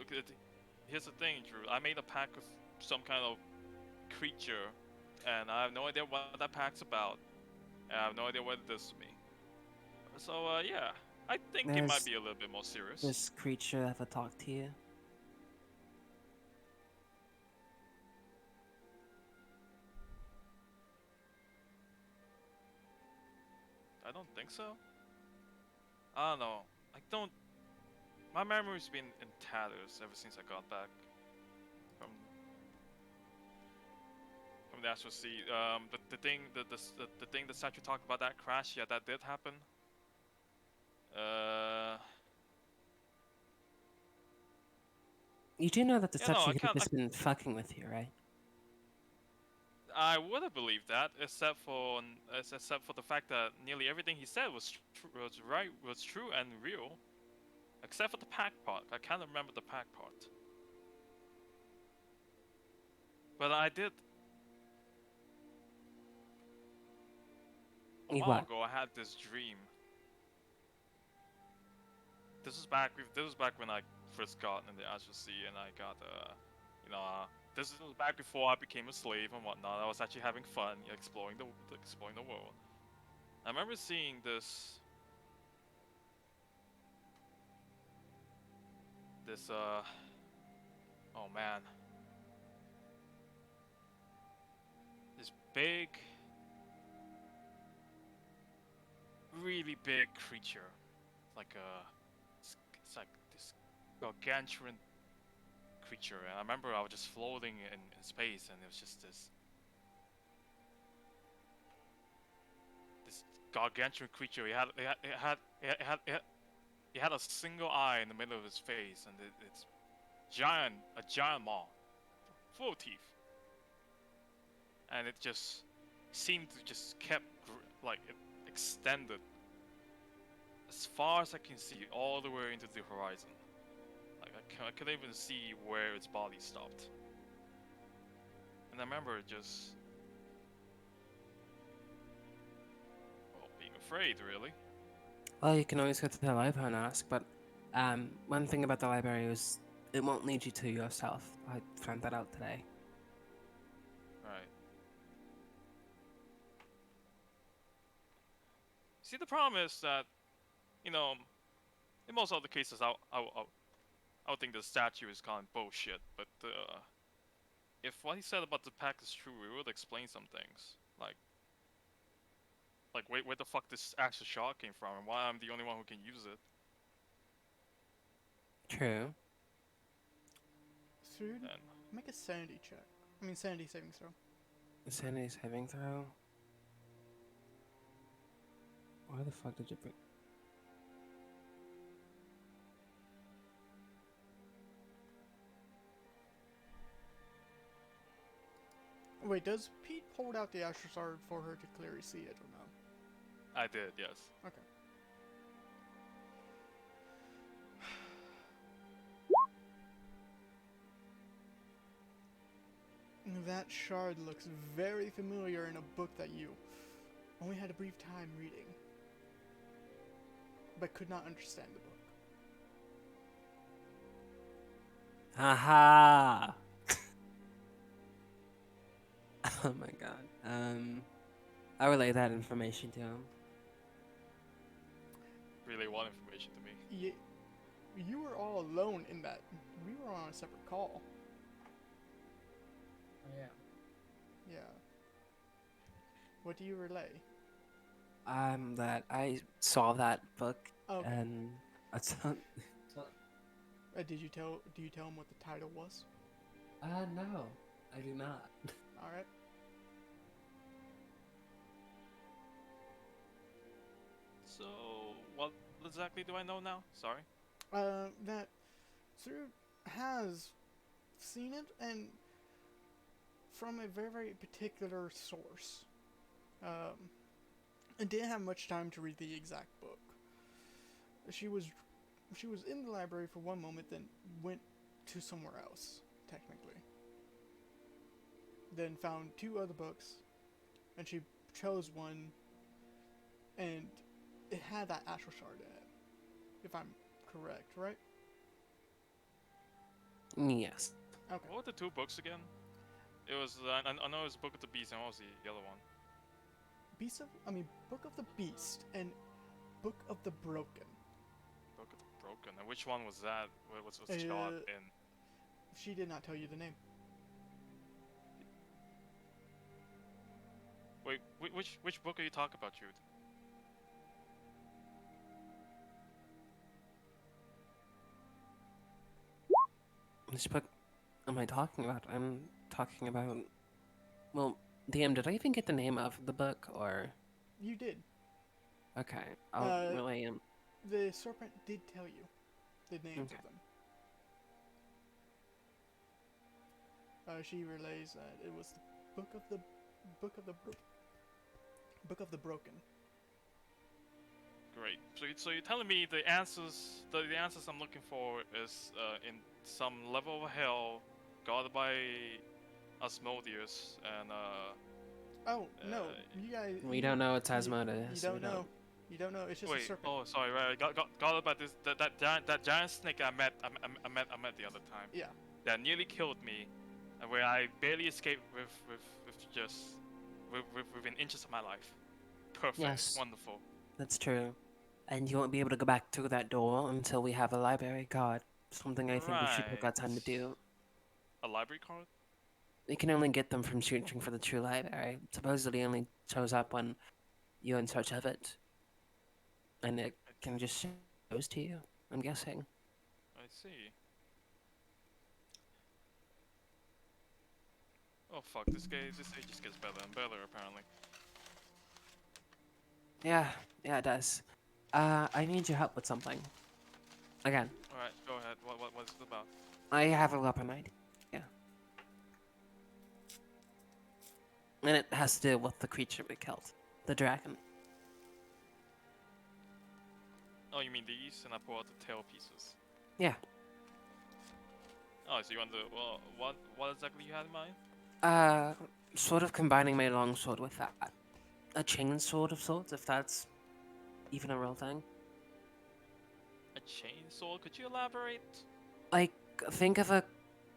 [SPEAKER 2] Here's the thing, Drew. I made a pact with some kind of creature, and I have no idea what that pact's about. And I have no idea what it does to me. So, yeah. I think it might
[SPEAKER 5] Has
[SPEAKER 2] be a little bit more serious.
[SPEAKER 5] this creature ever talked to you?
[SPEAKER 2] I don't think so. I don't know. I don't. My memory's been in tatters ever since I got back from from the Astral Sea. The thing, the thing the statue talked about, that crash. Yeah, that did happen. Uh,
[SPEAKER 5] You do know that the
[SPEAKER 2] yeah, no,
[SPEAKER 5] statue
[SPEAKER 2] I
[SPEAKER 5] could have
[SPEAKER 2] can't.
[SPEAKER 5] just been fucking with you, right?
[SPEAKER 2] I would have believed that, except for the fact that nearly everything he said was was true and real, except for the pack part. I can't remember the pack part. But I did. A
[SPEAKER 5] You
[SPEAKER 2] while
[SPEAKER 5] what?
[SPEAKER 2] ago, I had this dream. This was back when I first got in the Astral Sea, and I got you know, this was back before I became a slave and whatnot. I was actually having fun exploring the world. I remember seeing this oh man, this big, really big creature, like it's like this gargantuan creature, and I remember I was just floating in space, and it was just this gargantuan creature. He had a single eye in the middle of his face, and it's a giant maw, full of teeth, and it just seemed to just kept like it extended as far as I can see, all the way into the horizon. Like I couldn't even see where its body stopped. And I remember just, well, being afraid, really.
[SPEAKER 5] Well, you can always go to the library and ask, but one thing about the library is it won't lead you to yourself. I found that out today.
[SPEAKER 2] Right. See, the problem is that, you know, in most other cases, I would think the statue is calling bullshit. But if what he said about the pack is true, it would explain some things. Like where the fuck this actual shot came from, and why I'm the only one who can use it.
[SPEAKER 5] True.
[SPEAKER 1] Through,
[SPEAKER 2] And
[SPEAKER 1] make a sanity check. I mean, sanity saving throw.
[SPEAKER 5] Sanity saving throw. Why the fuck did you bring?
[SPEAKER 1] Wait, does Pete hold out the Astral Shard for her to clearly see it or no?
[SPEAKER 2] I did, yes.
[SPEAKER 1] Okay. That shard looks very familiar in a book that you only had a brief time reading, but could not understand the book.
[SPEAKER 5] Haha! Oh my god. I relay that information to him.
[SPEAKER 2] Really want information to me.
[SPEAKER 1] You were all alone in that. We were on a separate call.
[SPEAKER 4] Oh, yeah.
[SPEAKER 1] Yeah. What do you relay?
[SPEAKER 5] That I saw that book
[SPEAKER 1] Okay.
[SPEAKER 5] and that's
[SPEAKER 1] Do you tell him what the title was?
[SPEAKER 5] no, I do not.
[SPEAKER 1] All right.
[SPEAKER 2] So, what exactly do I know now? Sorry.
[SPEAKER 1] That Sir has seen it, and from a very, very particular source. And didn't have much time to read the exact book. She was in the library for one moment, then went to somewhere else, technically. Then found two other books, and she chose one, and it had that astral shard in it, if I'm correct, right?
[SPEAKER 5] Yes.
[SPEAKER 1] Okay.
[SPEAKER 2] What were the two books again? It was I know it was Book of the Beast and what was the other one?
[SPEAKER 1] Book of the Beast and Book of the Broken.
[SPEAKER 2] Book of the Broken. And which one was that? What was
[SPEAKER 1] Uh,
[SPEAKER 2] shot in?
[SPEAKER 1] She did not tell you the name.
[SPEAKER 2] Wait, which book are you talking about, Jude?
[SPEAKER 5] Which book am I talking about? I'm talking about. Well, DM, did I even get the name of the book, or?
[SPEAKER 1] You did.
[SPEAKER 5] Okay, I'll relay him.
[SPEAKER 1] The serpent did tell you the names
[SPEAKER 5] Okay.
[SPEAKER 1] of them. She relays that it was the Book of the Broken.
[SPEAKER 2] Great. So you're telling me the answers I'm looking for is in some level of hell, guarded by Asmodeus, and
[SPEAKER 1] Oh no, you guys.
[SPEAKER 5] We don't know it's
[SPEAKER 1] you-
[SPEAKER 5] Asmodeus.
[SPEAKER 1] You
[SPEAKER 5] we
[SPEAKER 1] don't know. You don't know. It's just a
[SPEAKER 2] wait.
[SPEAKER 1] serpent.
[SPEAKER 2] Oh, sorry. Right. Guarded by this that giant snake I met the other time.
[SPEAKER 1] Yeah.
[SPEAKER 2] That nearly killed me, and where I barely escaped with just within inches of my life. Perfect.
[SPEAKER 5] Yes.
[SPEAKER 2] Wonderful.
[SPEAKER 5] That's true. And you won't be able to go back through that door until we have a library guard. Something I think we should take our time to do.
[SPEAKER 2] A library card?
[SPEAKER 5] We can only get them from searching for the true library. Supposedly only shows up when you're in search of it. And it can just shows to you, I'm guessing.
[SPEAKER 2] I see. Oh fuck, this age just gets better and better apparently.
[SPEAKER 5] Yeah, it does. I need your help with something. Again,
[SPEAKER 2] Alright, go ahead. What's it about?
[SPEAKER 5] I have a weapon idea. And it has to do with the creature we killed. The dragon.
[SPEAKER 2] Oh, you mean these? And I pull out the tail pieces.
[SPEAKER 5] Yeah.
[SPEAKER 2] Oh, so you want the what exactly you had in mind?
[SPEAKER 5] Sort of combining my longsword with that. A chainsword of sorts, if that's even a real thing.
[SPEAKER 2] A chainsaw? Could you elaborate?
[SPEAKER 5] Like, think of a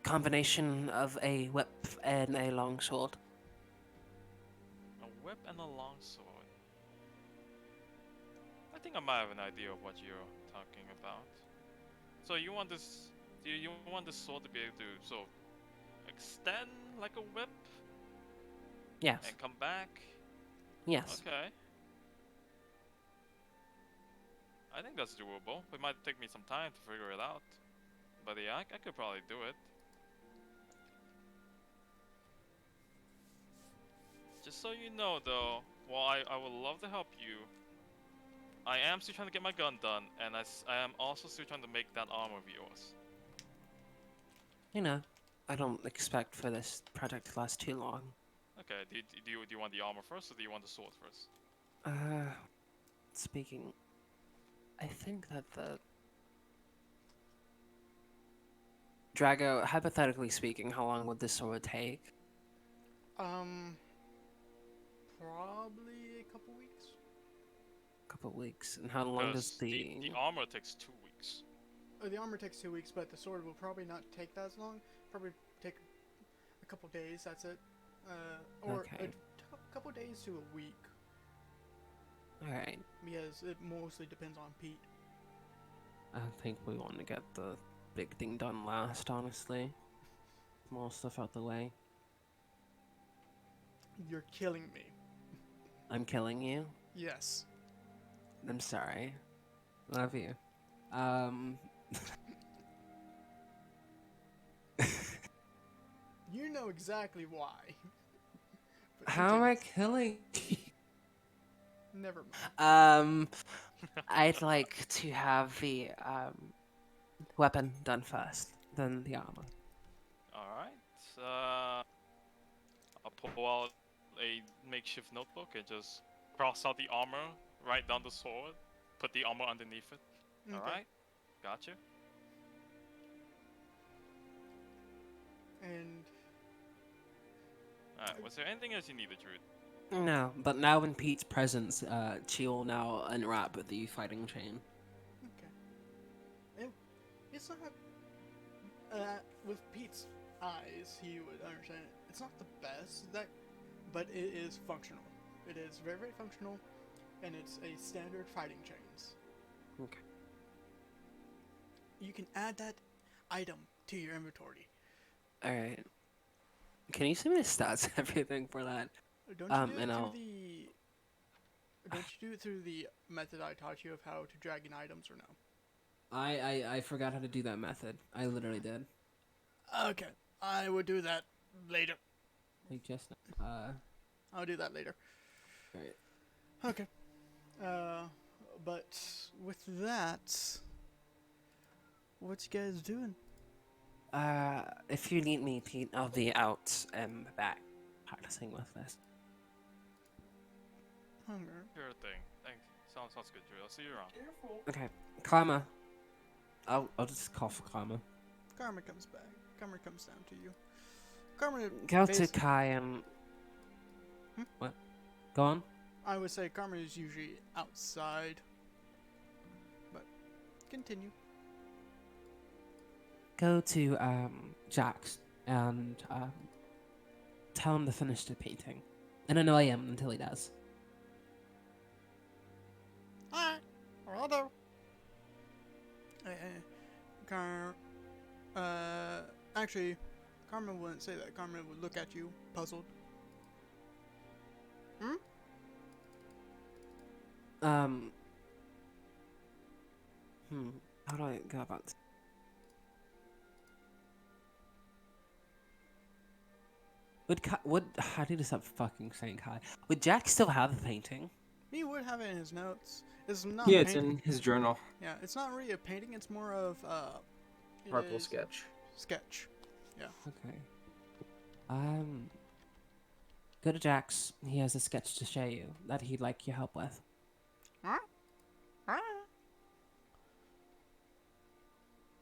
[SPEAKER 5] combination of a whip and a longsword.
[SPEAKER 2] A whip and a longsword. I think I might have an idea of what you're talking about. So you want this? You want this sword to be able to extend like a whip
[SPEAKER 5] Yes.
[SPEAKER 2] and come back?
[SPEAKER 5] Yes.
[SPEAKER 2] Okay. I think that's doable. It might take me some time to figure it out. But yeah, I could probably do it. Just so you know though, while I would love to help you, I am still trying to get my gun done, and I am also still trying to make that armor of yours.
[SPEAKER 5] You know, I don't expect for this project to last too long.
[SPEAKER 2] Okay, do you want the armor first, or do you want the sword first?
[SPEAKER 5] Speaking... I think that the... Drago, hypothetically speaking, how long would this sword take?
[SPEAKER 1] Probably a couple weeks.
[SPEAKER 5] A couple weeks. And how long does
[SPEAKER 2] Because the armor takes 2 weeks.
[SPEAKER 1] The armor takes 2 weeks, but the sword will probably not take that as long. Probably take a couple days. That's it. Or
[SPEAKER 5] Okay.
[SPEAKER 1] a couple days to a week.
[SPEAKER 5] Alright.
[SPEAKER 1] Because it mostly depends on Pete.
[SPEAKER 5] I think we want to get the big thing done last, honestly. More stuff out the way.
[SPEAKER 1] You're killing me.
[SPEAKER 5] I'm killing you?
[SPEAKER 1] Yes.
[SPEAKER 5] I'm sorry. Love you.
[SPEAKER 1] You know exactly why. But
[SPEAKER 5] How am I
[SPEAKER 1] continue.
[SPEAKER 5] killing you?
[SPEAKER 1] Never mind.
[SPEAKER 5] I'd like to have the weapon done first, then the armor.
[SPEAKER 2] Alright. I'll pull out a makeshift notebook and just cross out the armor, write down the sword, put the armor underneath it.
[SPEAKER 1] Okay.
[SPEAKER 2] Alright? Gotcha.
[SPEAKER 1] And
[SPEAKER 2] Alright, was there anything else you needed, Druid?
[SPEAKER 5] No, but now in Pete's presence, she will now unwrap the fighting chain.
[SPEAKER 1] okay. It's not with Pete's eyes, he would understand it. It's not the best but it is functional. It is very, very functional, and it's a standard fighting chains.
[SPEAKER 5] Okay.
[SPEAKER 1] You can add that item to your inventory.
[SPEAKER 5] Alright. Can you send me the stats and everything for that?
[SPEAKER 1] Don't you do it
[SPEAKER 5] and
[SPEAKER 1] through
[SPEAKER 5] I'll-
[SPEAKER 1] the? Don't you do it through the method I taught you of how to drag in items, or no?
[SPEAKER 5] I forgot how to do that method. I literally did.
[SPEAKER 1] Okay, I would do that later.
[SPEAKER 5] Like just
[SPEAKER 1] I'll do that later.
[SPEAKER 5] Alright.
[SPEAKER 1] Okay. But with that, what you guys doing?
[SPEAKER 5] If you need me, Pete, I'll be out and back practicing with this.
[SPEAKER 1] Hunger.
[SPEAKER 2] Sure thing. Thanks. Sounds good, Druid. I'll see you around.
[SPEAKER 4] Careful.
[SPEAKER 5] Okay. Karma. I'll just call for Karma.
[SPEAKER 1] Karma comes back. Karma comes down to you. Karma.
[SPEAKER 5] Go to
[SPEAKER 1] basi-
[SPEAKER 5] Kai and...
[SPEAKER 1] Hmm?
[SPEAKER 5] What? Go on.
[SPEAKER 1] I would say Karma is usually outside. But continue.
[SPEAKER 5] Go to Jax and tell him to finish the painting, and annoy him until he does.
[SPEAKER 1] Alright. Righto. Actually, Karma wouldn't say that. Karma would look at you, puzzled. Hmm?
[SPEAKER 5] How do I go about this? How do you stop fucking saying Kai? Would Jack still have the painting?
[SPEAKER 1] He would have it in his notes. It's not
[SPEAKER 3] Yeah, it's
[SPEAKER 1] painting.
[SPEAKER 3] in his journal.
[SPEAKER 1] Yeah, it's not really a painting. It's more of it
[SPEAKER 3] Purple
[SPEAKER 1] is
[SPEAKER 3] sketch.
[SPEAKER 1] sketch.
[SPEAKER 5] Okay. Go to Jack's. He has a sketch to show you that he'd like your help with.
[SPEAKER 1] Huh? Huh?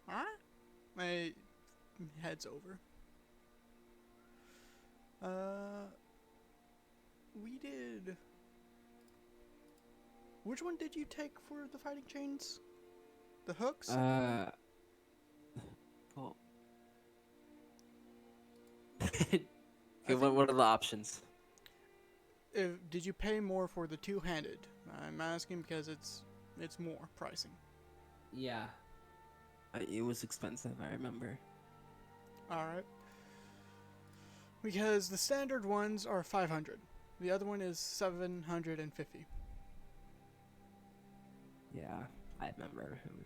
[SPEAKER 1] Huh? My head's over. We did. Which one did you take for the fighting chains? The hooks?
[SPEAKER 5] Well. Okay, what are the options?
[SPEAKER 1] Did you pay more for the two-handed? I'm asking because it's more pricing.
[SPEAKER 5] Yeah. It was expensive, I remember.
[SPEAKER 1] Alright. Because the standard ones are 500. The other one is 750.
[SPEAKER 5] Yeah, I remember him.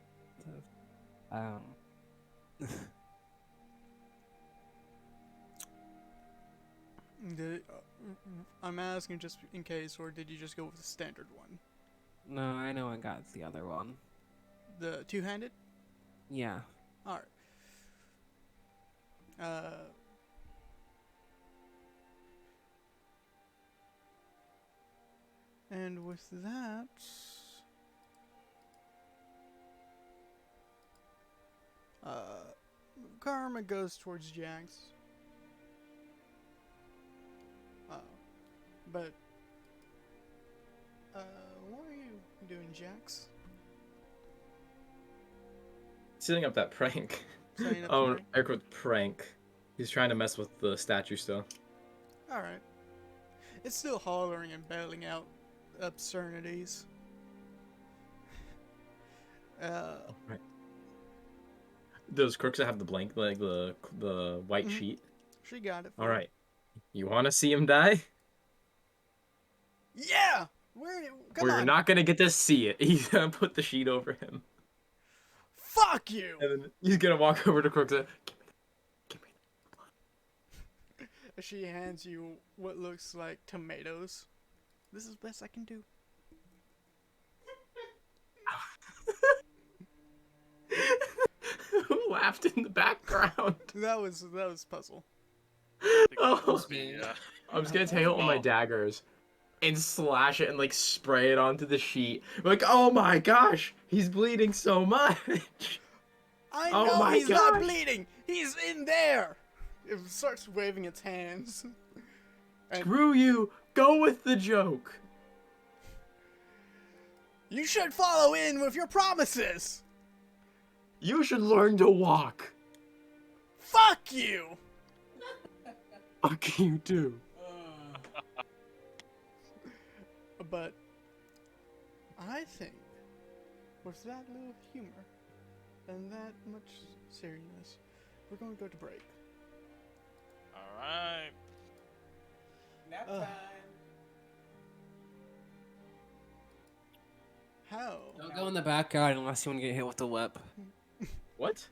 [SPEAKER 1] I'm asking just in case, or did you just go with the standard one?
[SPEAKER 5] No, I know I got the other one.
[SPEAKER 1] The two-handed?
[SPEAKER 5] Yeah.
[SPEAKER 1] Alright. And with that... Karma goes towards Jax. But... what are you doing, Jax?
[SPEAKER 3] Setting up that prank.
[SPEAKER 1] Setting up
[SPEAKER 3] Oh,
[SPEAKER 1] the prank?
[SPEAKER 3] air quote prank. He's trying to mess with the statue still.
[SPEAKER 1] Alright. It's still hollering and bailing out absurdities.
[SPEAKER 3] Right. Those crooks that have the blank, like the white
[SPEAKER 1] Mhm.
[SPEAKER 3] sheet.
[SPEAKER 1] She got it.
[SPEAKER 3] All right. You want to see him die?
[SPEAKER 1] Yeah! Where? Come
[SPEAKER 3] We're
[SPEAKER 1] on!
[SPEAKER 3] not gonna get to see it. He's gonna put the sheet over him,
[SPEAKER 1] Fuck you!
[SPEAKER 3] and then he's gonna walk over to Crooks and give me
[SPEAKER 1] She hands you what looks like tomatoes. This is best I can do.
[SPEAKER 3] Who laughed in the background?
[SPEAKER 1] That was puzzle.
[SPEAKER 2] The
[SPEAKER 3] Oh,
[SPEAKER 7] Excuse me.
[SPEAKER 2] Yeah.
[SPEAKER 3] I'm just gonna take out one of my
[SPEAKER 2] Oh.
[SPEAKER 3] daggers and slash it and like spray it onto the sheet. Like, oh my gosh, he's bleeding so much.
[SPEAKER 1] I
[SPEAKER 3] Oh
[SPEAKER 1] know
[SPEAKER 3] my
[SPEAKER 1] he's not
[SPEAKER 3] gosh.
[SPEAKER 1] bleeding. He's in there. It starts waving its hands. And
[SPEAKER 3] Screw you. Go with the joke.
[SPEAKER 1] you should follow in with your promises.
[SPEAKER 3] You should learn to walk.
[SPEAKER 1] Fuck you.
[SPEAKER 3] Fuck you too.
[SPEAKER 1] But I think with that little humor and that much seriousness, we're going to go to break.
[SPEAKER 2] All right.
[SPEAKER 4] Nap
[SPEAKER 1] Ugh.
[SPEAKER 4] time.
[SPEAKER 1] How?
[SPEAKER 5] Don't go in the backyard unless you want to get hit with the whip.
[SPEAKER 3] What?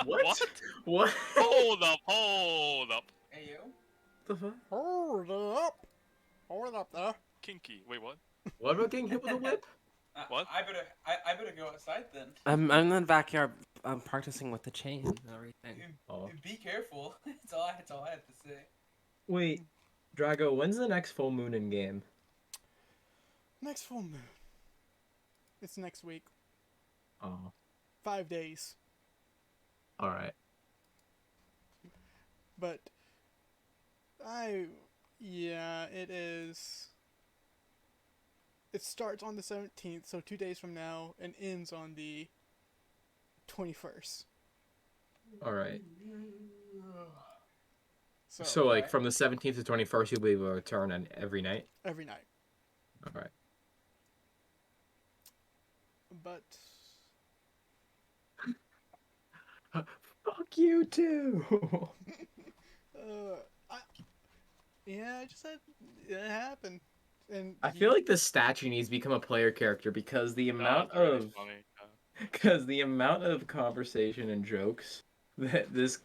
[SPEAKER 2] What?
[SPEAKER 3] What?
[SPEAKER 2] Hold up, hold up.
[SPEAKER 4] Hey yo.
[SPEAKER 3] the fuck?
[SPEAKER 1] Hold up. Hold up there.
[SPEAKER 2] Kinky. Wait, what?
[SPEAKER 3] What about getting hit with a whip?
[SPEAKER 2] What?
[SPEAKER 4] I better go outside then.
[SPEAKER 5] I'm in the backyard. I'm practicing with the chain and everything.
[SPEAKER 3] Oh.
[SPEAKER 4] Be careful. That's all I have to say.
[SPEAKER 3] Wait, Drago, when's the next full moon in game?
[SPEAKER 1] Next full moon. It's next week.
[SPEAKER 3] Oh,
[SPEAKER 1] 5 days.
[SPEAKER 3] all right.
[SPEAKER 1] But yeah, it is. It starts on the 17th, so 2 days from now, and ends on the 21st.
[SPEAKER 3] All right.
[SPEAKER 1] So,
[SPEAKER 3] So like from the 17th to 21st, you'll be able to return on every night.
[SPEAKER 1] every night.
[SPEAKER 3] All right.
[SPEAKER 1] But
[SPEAKER 3] Fuck you too.
[SPEAKER 1] yeah, I just had it happened, and
[SPEAKER 3] I feel like this statue needs to become a player character because the amount
[SPEAKER 2] That's really
[SPEAKER 3] of
[SPEAKER 2] funny.
[SPEAKER 3] conversation and jokes that this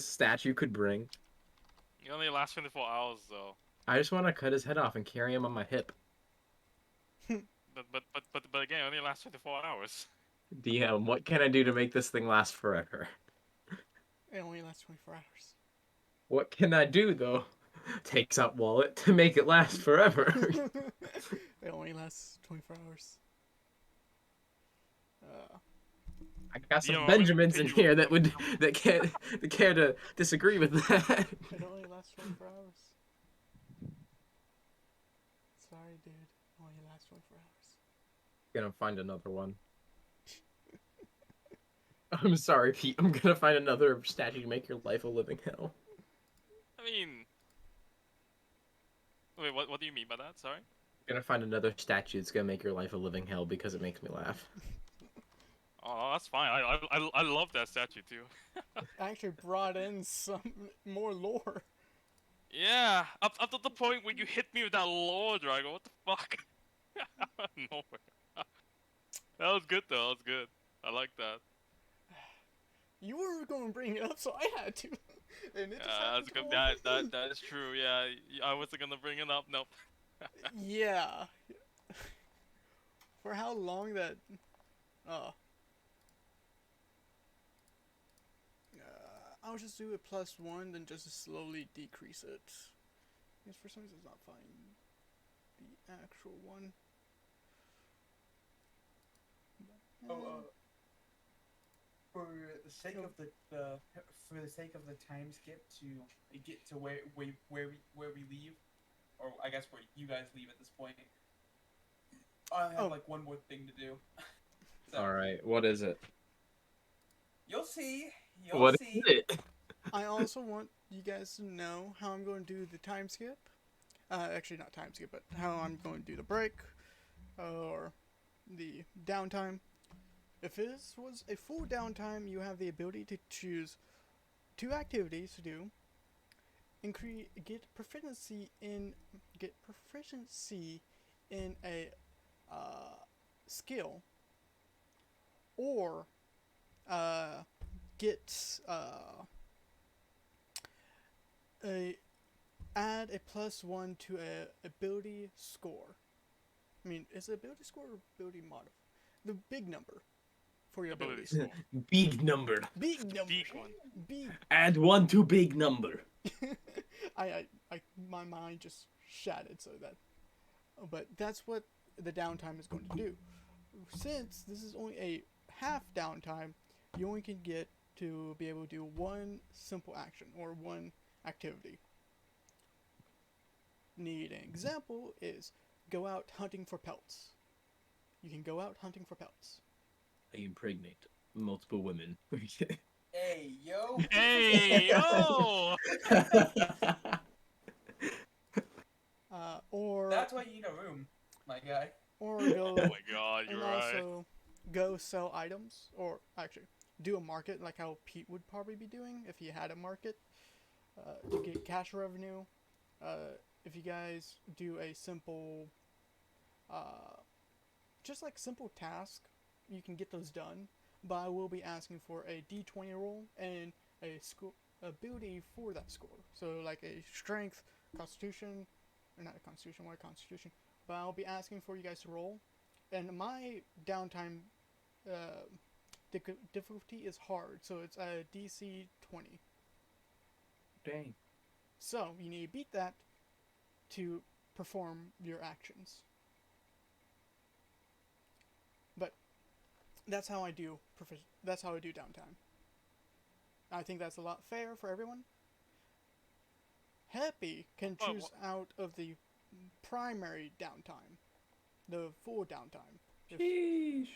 [SPEAKER 3] statue could bring.
[SPEAKER 2] You only last 24 hours though.
[SPEAKER 3] I just want to cut his head off and carry him on my hip.
[SPEAKER 2] But again, it only lasts 24 hours.
[SPEAKER 3] DM, what can I do to make this thing last forever?
[SPEAKER 1] it only lasts 24 hours.
[SPEAKER 3] What can I do though? Takes out wallet to make it last forever.
[SPEAKER 1] it only lasts 24 hours.
[SPEAKER 3] I got some
[SPEAKER 2] Yeah,
[SPEAKER 3] Benjamins in
[SPEAKER 2] you-
[SPEAKER 3] here that care to disagree with that.
[SPEAKER 1] It only lasts 24 hours. Sorry, dude. It only lasts 24 hours.
[SPEAKER 3] Gonna find another one. I'm sorry, Pete. I'm gonna find another statue to make your life a living hell.
[SPEAKER 2] I mean, wait, what do you mean by that? Sorry.
[SPEAKER 3] Gonna find another statue that's gonna make your life a living hell because it makes me laugh.
[SPEAKER 2] Oh, that's fine. I love that statue too.
[SPEAKER 1] I actually brought in some more lore.
[SPEAKER 2] Yeah, up to the point where you hit me with that lore, Drago. What the fuck? Nowhere. That was good though. That was good. I like that.
[SPEAKER 1] You were going to bring it up, so I had to. And it just
[SPEAKER 2] Yeah,
[SPEAKER 1] happened
[SPEAKER 2] that's
[SPEAKER 1] to
[SPEAKER 2] good.
[SPEAKER 1] go over.
[SPEAKER 2] That is true. Yeah, I wasn't gonna bring it up. Nope.
[SPEAKER 1] Yeah. For how long that... I'll just do it +1, then just slowly decrease it. Because for some reason it's not finding the actual one.
[SPEAKER 4] For the sake of the time skip to get to where we leave, or I guess where you guys leave at this point, I have like one more thing to do. So,
[SPEAKER 3] All right, what is it?
[SPEAKER 4] you'll see.
[SPEAKER 3] What is it?
[SPEAKER 1] I also want you guys to know how I'm going to do the time skip. Actually, not time skip, but how I'm going to do the break or the downtime. If this was a full downtime, you have the ability to choose 2 activities to do, and get proficiency in a skill, or get add a +1 to a ability score. I mean, is it ability score or ability modifier? The big number for your ability
[SPEAKER 2] Ability
[SPEAKER 1] score.
[SPEAKER 3] Big number.
[SPEAKER 1] Big number.
[SPEAKER 2] Big one.
[SPEAKER 1] Big.
[SPEAKER 3] Add 1 to big number.
[SPEAKER 1] My mind just shattered. So that, but that's what the downtime is going to do. Since this is only a half downtime, you only can get to be able to do one simple action or one activity. Need an example is go out hunting for pelts. You can go out hunting for pelts.
[SPEAKER 3] I impregnate multiple women.
[SPEAKER 4] Hey, yo.
[SPEAKER 2] Hey, yo!
[SPEAKER 1] Or
[SPEAKER 4] That's why you need a room, my guy.
[SPEAKER 1] or
[SPEAKER 2] Oh
[SPEAKER 1] go
[SPEAKER 2] my god, you're
[SPEAKER 1] and
[SPEAKER 2] right.
[SPEAKER 1] also go sell items, or actually do a market like how Pete would probably be doing if he had a market to get cash revenue. If you guys do a simple, just like simple task, you can get those done. But I will be asking for a D20 roll and a score ability for that score. So like a strength, constitution, or not a constitution, what a constitution. But I'll be asking for you guys to roll. And my downtime difficulty is hard, so it's a DC 20.
[SPEAKER 3] Dang.
[SPEAKER 1] So you need to beat that to perform your actions. But that's how I do that's how I do downtime. I think that's a lot fair for everyone. Happy can choose out of the primary downtime, the full downtime.
[SPEAKER 3] Sheesh.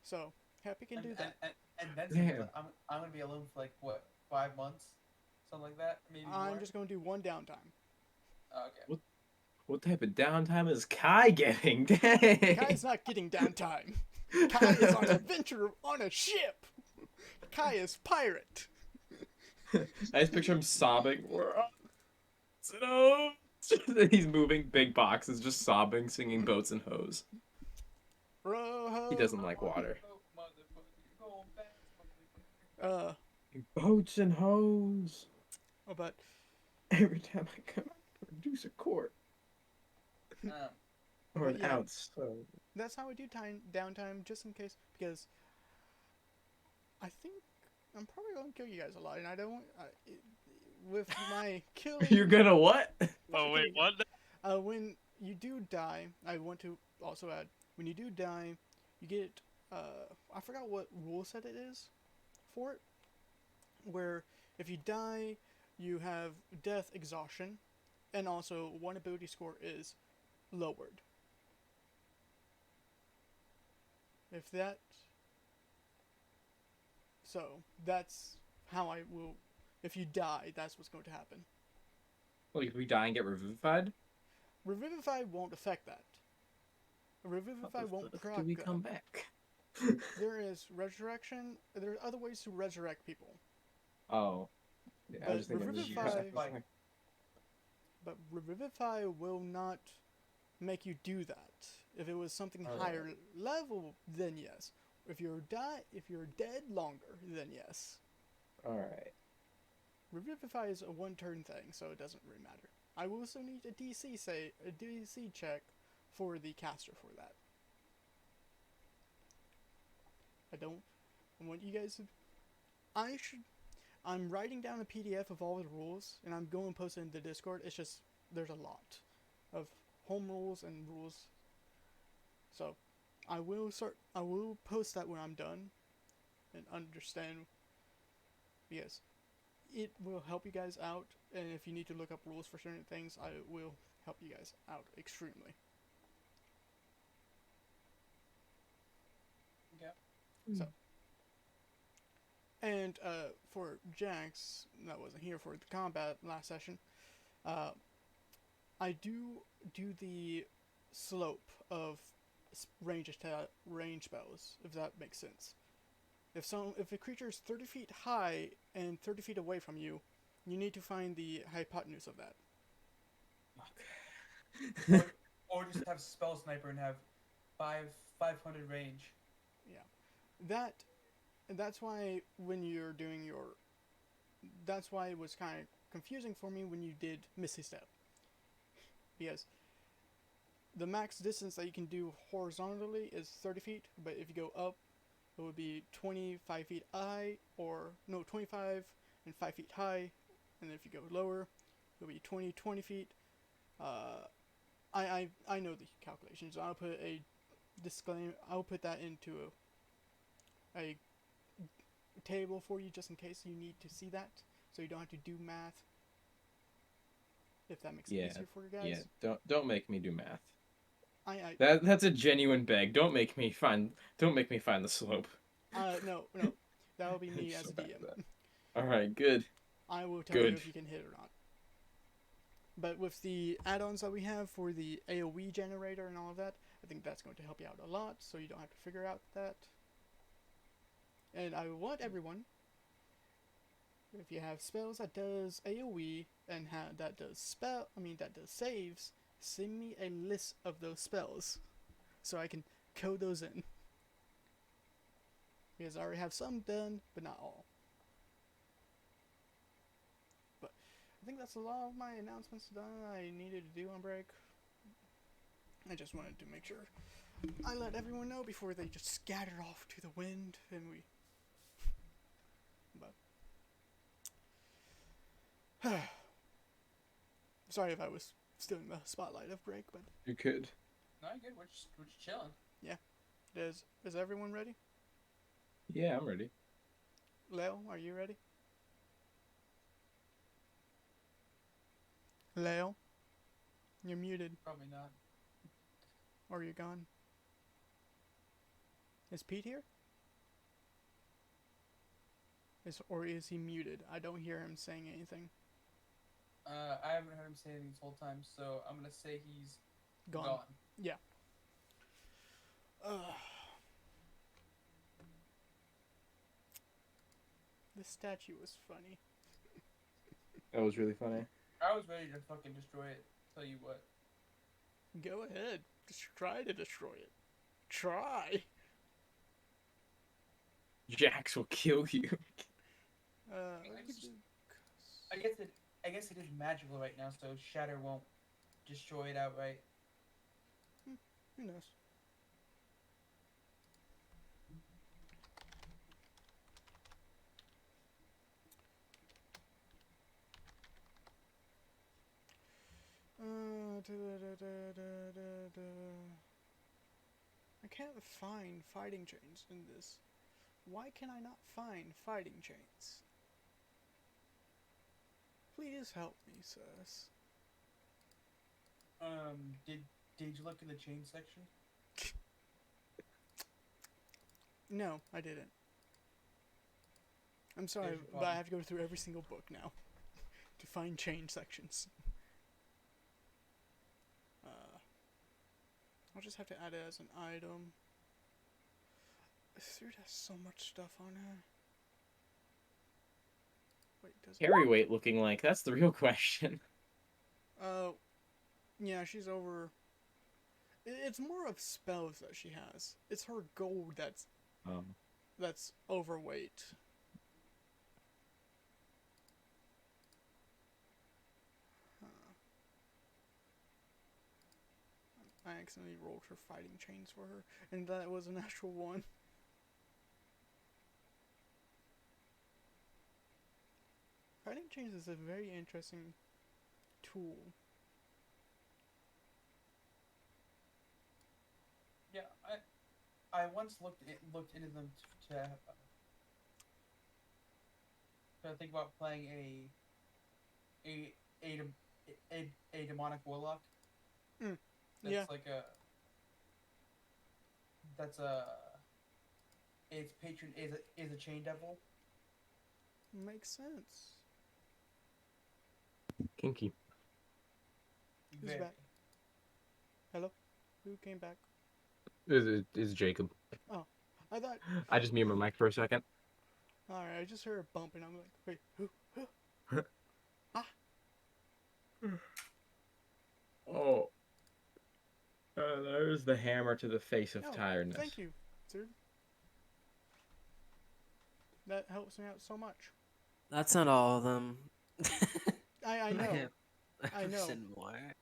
[SPEAKER 1] So Happy can do that.
[SPEAKER 4] And then
[SPEAKER 3] Damn.
[SPEAKER 4] I'm gonna be alone for like what, 5 months, something like that, maybe more.
[SPEAKER 1] I'm just going to do one downtime.
[SPEAKER 4] Okay.
[SPEAKER 3] What type of downtime is Kai getting? Dang.
[SPEAKER 1] Kai's not getting downtime. Kai is on an adventure on a ship. Kai is pirate.
[SPEAKER 3] I just picture him sobbing. We're on boats and hoes. He's moving big boxes, just sobbing, singing boats and hoes.
[SPEAKER 1] Row,
[SPEAKER 3] He doesn't like water. Boats and hoes.
[SPEAKER 1] But
[SPEAKER 3] Every time I come out to produce a quart or an
[SPEAKER 1] yeah.
[SPEAKER 3] ounce. So.
[SPEAKER 1] That's how I do downtime, just in case, because I think I'm probably going to kill you guys a lot, and I don't. With my killing,
[SPEAKER 3] You're gonna what?
[SPEAKER 2] Oh wait, what?
[SPEAKER 1] When you do die, I want to also add, when you do die, you get I forgot what rule set it is for it, where if you die, you have death exhaustion, and also one ability score is lowered. If that, so that's how I will. If you die, that's what's going to happen.
[SPEAKER 3] Like if we die and get revivified?
[SPEAKER 1] Revivify won't affect that. Revivify won't proc
[SPEAKER 3] Do we
[SPEAKER 1] that.
[SPEAKER 3] come back?
[SPEAKER 1] There is resurrection. There are other ways to resurrect people.
[SPEAKER 3] Oh. Yeah, I was
[SPEAKER 1] But
[SPEAKER 3] thinking
[SPEAKER 1] Revivify, but Revivify will not make you do that. If it was something higher level, then yes. If you're dead longer, then yes.
[SPEAKER 3] Alright.
[SPEAKER 1] Revivify is a one-turn thing, so it doesn't really matter. I will also need a DC check for the caster for that. I want you guys to. I'm writing down a PDF of all the rules, and I'm going to post it in the Discord. It's just there's a lot of home rules and rules. So, I will post that when I'm done, and understand. Yes, it will help you guys out, and if you need to look up rules for certain things, I will help you guys out extremely.
[SPEAKER 4] Yeah.
[SPEAKER 1] So, and for Jax, that wasn't here for the combat last session, I do the slope of range spells, if that makes sense. If a creature is 30 feet high and 30 feet away from you, you need to find the hypotenuse of that.
[SPEAKER 3] Okay.
[SPEAKER 4] Or just have spell sniper and have 500 range.
[SPEAKER 1] Yeah, that's why when you're doing your, that's why it was kind of confusing for me when you did Misty Step, because the max distance that you can do horizontally is 30 feet, but if you go up, it would be 25 feet high, or no, 25 and 5 feet high, and if you go lower, it'll be 20 feet. I know the calculations. I'll put a disclaimer. I'll put that into a table for you just in case you need to see that, so you don't have to do math. If that makes it easier for you guys.
[SPEAKER 3] Yeah, don't make me do math.
[SPEAKER 1] I
[SPEAKER 3] That's a genuine beg. Don't make me find the slope.
[SPEAKER 1] no, that'll be me
[SPEAKER 3] I'm
[SPEAKER 1] as
[SPEAKER 3] so
[SPEAKER 1] a
[SPEAKER 3] bad at
[SPEAKER 1] DM.
[SPEAKER 3] that. All right, good.
[SPEAKER 1] I will tell you
[SPEAKER 3] Good.
[SPEAKER 1] if you can hit or not. But with the add-ons that we have for the AoE generator and all of that, I think that's going to help you out a lot, so you don't have to figure out that. And I want everyone, if you have spells that does AoE and that does saves, send me a list of those spells, so I can code those in. Because I already have some done, but not all. But I think that's a lot of my announcements done I needed to do on break. I just wanted to make sure I let everyone know before they just scattered off to the wind and we... But... Sorry if I was stealing the spotlight of break, but...
[SPEAKER 3] You could.
[SPEAKER 4] No, good. We're just chilling.
[SPEAKER 1] Is everyone ready?
[SPEAKER 3] Yeah, I'm ready.
[SPEAKER 1] Leo, are you ready? Leo? You're muted.
[SPEAKER 4] Probably not.
[SPEAKER 1] Or you're gone. Is Pete here? Or is he muted? I don't hear him saying anything.
[SPEAKER 4] I haven't heard him say anything this whole time, so I'm gonna say he's
[SPEAKER 1] Gone. Yeah. This statue was funny.
[SPEAKER 3] That was really funny.
[SPEAKER 4] I was ready to fucking destroy it. Tell you what.
[SPEAKER 1] Go ahead. Just try to destroy it. Try.
[SPEAKER 3] Jax will kill you.
[SPEAKER 4] I guess it is magical right now, so Shatter won't destroy it outright.
[SPEAKER 1] Who knows? I can't find fighting chains in this. Why can I not find fighting chains? Please help me, sis.
[SPEAKER 4] Did you look in the chain section?
[SPEAKER 1] No, I didn't. I'm sorry,
[SPEAKER 4] There's your
[SPEAKER 1] but I
[SPEAKER 4] problem.
[SPEAKER 1] have to go through every single book now to find chain sections. I'll just have to add it as an item. This dude has so much stuff on her. Wait, does it?
[SPEAKER 3] Carry weight looking like? That's the real question.
[SPEAKER 1] Yeah, she's over. It's more of spells that she has. It's her gold that's overweight. I accidentally rolled her fighting chains for her, and that was an actual one. Fighting chains is a very interesting tool.
[SPEAKER 4] Yeah, I once looked into them to think about playing a demonic warlock. That's
[SPEAKER 1] Yeah.
[SPEAKER 4] like its patron is a chain devil.
[SPEAKER 1] Makes sense.
[SPEAKER 3] Kinky.
[SPEAKER 1] Who's back? Hello? Who came back?
[SPEAKER 3] Is Jacob.
[SPEAKER 1] Oh, I thought...
[SPEAKER 3] I just muted my mic for a second.
[SPEAKER 1] Alright, I just heard a bump and I'm like, wait, who? Ah!
[SPEAKER 3] Oh. There's the hammer to the face of
[SPEAKER 1] Oh,
[SPEAKER 3] tiredness.
[SPEAKER 1] thank you, dude. That helps me out so much.
[SPEAKER 5] That's not all of them.
[SPEAKER 1] I know. I know.
[SPEAKER 5] Send more.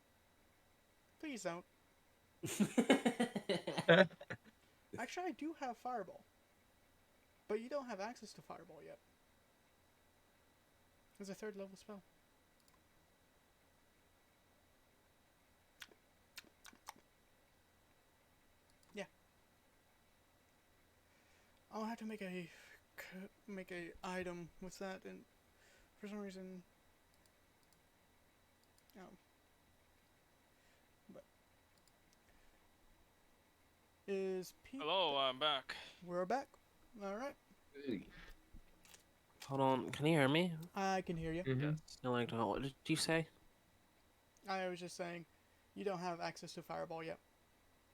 [SPEAKER 1] Please don't. Actually, I do have Fireball. But you don't have access to Fireball yet. It's a 3rd level spell. Yeah. I'll have to make a item with that, and for some reason, oh, but is Pete?
[SPEAKER 2] Hello, I'm back.
[SPEAKER 1] We're back. All right.
[SPEAKER 5] Hold on, can you hear me?
[SPEAKER 1] I can hear you.
[SPEAKER 3] Mm-hmm.
[SPEAKER 2] Yes.
[SPEAKER 5] No, like, what did you say?
[SPEAKER 1] I was just saying, you don't have access to Fireball yet.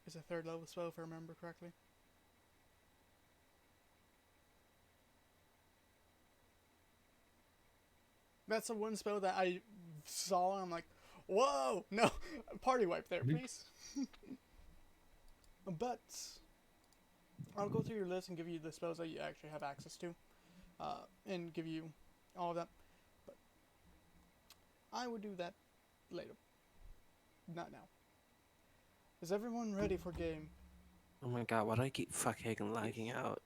[SPEAKER 1] It's a 3rd level spell, if I remember correctly. That's the one spell that I saw, and I'm like, whoa, no, party wipe there, please. But I'll go through your list and give you the spells that you actually have access to, and give you all of that. But I would do that later, not now. Is everyone ready for game?
[SPEAKER 5] Oh my god, why do I keep fucking lagging out?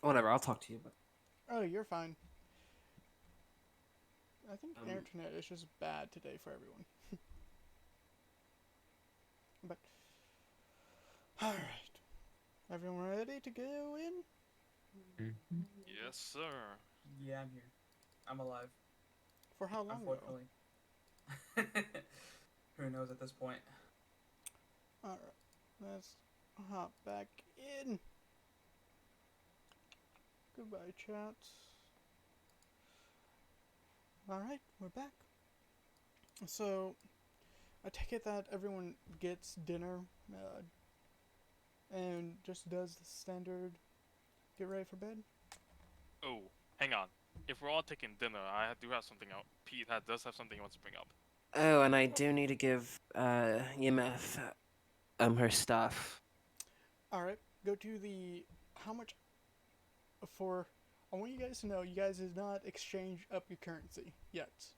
[SPEAKER 5] Whatever, I'll talk to you, but
[SPEAKER 1] Oh, you're fine. I think
[SPEAKER 5] Um,
[SPEAKER 1] internet is just bad today for everyone. But all right, everyone ready to go in?
[SPEAKER 3] Mm-hmm.
[SPEAKER 2] Yes, sir.
[SPEAKER 4] Yeah, I'm here. I'm alive.
[SPEAKER 1] For how long? Though?
[SPEAKER 4] Unfortunately. Who knows at this point?
[SPEAKER 1] All right, let's hop back in. Goodbye, chat. All right, we're back. So, I take it that everyone gets dinner, and just does the standard get ready for bed?
[SPEAKER 2] Oh, hang on. If we're all taking dinner, I do have something out. Pete does have something he wants to bring up.
[SPEAKER 5] oh, and I do need to give EMF her stuff.
[SPEAKER 1] All right, go to the how much for. I want you guys to know you guys did not exchange up your currency yet.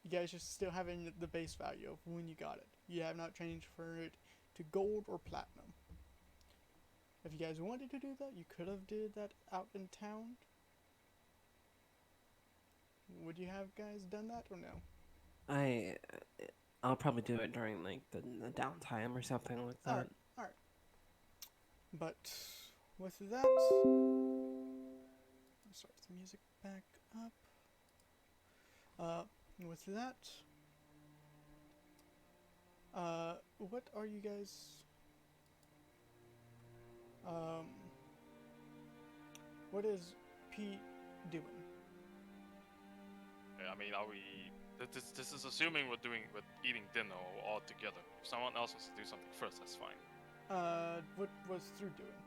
[SPEAKER 1] You guys just still having the base value of when you got it. You have not changed for it to gold or platinum. If you guys wanted to do that, you could have did that out in town. Would you have guys done that or no?
[SPEAKER 5] I'll probably do it during like the downtime or something like that.
[SPEAKER 1] Alright. But with that, let's start the music back up. With that, what are you guys, what is Pete doing?
[SPEAKER 2] I mean, are we? This is assuming we're eating dinner all together. If someone else wants to do something first, that's fine.
[SPEAKER 1] What was Through doing?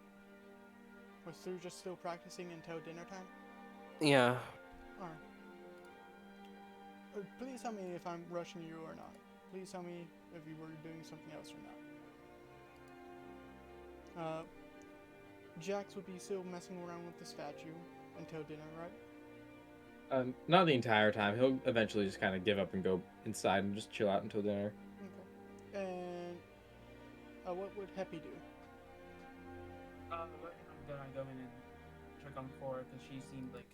[SPEAKER 1] Was Through just still practicing until dinner time?
[SPEAKER 5] Yeah.
[SPEAKER 1] Alright. Please tell me if I'm rushing you or not. Please tell me if you were doing something else or not. Jax would be still messing around with the statue until dinner, right?
[SPEAKER 3] Not the entire time. He'll eventually just kind of give up and go inside and just chill out until dinner.
[SPEAKER 1] Okay. And what would Happy do?
[SPEAKER 4] I'm gonna go in and check on Cora because she seemed like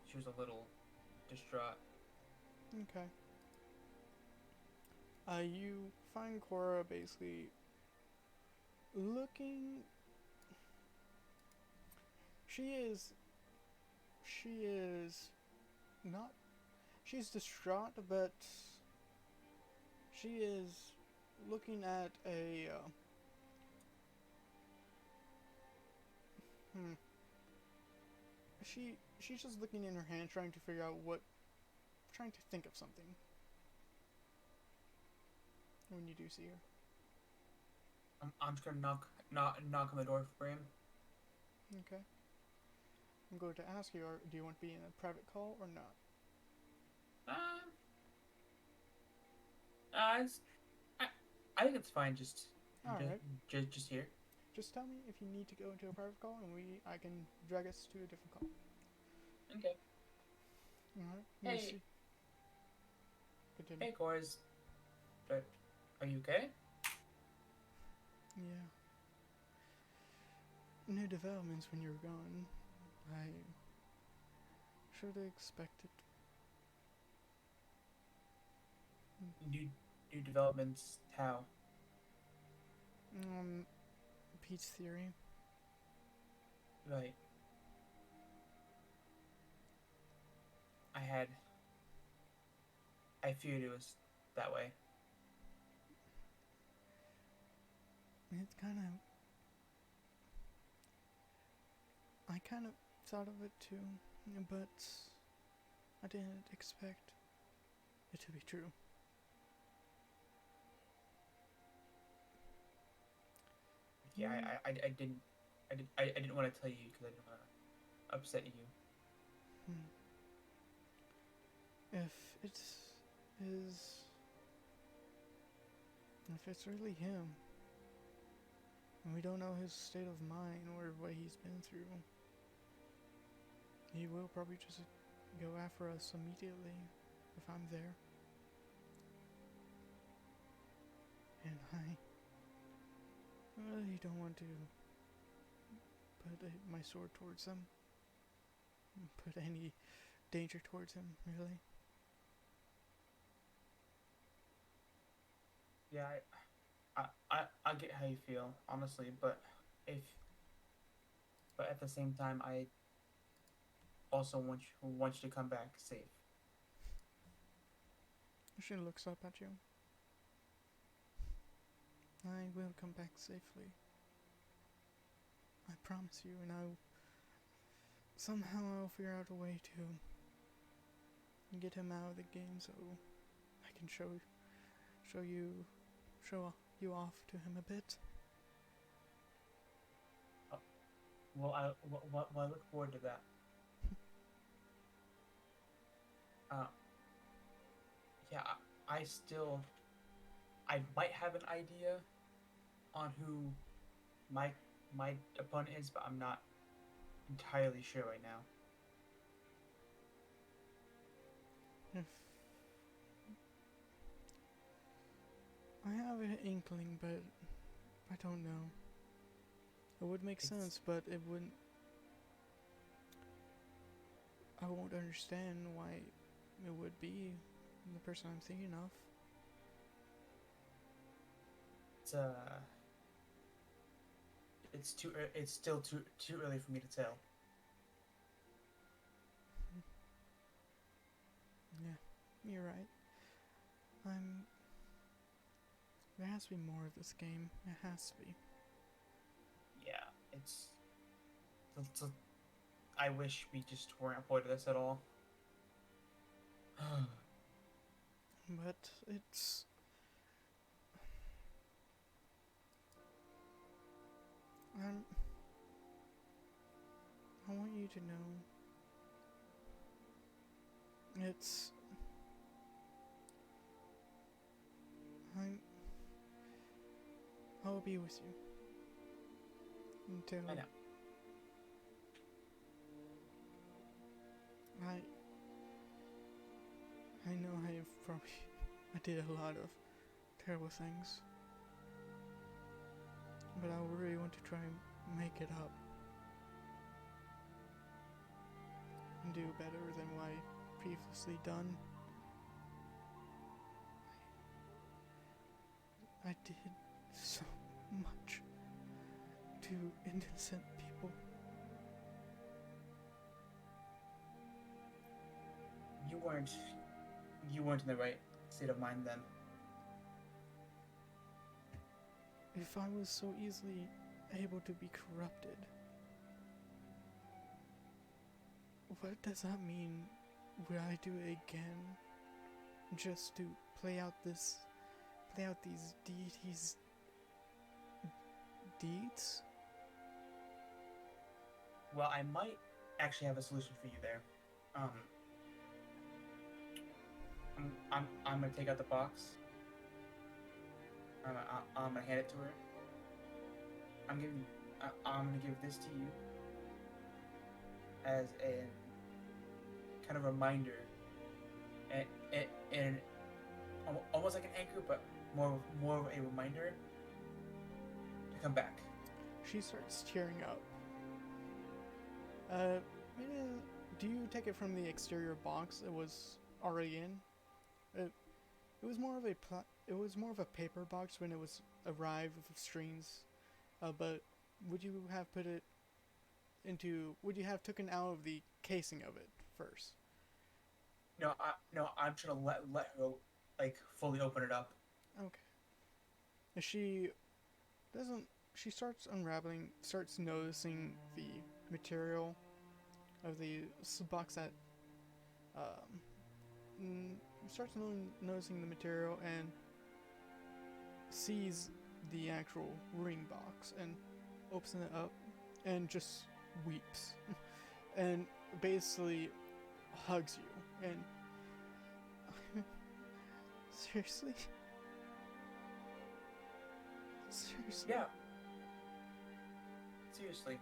[SPEAKER 4] she was a little distraught.
[SPEAKER 1] Okay. You find Cora basically looking. She is not. She's distraught, but she is looking at a. She's just looking in her hand, trying to figure out trying to think of something. When you do see her.
[SPEAKER 4] I'm just gonna knock on the door for him.
[SPEAKER 1] Okay. I'm going to ask you, do you want to be in a private call or not?
[SPEAKER 4] I think it's fine. Just
[SPEAKER 1] Alright.
[SPEAKER 4] just here.
[SPEAKER 1] Just tell me if you need to go into a private call, and I can drag us to a different call.
[SPEAKER 4] Okay.
[SPEAKER 1] Alright.
[SPEAKER 4] Hey.
[SPEAKER 1] Continue.
[SPEAKER 4] Hey, Cora's. Are you okay?
[SPEAKER 1] Yeah. New developments when you're gone. should have expected.
[SPEAKER 4] New developments. How?
[SPEAKER 1] Pete's theory.
[SPEAKER 4] Right. I feared it was that way.
[SPEAKER 1] It's kind of. I kind of thought of it too, but I didn't expect it to be true.
[SPEAKER 4] Yeah, I didn't want to tell you because I didn't want to upset you.
[SPEAKER 1] If it is, if it's really him, and we don't know his state of mind or what he's been through, he will probably just go after us immediately if I'm there. And I really don't want to put my sword towards him. Put any danger towards him, really.
[SPEAKER 4] Yeah, I get how you feel, honestly, but at the same time, I also want you to come back safe.
[SPEAKER 1] She looks up at you. I will come back safely. I promise you, and somehow I'll figure out a way to get him out of the game so I can show you off to him a bit.
[SPEAKER 4] Well, I look forward to that. Yeah, I might have an idea on who my opponent is, but I'm not entirely sure right now.
[SPEAKER 1] If I have an inkling, but I don't know. It would make sense, but it wouldn't. I won't understand why it would be the person I'm thinking of.
[SPEAKER 4] It's still too early for me to tell.
[SPEAKER 1] Yeah, you're right. There has to be more of this game. It has to be.
[SPEAKER 4] Yeah, I wish we just weren't a part of this at all.
[SPEAKER 1] But it's. I want you to know. It's. I'll be with you. Until.
[SPEAKER 4] I know.
[SPEAKER 1] I know I did a lot of terrible things. But I really want to try and make it up. And do better than what I previously done. I did so much to innocent people.
[SPEAKER 4] You weren't in the right state of mind then.
[SPEAKER 1] If I was so easily able to be corrupted, what does that mean? Would I do it again? Just to play out these deities' deeds?
[SPEAKER 4] Well, I might actually have a solution for you there. I'm gonna take out the box. I'm gonna hand it to her. I'm gonna give this to you as a kind of reminder, and almost like an anchor, but more of a reminder to come back.
[SPEAKER 1] She starts tearing up. do you take it from the exterior box it was already in? It was more of a paper box when it was arrived with strings, but would you have put it into? Would you have taken out of the casing of it first?
[SPEAKER 4] No, I'm trying to let her like fully open it up.
[SPEAKER 1] Okay. She doesn't. She starts unraveling, starts noticing the material of the box that starts noticing the material and sees the actual ring box and opens it up and just weeps and basically hugs you and seriously.
[SPEAKER 4] Yeah. Seriously.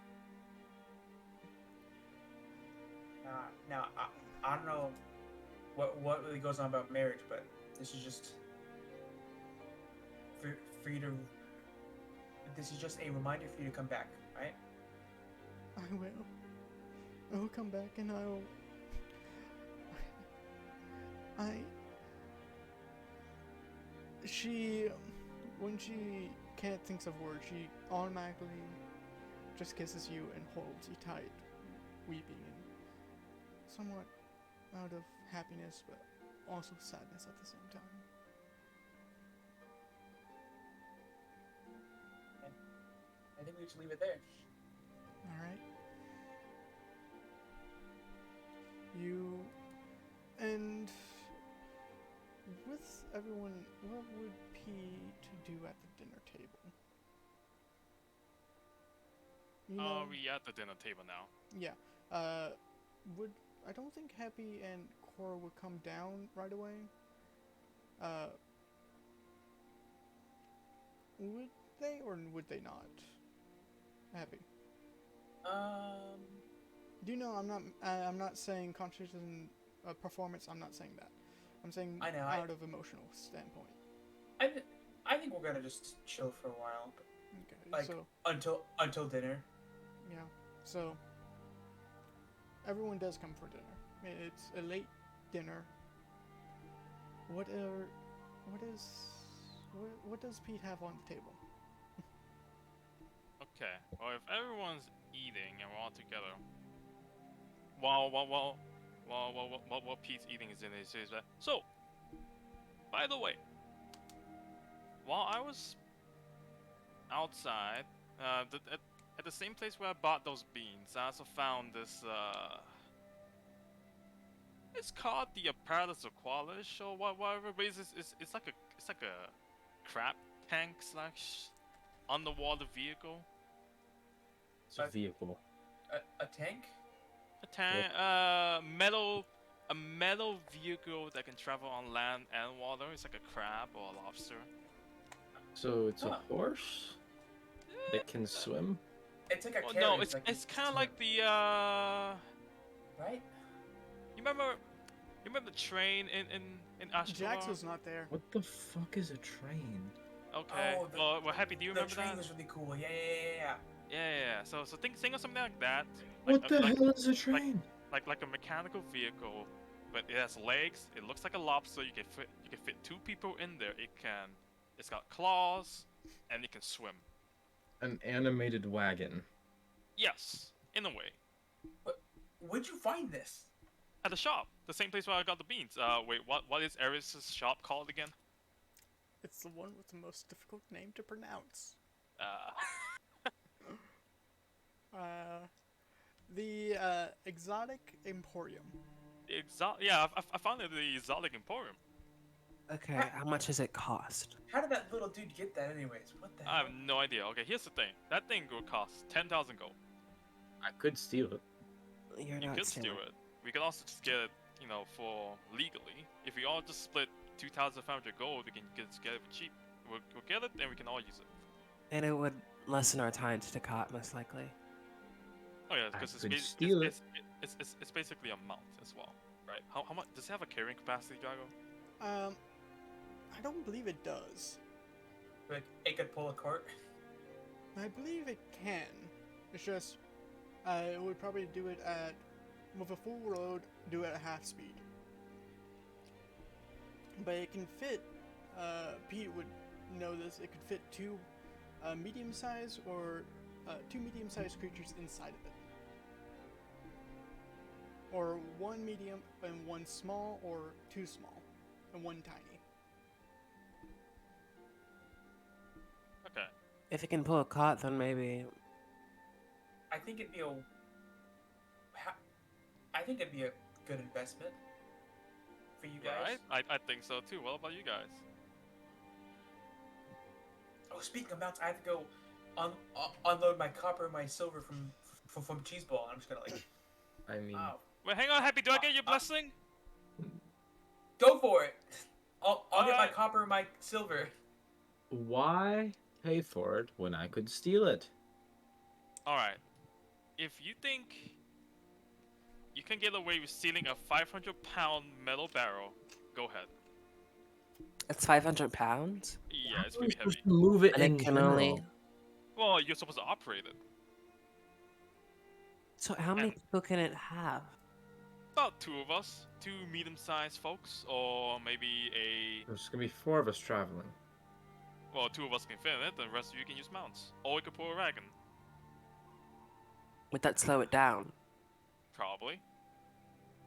[SPEAKER 4] Now I don't know what really goes on about marriage, but this is just for you to. This is just a reminder for you to come back, right?
[SPEAKER 1] I will. I will come back and she, when she can't think of words, she automatically just kisses you and holds you tight, weeping and somewhat out of happiness, but also sadness at the same time.
[SPEAKER 4] I think we should leave it there.
[SPEAKER 1] Alright. You... And... With everyone, what would Pete do at the dinner table? You know,
[SPEAKER 2] Are we at the dinner table now?
[SPEAKER 1] yeah. I don't think Happy and Cora would come down right away. Would they or would they not? Happy. Do you know I'm not saying concentration performance. I'm not saying that. I'm saying
[SPEAKER 4] I know,
[SPEAKER 1] out of emotional standpoint.
[SPEAKER 4] I think we're gonna just chill for a while,
[SPEAKER 1] Okay.
[SPEAKER 4] like
[SPEAKER 1] So
[SPEAKER 4] until dinner.
[SPEAKER 1] yeah. So everyone does come for dinner. It's a late dinner. What does Pete have on the table?
[SPEAKER 2] Okay. Well, if everyone's eating and we're all together, what Pete's eating is in his so. By the way, while I was outside, at the same place where I bought those beans, I also found this. It's called the apparatus Aqualish or whatever, but it's like a crab tank slash underwater vehicle.
[SPEAKER 3] It's a vehicle.
[SPEAKER 4] A tank?
[SPEAKER 2] A tank, a metal vehicle that can travel on land and water. It's like a crab or a lobster.
[SPEAKER 3] So it's a
[SPEAKER 4] Huh.
[SPEAKER 3] horse that can swim?
[SPEAKER 4] It's like a
[SPEAKER 2] Well,
[SPEAKER 4] carriage.
[SPEAKER 2] no, it's
[SPEAKER 4] like
[SPEAKER 2] it's
[SPEAKER 4] you
[SPEAKER 2] kind of
[SPEAKER 4] swim,
[SPEAKER 2] like the
[SPEAKER 4] right.
[SPEAKER 2] You remember the train in Ashtar?
[SPEAKER 1] Jax was not there.
[SPEAKER 3] What the fuck is a train?
[SPEAKER 2] Okay.
[SPEAKER 4] Oh,
[SPEAKER 2] well, we're happy. Do you
[SPEAKER 4] The
[SPEAKER 2] remember
[SPEAKER 4] train
[SPEAKER 2] that?
[SPEAKER 4] was really cool. Yeah.
[SPEAKER 2] Yeah. So think of something like that.
[SPEAKER 3] What the hell is a train?
[SPEAKER 2] Like a mechanical vehicle, but it has legs. It looks like a lobster. You can fit two people in there. It's got claws, and it can swim.
[SPEAKER 3] An animated wagon.
[SPEAKER 2] Yes, in a way.
[SPEAKER 4] Where'd you find this?
[SPEAKER 2] At the shop, the same place where I got the beans. Wait, what is Eris's shop called again?
[SPEAKER 1] It's the one with the most difficult name to pronounce. The Exotic Emporium.
[SPEAKER 2] Yeah, I found it at the Exotic Emporium.
[SPEAKER 5] Okay, how much does it cost?
[SPEAKER 4] How did that little dude get that, anyways? What the
[SPEAKER 2] I
[SPEAKER 4] hell?
[SPEAKER 2] have no idea. Okay, here's the thing. That thing will cost 10,000 gold.
[SPEAKER 3] I could steal it.
[SPEAKER 5] You're
[SPEAKER 2] You
[SPEAKER 5] not
[SPEAKER 2] could
[SPEAKER 5] stealing.
[SPEAKER 2] steal it. We could also just get it, for legally. If we all just split 2,500 gold, we can just get it for cheap. We'll get it, and we can all use it.
[SPEAKER 5] And it would lessen our time to Takot, most likely.
[SPEAKER 2] Oh yeah,
[SPEAKER 3] I
[SPEAKER 2] because
[SPEAKER 3] could steal it.
[SPEAKER 2] it's basically a mount as well, right? How much does it have a carrying capacity, Gago?
[SPEAKER 1] I don't believe it does.
[SPEAKER 4] Like it could pull a cart.
[SPEAKER 1] I believe it can. It's just, it would probably do it at with a full load, do it at half speed. But it can fit, Pete would know this, it could fit two medium-sized or two medium-sized creatures inside of it. Or one medium and one small, or two small and one tiny.
[SPEAKER 2] Okay.
[SPEAKER 5] If you can pull a cart, then maybe.
[SPEAKER 4] I think it'd be a. I think it'd be a good investment for you guys.
[SPEAKER 2] Right? I think so too. What about you guys?
[SPEAKER 4] Oh, speaking of mounts, I have to go unload my copper and my silver from Cheese Ball. I'm just gonna like.
[SPEAKER 3] I mean,
[SPEAKER 2] Wait, hang on, Happy. Do I get your blessing?
[SPEAKER 4] Go for it. I'll get my
[SPEAKER 2] Alright.
[SPEAKER 4] copper and my silver.
[SPEAKER 3] why pay for it when I could steal it?
[SPEAKER 2] All right. If you think you can get away with stealing a 500-pound metal barrel, go ahead.
[SPEAKER 5] It's 500 pounds?
[SPEAKER 2] Yeah, it's
[SPEAKER 3] How are we
[SPEAKER 2] pretty heavy.
[SPEAKER 3] supposed to move it
[SPEAKER 5] And
[SPEAKER 3] in
[SPEAKER 5] it can
[SPEAKER 3] general?
[SPEAKER 5] only.
[SPEAKER 2] Well, you're supposed to operate it.
[SPEAKER 5] So, how many
[SPEAKER 2] And-
[SPEAKER 5] people can it have?
[SPEAKER 2] About two of us, two medium-sized folks, or maybe
[SPEAKER 3] There's gonna be 4 of us traveling.
[SPEAKER 2] well, two of us can fit in it, the rest of you can use mounts, or we could pull a wagon,
[SPEAKER 5] Would that slow it down?
[SPEAKER 2] probably.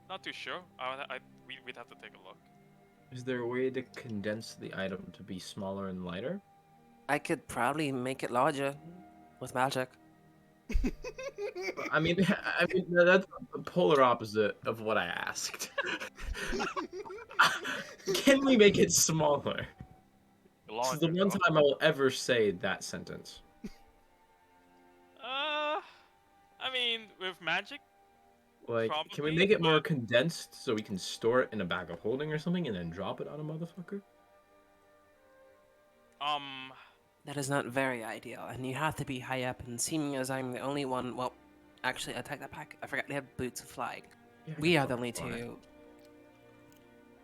[SPEAKER 2] Not too sure. We'd have to take a look.
[SPEAKER 3] Is there a way to condense the item to be smaller and lighter?
[SPEAKER 5] I could probably make it larger with magic.
[SPEAKER 3] I mean, that's the polar opposite of what I asked. Can we make it smaller? This is the
[SPEAKER 2] Larger,
[SPEAKER 3] one
[SPEAKER 2] though.
[SPEAKER 3] time I will ever say that sentence.
[SPEAKER 2] I mean, with magic,
[SPEAKER 3] Like, can we
[SPEAKER 2] Probably,
[SPEAKER 3] make it more
[SPEAKER 2] but-
[SPEAKER 3] condensed so we can store it in a bag of holding or something and then drop it on a motherfucker?
[SPEAKER 5] That is not very ideal, and you have to be high up, and seeming as I'm the only one. Well, actually, I take that back. I forgot they have boots of flying.
[SPEAKER 3] Yeah, I
[SPEAKER 5] We
[SPEAKER 3] can
[SPEAKER 5] are the
[SPEAKER 3] fucking
[SPEAKER 5] only
[SPEAKER 3] fly.
[SPEAKER 5] two.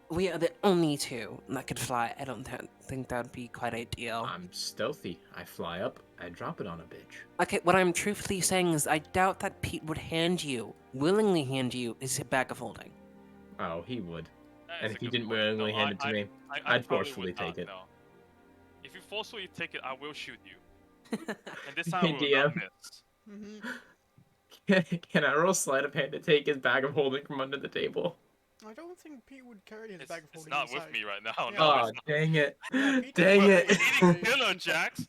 [SPEAKER 5] We are the only two that could fly. I don't think that would be quite ideal.
[SPEAKER 3] I'm stealthy. I fly up, I drop it on a bitch.
[SPEAKER 5] Okay, what I'm truthfully saying is I doubt that Pete would willingly hand you, his bag of holding.
[SPEAKER 3] Oh, he would.
[SPEAKER 2] that
[SPEAKER 3] And
[SPEAKER 2] is
[SPEAKER 3] if
[SPEAKER 2] a
[SPEAKER 3] he
[SPEAKER 2] good
[SPEAKER 3] didn't
[SPEAKER 2] point.
[SPEAKER 3] willingly
[SPEAKER 2] No,
[SPEAKER 3] hand it to me,
[SPEAKER 2] I
[SPEAKER 3] I'd
[SPEAKER 2] probably
[SPEAKER 3] forcefully
[SPEAKER 2] would not,
[SPEAKER 3] take it.
[SPEAKER 2] No. If you forcefully take it, I will shoot you. And this time I will
[SPEAKER 3] DM.
[SPEAKER 2] not miss.
[SPEAKER 1] Mm-hmm.
[SPEAKER 3] Can I roll sleight of hand to take his bag of holding from under the table?
[SPEAKER 1] I don't think Pete would carry his
[SPEAKER 2] It's,
[SPEAKER 1] bag of
[SPEAKER 2] it's
[SPEAKER 1] holding
[SPEAKER 2] not
[SPEAKER 1] inside.
[SPEAKER 2] with me right now.
[SPEAKER 1] Yeah.
[SPEAKER 2] No,
[SPEAKER 3] Oh,
[SPEAKER 2] it's not.
[SPEAKER 3] dang it.
[SPEAKER 1] Yeah, Pete
[SPEAKER 3] Dang
[SPEAKER 1] doesn't
[SPEAKER 3] it.
[SPEAKER 1] carry
[SPEAKER 2] Eating dinner, Jax.
[SPEAKER 4] Is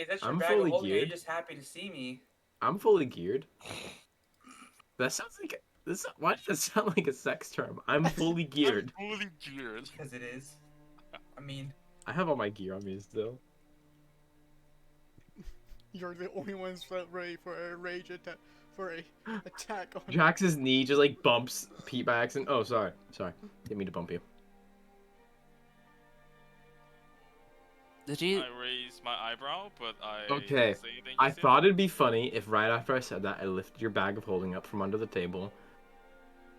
[SPEAKER 4] that your
[SPEAKER 3] I'm
[SPEAKER 4] bag
[SPEAKER 3] fully
[SPEAKER 4] of holding? Or are you
[SPEAKER 3] geared.
[SPEAKER 4] just happy to see me?
[SPEAKER 3] I'm fully geared. That sounds like this. Why does that sound like a sex term? I'm fully geared.
[SPEAKER 2] I'm fully geared.
[SPEAKER 4] Because it is. I mean,
[SPEAKER 3] I have all my gear on me still.
[SPEAKER 1] You're the only ones ready for a rage attack. For a attack on.
[SPEAKER 3] Jax's knee just like bumps Pete by accident. Oh, sorry. Didn't mean to bump you.
[SPEAKER 5] Did you?
[SPEAKER 2] I raised my eyebrow, but I
[SPEAKER 3] Okay,
[SPEAKER 2] didn't say anything
[SPEAKER 3] I
[SPEAKER 2] just yet.
[SPEAKER 3] thought it'd be funny if right after I said that, I lifted your bag of holding up from under the table.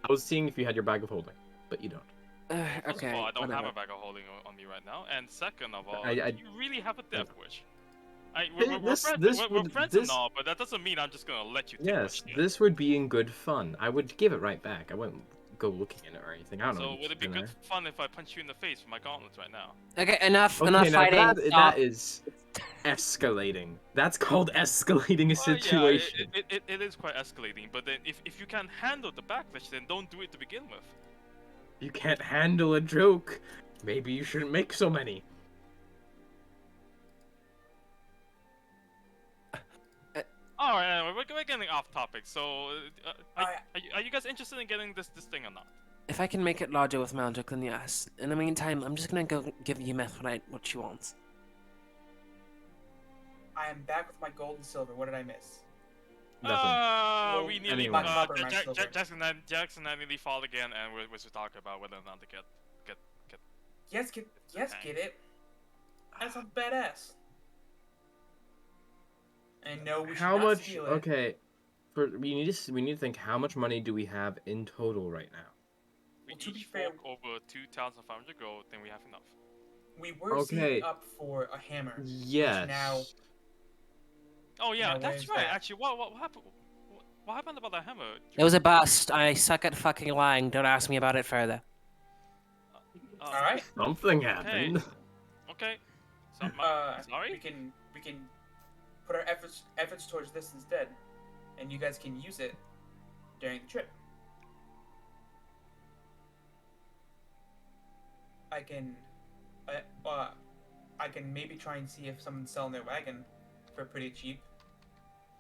[SPEAKER 3] I was seeing if you had your bag of holding, but you don't.
[SPEAKER 2] First
[SPEAKER 5] Okay.
[SPEAKER 2] of all, I don't
[SPEAKER 5] whatever.
[SPEAKER 2] have a bag of holding on me right now, and second of all,
[SPEAKER 3] I-
[SPEAKER 2] you really have a death wish. We're
[SPEAKER 3] This
[SPEAKER 2] friends, we're
[SPEAKER 3] would-
[SPEAKER 2] friends
[SPEAKER 3] this-
[SPEAKER 2] and all, but that doesn't mean I'm just gonna let you take my
[SPEAKER 3] Yes,
[SPEAKER 2] shit.
[SPEAKER 3] this would be in good fun. I would give it right back. I wouldn't go looking in it or anything. I don't know.
[SPEAKER 2] So
[SPEAKER 3] what you
[SPEAKER 2] would it be
[SPEAKER 3] keep in
[SPEAKER 2] good fun if I punch you in the face with my gauntlets right now?
[SPEAKER 5] Okay, enough
[SPEAKER 3] there.
[SPEAKER 5] enough
[SPEAKER 3] Okay, now
[SPEAKER 5] fighting.
[SPEAKER 3] that
[SPEAKER 5] Stop.
[SPEAKER 3] is escalating. That's called escalating a
[SPEAKER 2] Well,
[SPEAKER 3] situation.
[SPEAKER 2] yeah, it is quite escalating, but then if you can't handle the backlash, then don't do it to begin with.
[SPEAKER 3] You can't handle a joke. Maybe you shouldn't make so many.
[SPEAKER 2] Alright, anyway, we're getting off topic, so
[SPEAKER 4] I-
[SPEAKER 2] are you guys interested in getting this thing or not?
[SPEAKER 5] If I can make it larger with magic, then yes. In the meantime, I'm just gonna go give Yemeth what she wants.
[SPEAKER 4] I am back with my gold and silver. What did I miss?
[SPEAKER 3] Nothing.
[SPEAKER 4] Well,
[SPEAKER 2] We nearly,
[SPEAKER 3] anyway.
[SPEAKER 4] My copper, my silver.
[SPEAKER 2] Jackson and I nearly fought again, and we're talking about whether or not to get.
[SPEAKER 4] Yes, get it. That's a badass. And no, we should
[SPEAKER 3] How
[SPEAKER 4] not
[SPEAKER 3] much?
[SPEAKER 4] steal it.
[SPEAKER 3] Okay, we need to think. How much money do we have in total right now?
[SPEAKER 2] We
[SPEAKER 4] Well, to be
[SPEAKER 2] each
[SPEAKER 4] fair-
[SPEAKER 2] fork over 2,500 gold, then we have enough.
[SPEAKER 4] We were
[SPEAKER 3] Okay.
[SPEAKER 4] saving up for a hammer.
[SPEAKER 3] Yes.
[SPEAKER 4] now-
[SPEAKER 2] Oh yeah,
[SPEAKER 4] Now,
[SPEAKER 2] that's
[SPEAKER 4] where's
[SPEAKER 2] right.
[SPEAKER 4] that?
[SPEAKER 2] Actually, what happened? What happened about the hammer?
[SPEAKER 5] It was a bust. I suck at fucking lying. Don't ask me about it further.
[SPEAKER 2] Oh,
[SPEAKER 4] All right.
[SPEAKER 3] Something
[SPEAKER 2] Okay.
[SPEAKER 3] happened.
[SPEAKER 2] Okay. So, sorry?
[SPEAKER 4] We can put our efforts towards this instead, and you guys can use it during the trip. I can maybe try and see if someone's selling their wagon for pretty cheap.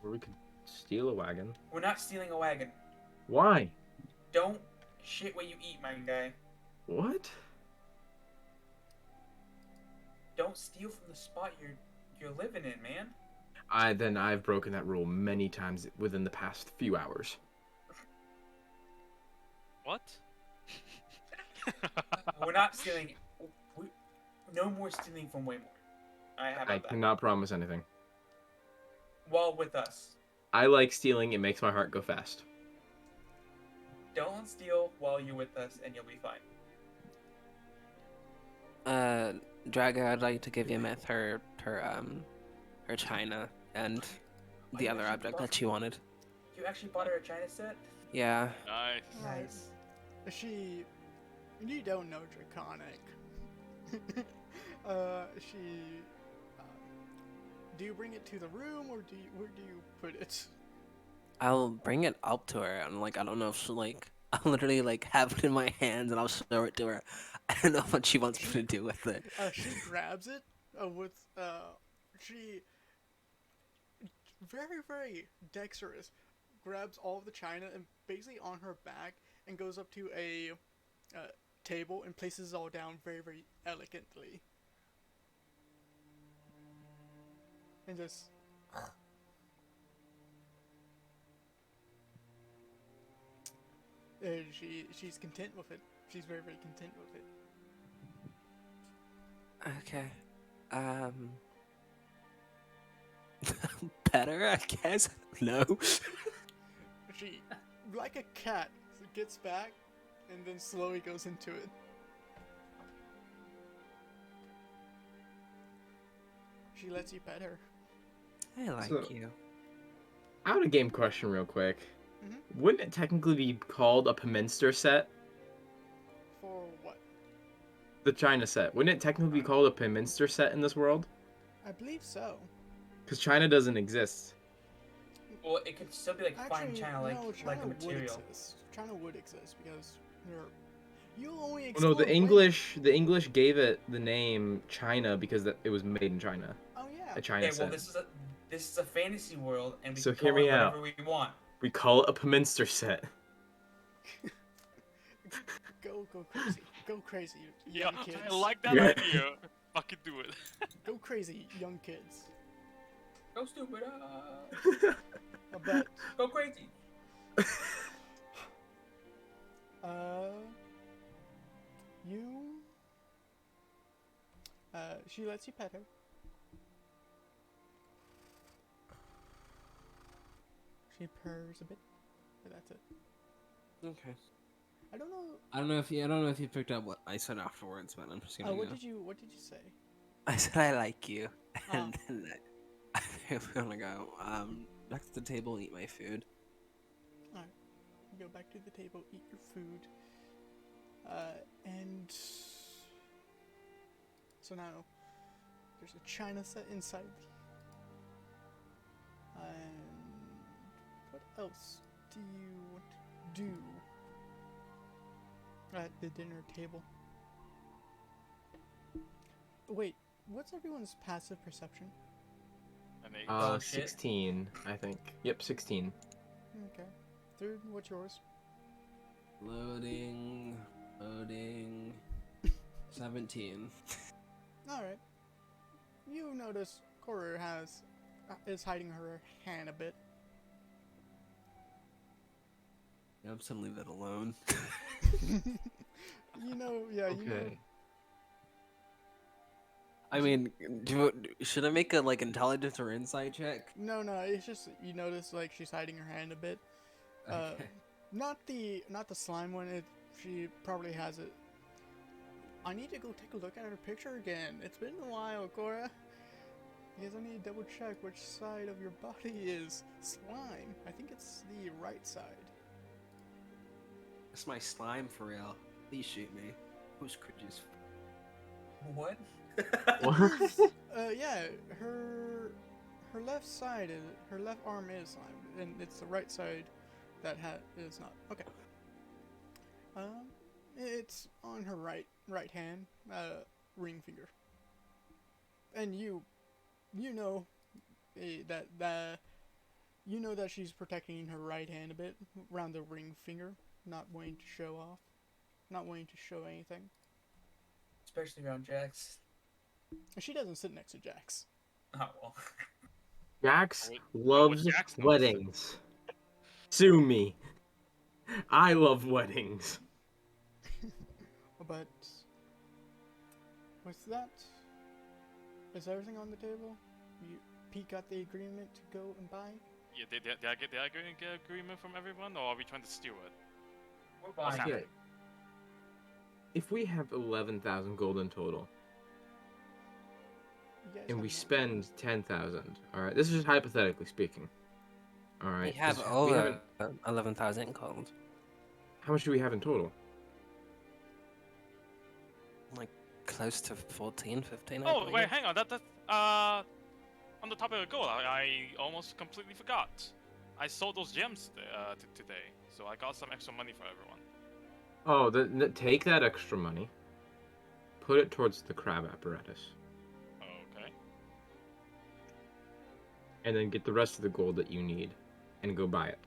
[SPEAKER 3] Or we could steal a wagon.
[SPEAKER 4] We're not stealing a wagon.
[SPEAKER 3] Why?
[SPEAKER 4] Don't shit what you eat, my guy.
[SPEAKER 3] What?
[SPEAKER 4] Don't steal from the spot you're living in, man.
[SPEAKER 3] I've broken that rule many times within the past few hours.
[SPEAKER 2] What?
[SPEAKER 4] We're not stealing. No more stealing from Waymore. How
[SPEAKER 3] I
[SPEAKER 4] about that?
[SPEAKER 3] cannot promise anything.
[SPEAKER 4] While with us.
[SPEAKER 3] I like stealing. It makes my heart go fast.
[SPEAKER 4] Don't steal while you're with us, and you'll be fine.
[SPEAKER 5] Drago, I'd like to give you Myth her china and the
[SPEAKER 4] you
[SPEAKER 5] other
[SPEAKER 4] actually
[SPEAKER 5] object
[SPEAKER 4] bought-
[SPEAKER 5] that she wanted.
[SPEAKER 4] You actually bought her a China set?
[SPEAKER 5] Yeah.
[SPEAKER 2] Nice.
[SPEAKER 4] Nice.
[SPEAKER 1] You don't know Draconic. Do you bring it to the room, or where do you put it?
[SPEAKER 5] I'll bring it up to her, and like I don't know if she like I'll literally like have it in my hands and I'll show it to her. I don't know what she wants me to do with it.
[SPEAKER 1] She grabs it she very, very dexterous grabs all of the china and basically on her back and goes up to a table and places it all down very, very elegantly. And just she's content with it. She's very, very content with it.
[SPEAKER 5] Okay. Better, I guess. No.
[SPEAKER 1] She, like a cat, gets back and then slowly goes into it. She lets you pet her.
[SPEAKER 5] I like
[SPEAKER 3] So-
[SPEAKER 5] you.
[SPEAKER 3] Out of game question, real quick.
[SPEAKER 1] Mhm.
[SPEAKER 3] Wouldn't it technically be called a Peminster set?
[SPEAKER 1] For what?
[SPEAKER 3] The China set. Wouldn't it technically be called a Peminster set in this world?
[SPEAKER 1] I believe so.
[SPEAKER 3] Because China doesn't exist.
[SPEAKER 4] Well, it could still be like fine
[SPEAKER 1] Actually,
[SPEAKER 4] China,
[SPEAKER 1] no,
[SPEAKER 4] like
[SPEAKER 1] China
[SPEAKER 4] a material.
[SPEAKER 1] would exist. China would exist because you only
[SPEAKER 3] Well,
[SPEAKER 1] explore
[SPEAKER 3] no, the English gave it the name China because it was made in China.
[SPEAKER 1] Oh yeah.
[SPEAKER 3] A China
[SPEAKER 4] Okay, well
[SPEAKER 3] set.
[SPEAKER 4] this is a fantasy world, and we
[SPEAKER 3] So
[SPEAKER 4] can
[SPEAKER 3] hear
[SPEAKER 4] call it
[SPEAKER 3] me out.
[SPEAKER 4] whatever we want.
[SPEAKER 3] We call it a Peminster set.
[SPEAKER 1] Go crazy. Go crazy,
[SPEAKER 2] Yeah,
[SPEAKER 1] young kids.
[SPEAKER 2] I like that
[SPEAKER 3] Yeah.
[SPEAKER 2] idea. Fucking do it.
[SPEAKER 1] Go crazy, young kids.
[SPEAKER 4] Go stupid.
[SPEAKER 1] But
[SPEAKER 4] Go crazy.
[SPEAKER 1] she lets you pet her. She purrs a bit, but that's it.
[SPEAKER 5] Okay.
[SPEAKER 1] I don't know.
[SPEAKER 5] I don't know if you picked up what I said afterwards, but I'm just gonna.
[SPEAKER 1] What did you say?
[SPEAKER 5] I said I like you,
[SPEAKER 1] Oh.
[SPEAKER 5] and then I think I'm gonna go back to the table and eat my food.
[SPEAKER 1] Alright. Go back to the table, eat your food. And so now there's a china set inside. And what else do you want to do at the dinner table? Wait, what's everyone's passive perception?
[SPEAKER 2] And they,
[SPEAKER 4] Oh, shit.
[SPEAKER 3] 16, I think. Yep, 16.
[SPEAKER 1] Okay. Third, what's yours?
[SPEAKER 5] Loading. 17.
[SPEAKER 1] Alright. You notice Cora is hiding her hand a bit.
[SPEAKER 5] I'm just gonna leave that alone.
[SPEAKER 1] You know.
[SPEAKER 3] Okay.
[SPEAKER 5] I mean, should I make a like intelligence or insight check?
[SPEAKER 1] No, it's just you notice like she's hiding her hand a bit.
[SPEAKER 5] Okay.
[SPEAKER 1] Not the slime one. She probably has it. I need to go take a look at her picture again. It's been a while, Cora. Because I need to double check which side of your body is slime. I think it's the right side.
[SPEAKER 5] It's my slime for real. Please shoot me. Who's cringes?
[SPEAKER 4] What?
[SPEAKER 3] What?
[SPEAKER 1] Yeah, her left side is her left arm is slime, and it's the right side that is not. Okay. It's on her right hand, ring finger, and you know that you know that she's protecting her right hand a bit around the ring finger, not wanting to show off, not wanting to show anything.
[SPEAKER 4] Especially around Jax.
[SPEAKER 1] She doesn't sit next to Jax.
[SPEAKER 4] Oh well.
[SPEAKER 3] Jax
[SPEAKER 2] What would
[SPEAKER 3] loves
[SPEAKER 2] Jax notice?
[SPEAKER 3] weddings. Sue me. I love weddings.
[SPEAKER 1] But with that, is everything on the table? Pete got the agreement to go and buy.
[SPEAKER 2] Yeah, did I get agreement from everyone, or are we trying to steal it?
[SPEAKER 4] We're
[SPEAKER 2] What's
[SPEAKER 4] buying
[SPEAKER 2] happening?
[SPEAKER 4] it.
[SPEAKER 3] If we have 11,000 gold in total,
[SPEAKER 1] You guys
[SPEAKER 3] and
[SPEAKER 1] have
[SPEAKER 3] we
[SPEAKER 1] more.
[SPEAKER 3] spend 10,000, all right. This is just hypothetically speaking. All
[SPEAKER 5] We
[SPEAKER 3] right.
[SPEAKER 5] have
[SPEAKER 3] 'cause
[SPEAKER 5] over 11,000 gold.
[SPEAKER 3] How much do we have in total?
[SPEAKER 5] Like close to 14, 15. I
[SPEAKER 2] Oh
[SPEAKER 5] believe.
[SPEAKER 2] wait, hang on. That's on the topic of gold. I almost completely forgot. I sold those gems today, so I got some extra money for everyone.
[SPEAKER 3] Oh, take that extra money, put it towards the crab apparatus,
[SPEAKER 2] Okay.
[SPEAKER 3] and then get the rest of the gold that you need, and go buy it.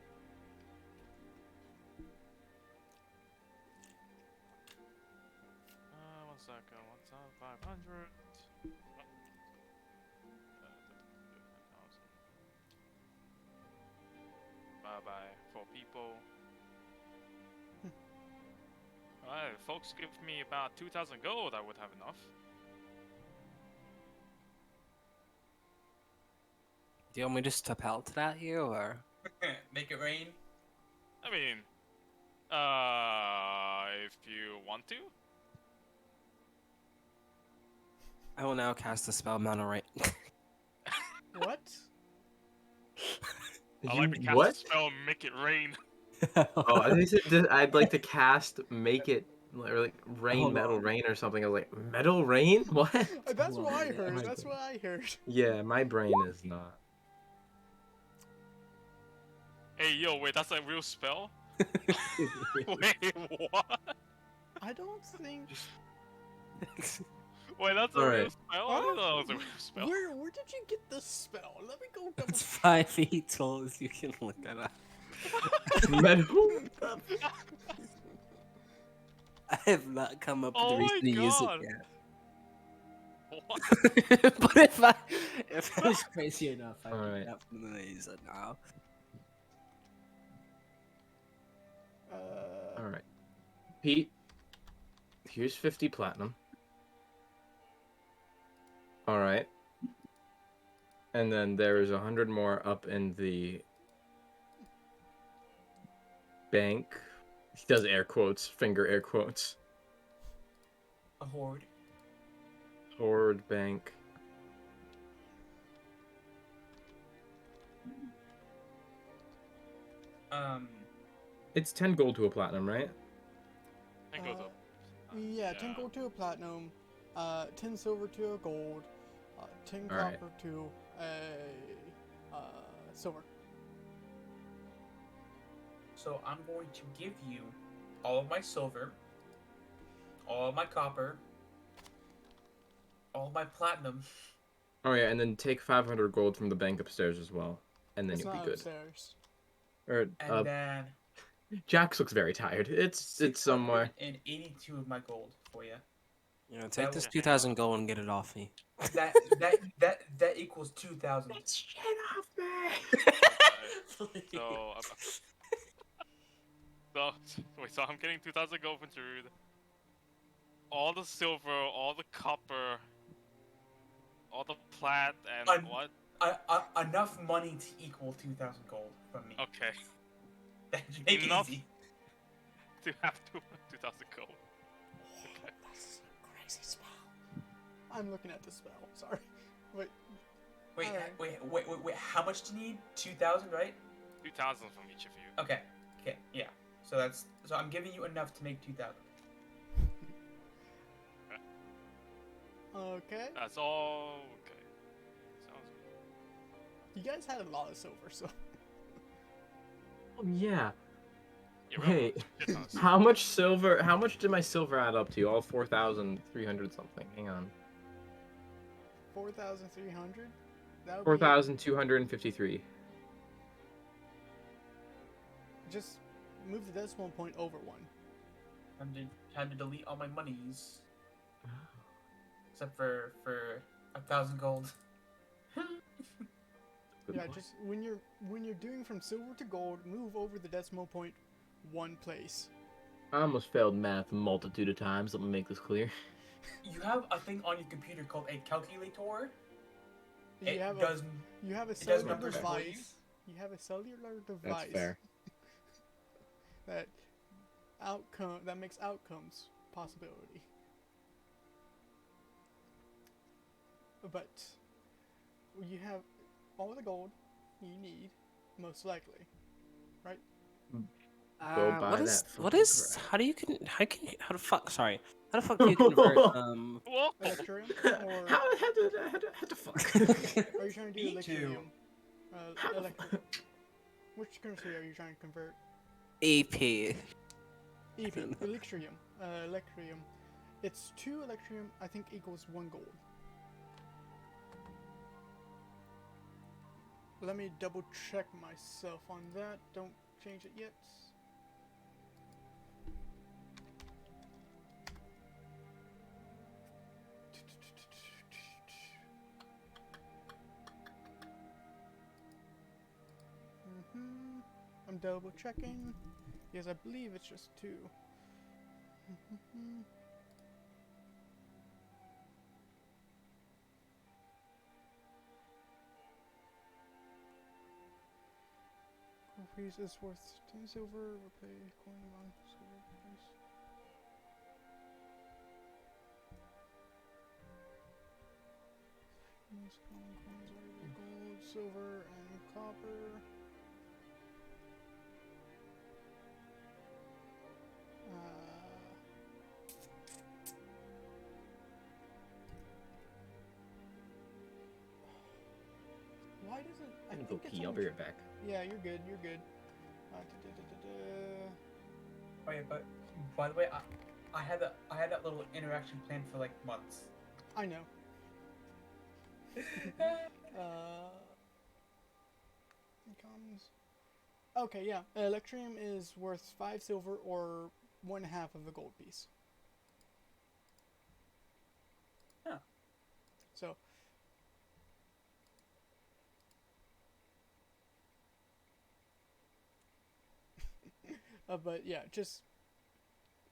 [SPEAKER 2] One second. What's up? 500. Bye bye. 4 people. Alright, if folks give me about 2,000 gold, I would have enough.
[SPEAKER 5] Do you want me to step out to that here, or?
[SPEAKER 4] Make it rain.
[SPEAKER 2] I mean, if you want to.
[SPEAKER 5] I will now cast the spell Mana Rain.
[SPEAKER 1] What?
[SPEAKER 2] I like to cast
[SPEAKER 3] What?
[SPEAKER 2] a spell, make it rain.
[SPEAKER 3] Oh, I think it said I'd like to cast make it or like rain
[SPEAKER 5] Hold
[SPEAKER 3] metal
[SPEAKER 5] on.
[SPEAKER 3] rain or something. I was like, metal rain? What?
[SPEAKER 1] That's
[SPEAKER 5] Hold
[SPEAKER 1] what
[SPEAKER 5] on,
[SPEAKER 1] I
[SPEAKER 5] yeah.
[SPEAKER 1] heard.
[SPEAKER 3] My
[SPEAKER 1] That's
[SPEAKER 3] bad.
[SPEAKER 1] what I heard.
[SPEAKER 3] Yeah, my brain is not.
[SPEAKER 2] Hey, yo, wait, that's a real spell? Wait, what?
[SPEAKER 1] I don't think.
[SPEAKER 2] Wait, that's a
[SPEAKER 3] All
[SPEAKER 2] real
[SPEAKER 3] right.
[SPEAKER 2] spell? I didn't know it was a real spell.
[SPEAKER 1] Where did you get this spell? Let me go double.
[SPEAKER 5] It's 5 feet tall, as you can look at it.
[SPEAKER 3] Metal?
[SPEAKER 5] I have not come up with
[SPEAKER 2] Oh
[SPEAKER 5] a reason
[SPEAKER 2] my
[SPEAKER 5] to use it
[SPEAKER 2] God.
[SPEAKER 5] yet.
[SPEAKER 2] What?
[SPEAKER 5] But if I was crazy enough, I would
[SPEAKER 3] Alright.
[SPEAKER 5] definitely use it now.
[SPEAKER 3] All right, Pete. Here's 50 platinum. All right. And then there's 100 more up in the bank. He does air quotes, finger air quotes.
[SPEAKER 4] A horde.
[SPEAKER 3] Horde bank. It's 10 gold to a platinum, right?
[SPEAKER 2] It goes up.
[SPEAKER 1] Yeah, 10 gold to a platinum, 10 silver to a gold, 10
[SPEAKER 3] Alright.
[SPEAKER 1] copper to a silver.
[SPEAKER 4] So I'm going to give you all of my silver, all of my copper, all of my platinum.
[SPEAKER 3] Oh yeah, and then take 500 gold from the bank upstairs as well, and then
[SPEAKER 1] It's
[SPEAKER 3] you'll be
[SPEAKER 1] not
[SPEAKER 3] good.
[SPEAKER 1] upstairs.
[SPEAKER 3] Or
[SPEAKER 4] And then
[SPEAKER 3] Jax looks very tired. It's somewhere.
[SPEAKER 4] 682 of my gold for you.
[SPEAKER 5] Yeah, take
[SPEAKER 4] That
[SPEAKER 5] this
[SPEAKER 2] will-
[SPEAKER 5] 2,000 gold and get it off me.
[SPEAKER 4] That equals 2,000.
[SPEAKER 3] Shit off me!
[SPEAKER 2] So, wait, so I'm getting 2,000 gold from Druid. All the silver, all the copper, all the plat, and
[SPEAKER 4] I'm-
[SPEAKER 2] what?
[SPEAKER 4] Enough money to equal 2,000 gold from me.
[SPEAKER 2] Okay,
[SPEAKER 4] That should make
[SPEAKER 2] Enough.
[SPEAKER 4] it easy.
[SPEAKER 2] to have 2,000 gold.
[SPEAKER 1] That's a crazy spell. I'm looking at the spell. Sorry. Wait.
[SPEAKER 4] Wait,
[SPEAKER 1] Alright.
[SPEAKER 4] wait. How much do you need? 2,000, right?
[SPEAKER 2] 2,000 from each of you.
[SPEAKER 4] Okay. Okay. Yeah. So I'm giving you enough to make 2,000.
[SPEAKER 1] Okay.
[SPEAKER 2] That's all. Okay. Sounds good.
[SPEAKER 1] You guys had a lot of silver, so
[SPEAKER 3] Oh yeah.
[SPEAKER 2] Yeah, we have
[SPEAKER 3] Wait,
[SPEAKER 2] a shit ton of stuff.
[SPEAKER 3] how much silver? How much did my silver add up to? All 4,300 something. Hang on.
[SPEAKER 1] 4,300. That would be
[SPEAKER 3] 4,253.
[SPEAKER 1] just move the decimal point over one.
[SPEAKER 4] Time to delete all my monies, except for 1,000 gold.
[SPEAKER 3] Good
[SPEAKER 1] Yeah,
[SPEAKER 3] point.
[SPEAKER 1] just when you're doing from silver to gold, move over the decimal point one place.
[SPEAKER 3] I almost failed math a multitude of times. Let me make this clear.
[SPEAKER 4] You have a thing on your computer called a calculator.
[SPEAKER 1] You
[SPEAKER 4] It
[SPEAKER 1] have
[SPEAKER 4] does.
[SPEAKER 1] you have a
[SPEAKER 4] does
[SPEAKER 1] cellular
[SPEAKER 4] numbers for you?
[SPEAKER 1] device. You have a cellular device
[SPEAKER 3] That's fair.
[SPEAKER 1] that makes outcomes possibility. But you have all the gold you need, most likely, right?
[SPEAKER 3] Go buy
[SPEAKER 5] what is
[SPEAKER 3] that
[SPEAKER 5] what
[SPEAKER 3] fucking
[SPEAKER 5] is
[SPEAKER 3] crap.
[SPEAKER 5] how do you how the fuck sorry how the fuck do you convert
[SPEAKER 2] Whoa!
[SPEAKER 1] Electrium, or
[SPEAKER 3] how the fuck?
[SPEAKER 1] are you trying to do
[SPEAKER 4] Me too.
[SPEAKER 1] electrium?
[SPEAKER 3] How the
[SPEAKER 1] Electric.
[SPEAKER 3] fuck?
[SPEAKER 1] Which currency are you trying to convert?
[SPEAKER 5] EP?
[SPEAKER 1] EP, electrium. Electrium. It's 2 electrium, I think, equals 1 gold. Let me double check myself on that. Don't change it yet. I'm double checking. Yes, I believe it's just 2. Gold piece is worth 10 silver. Repay coin on silver price. Most common coins are gold, silver, and copper. Why doesn't I
[SPEAKER 3] I'm
[SPEAKER 1] think
[SPEAKER 3] go
[SPEAKER 1] it's
[SPEAKER 3] pee. I'll
[SPEAKER 1] only
[SPEAKER 3] be right back.
[SPEAKER 1] Yeah, you're good. You're good.
[SPEAKER 4] Oh yeah, but by the way, I had that little interaction planned for like months.
[SPEAKER 1] I know. Comes. Okay, yeah. Electrium is worth 5 silver or 1/2 of a gold piece.
[SPEAKER 4] Huh.
[SPEAKER 1] So. But yeah, just.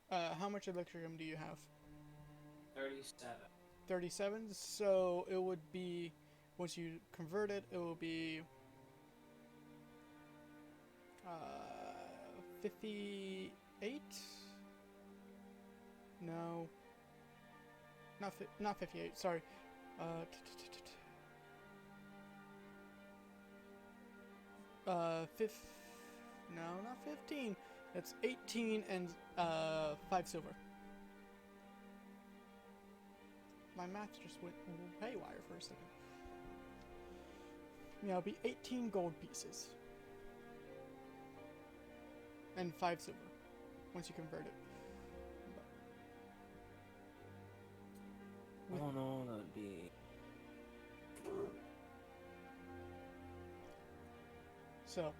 [SPEAKER 1] How much electrium do you have?
[SPEAKER 5] 37.
[SPEAKER 1] 37. So it would be, once you convert it, it will be 58. No, not 58. Sorry. No, not 15. It's 18 and 5 silver. My math just went haywire for a second. Yeah, it'll be 18 gold pieces. And 5 silver, once you convert it.
[SPEAKER 5] Oh no, that would be.
[SPEAKER 1] So,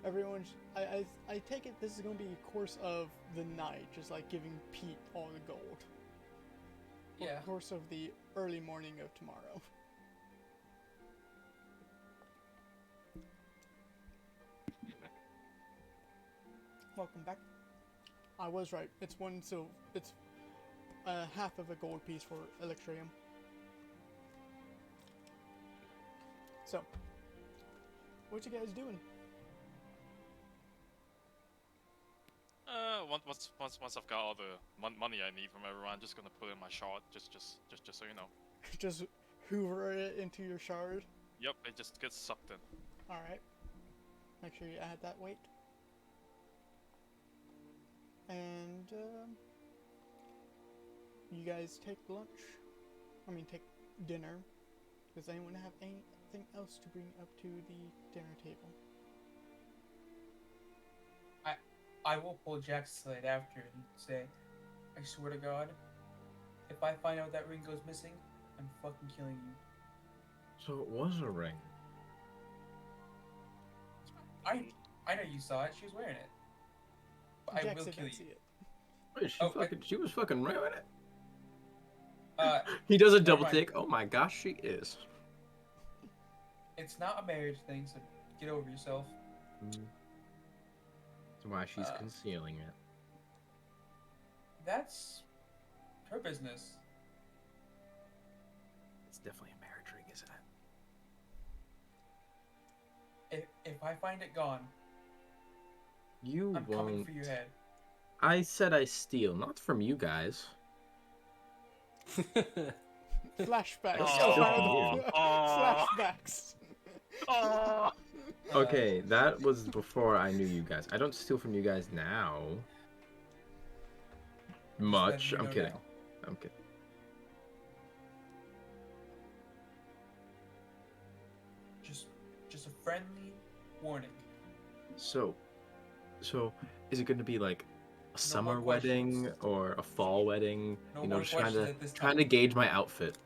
[SPEAKER 1] everyone, I take it this is going to be a course of the night, just like giving Pete all the gold.
[SPEAKER 4] Yeah.
[SPEAKER 1] Course of the early morning of tomorrow. Welcome back. I was right. It's it's 1/2 of a gold piece for electrium. So, what you guys doing?
[SPEAKER 2] Once I've got all the money I need from everyone, I'm just gonna put it in my shard, just so you know.
[SPEAKER 1] Just hoover it into your shard.
[SPEAKER 2] Yep, it just gets sucked in.
[SPEAKER 1] All right. Make sure you add that weight. And you guys take lunch. I mean, take dinner. Does anyone have anything else to bring up to the dinner table?
[SPEAKER 4] I will pull Jack's slide after and say, I swear to God, if I find out that ring goes missing, I'm fucking killing you.
[SPEAKER 3] So it was a ring.
[SPEAKER 4] I know you saw it. She was wearing it. But I will
[SPEAKER 1] Jackson
[SPEAKER 4] kill
[SPEAKER 1] can't
[SPEAKER 4] you.
[SPEAKER 1] see it.
[SPEAKER 3] Wait, she was fucking wearing it. He does a double take. Oh my gosh, she is.
[SPEAKER 4] It's not a marriage thing, so get over yourself.
[SPEAKER 3] That's why she's concealing it.
[SPEAKER 4] That's her business.
[SPEAKER 3] It's definitely a marriage ring, isn't it?
[SPEAKER 4] If I find it gone,
[SPEAKER 3] You
[SPEAKER 4] I'm
[SPEAKER 3] won't.
[SPEAKER 4] coming for your head.
[SPEAKER 3] I said I steal, not from you guys.
[SPEAKER 1] Flashbacks.
[SPEAKER 2] Oh,
[SPEAKER 1] Flashbacks.
[SPEAKER 2] Oh.
[SPEAKER 3] Okay, that was before I knew you guys. I don't steal from you guys now. Much.
[SPEAKER 4] you
[SPEAKER 3] I'm
[SPEAKER 4] know
[SPEAKER 3] kidding.
[SPEAKER 4] now.
[SPEAKER 3] I'm kidding.
[SPEAKER 4] Just a friendly warning.
[SPEAKER 3] So is it going to be like a
[SPEAKER 4] No
[SPEAKER 3] summer
[SPEAKER 4] more
[SPEAKER 3] wedding
[SPEAKER 4] questions.
[SPEAKER 3] or a fall wedding?
[SPEAKER 4] No
[SPEAKER 3] You know,
[SPEAKER 4] more
[SPEAKER 3] just trying
[SPEAKER 4] questions
[SPEAKER 3] to
[SPEAKER 4] at this
[SPEAKER 3] trying
[SPEAKER 4] time.
[SPEAKER 3] to gauge my outfit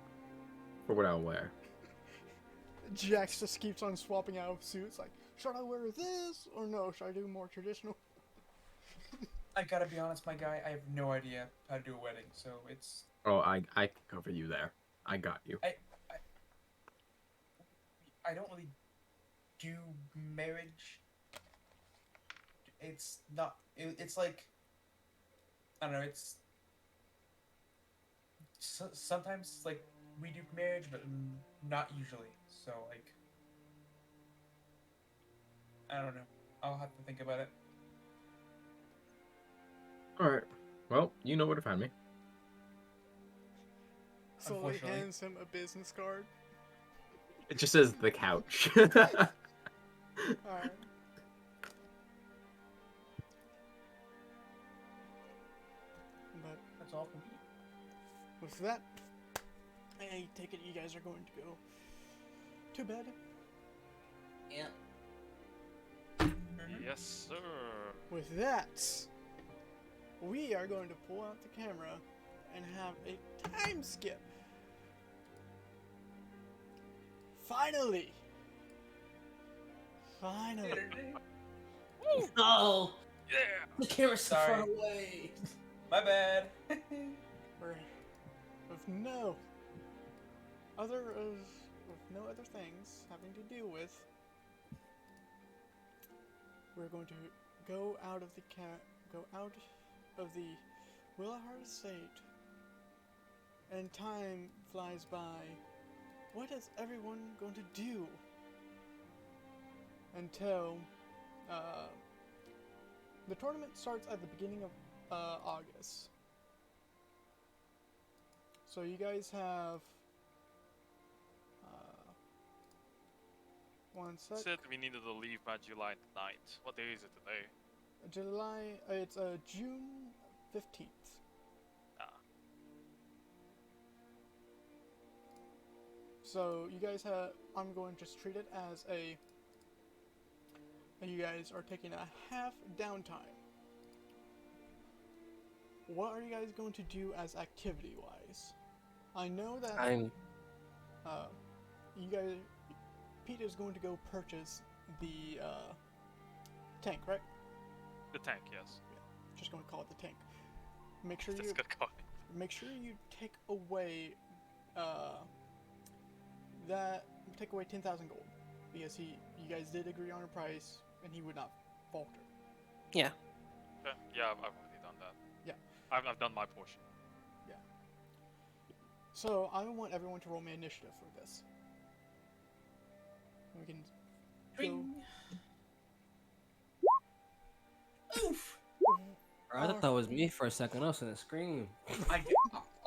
[SPEAKER 3] for what I'll wear.
[SPEAKER 1] Jax just keeps on swapping out of suits. Like, should I wear this or no? Should I do more traditional?
[SPEAKER 4] I gotta be honest, my guy. I have no idea how to do a wedding, so it's.
[SPEAKER 3] Oh, I can cover you there. I got you.
[SPEAKER 4] I don't really do marriage. It's not. It's like. I don't know. It's. Sometimes like we do marriage, but not usually. So like. I don't know. I'll have to think about it.
[SPEAKER 3] All right. Well, you know where to find me.
[SPEAKER 1] So he
[SPEAKER 4] Unfortunately.
[SPEAKER 1] hands him a business card.
[SPEAKER 3] It just says the couch.
[SPEAKER 1] Alright. But
[SPEAKER 4] That's all for me.
[SPEAKER 1] with that, I take it you guys are going to go to bed.
[SPEAKER 6] Yep.
[SPEAKER 2] Yes, sir.
[SPEAKER 1] With that, we are going to pull out the camera and have a time skip. Finally! Finally!
[SPEAKER 6] Oh,
[SPEAKER 2] Yeah.
[SPEAKER 6] the camera's so far
[SPEAKER 4] Sorry.
[SPEAKER 6] away.
[SPEAKER 4] My bad.
[SPEAKER 1] We're with no other things having to deal with. We're going to go out of the Willahart estate, and time flies by. What is everyone going to do until the tournament starts at the beginning of August? So you guys have one sec.
[SPEAKER 2] Said we needed to leave by July 9th. What day is it today?
[SPEAKER 1] It's June 15th.
[SPEAKER 2] Ah.
[SPEAKER 1] So you guys have, I'm going to just treat it as you guys are taking a half downtime. What are you guys going to do as activity wise? I know that Pete is going to go purchase the tank, right?
[SPEAKER 2] The tank, yes.
[SPEAKER 1] Just going to call it the tank. Make sure
[SPEAKER 2] That's
[SPEAKER 1] you
[SPEAKER 2] good call.
[SPEAKER 1] make sure you take away take away 10,000 gold, because you guys did agree on a price and he would not falter.
[SPEAKER 5] Yeah.
[SPEAKER 2] Okay. Yeah, I've already done that.
[SPEAKER 1] Yeah.
[SPEAKER 2] I've done my portion.
[SPEAKER 1] So I want everyone to roll me initiative for this. We can go.
[SPEAKER 6] Oof.
[SPEAKER 5] I thought that was me for a second. I was gonna scream.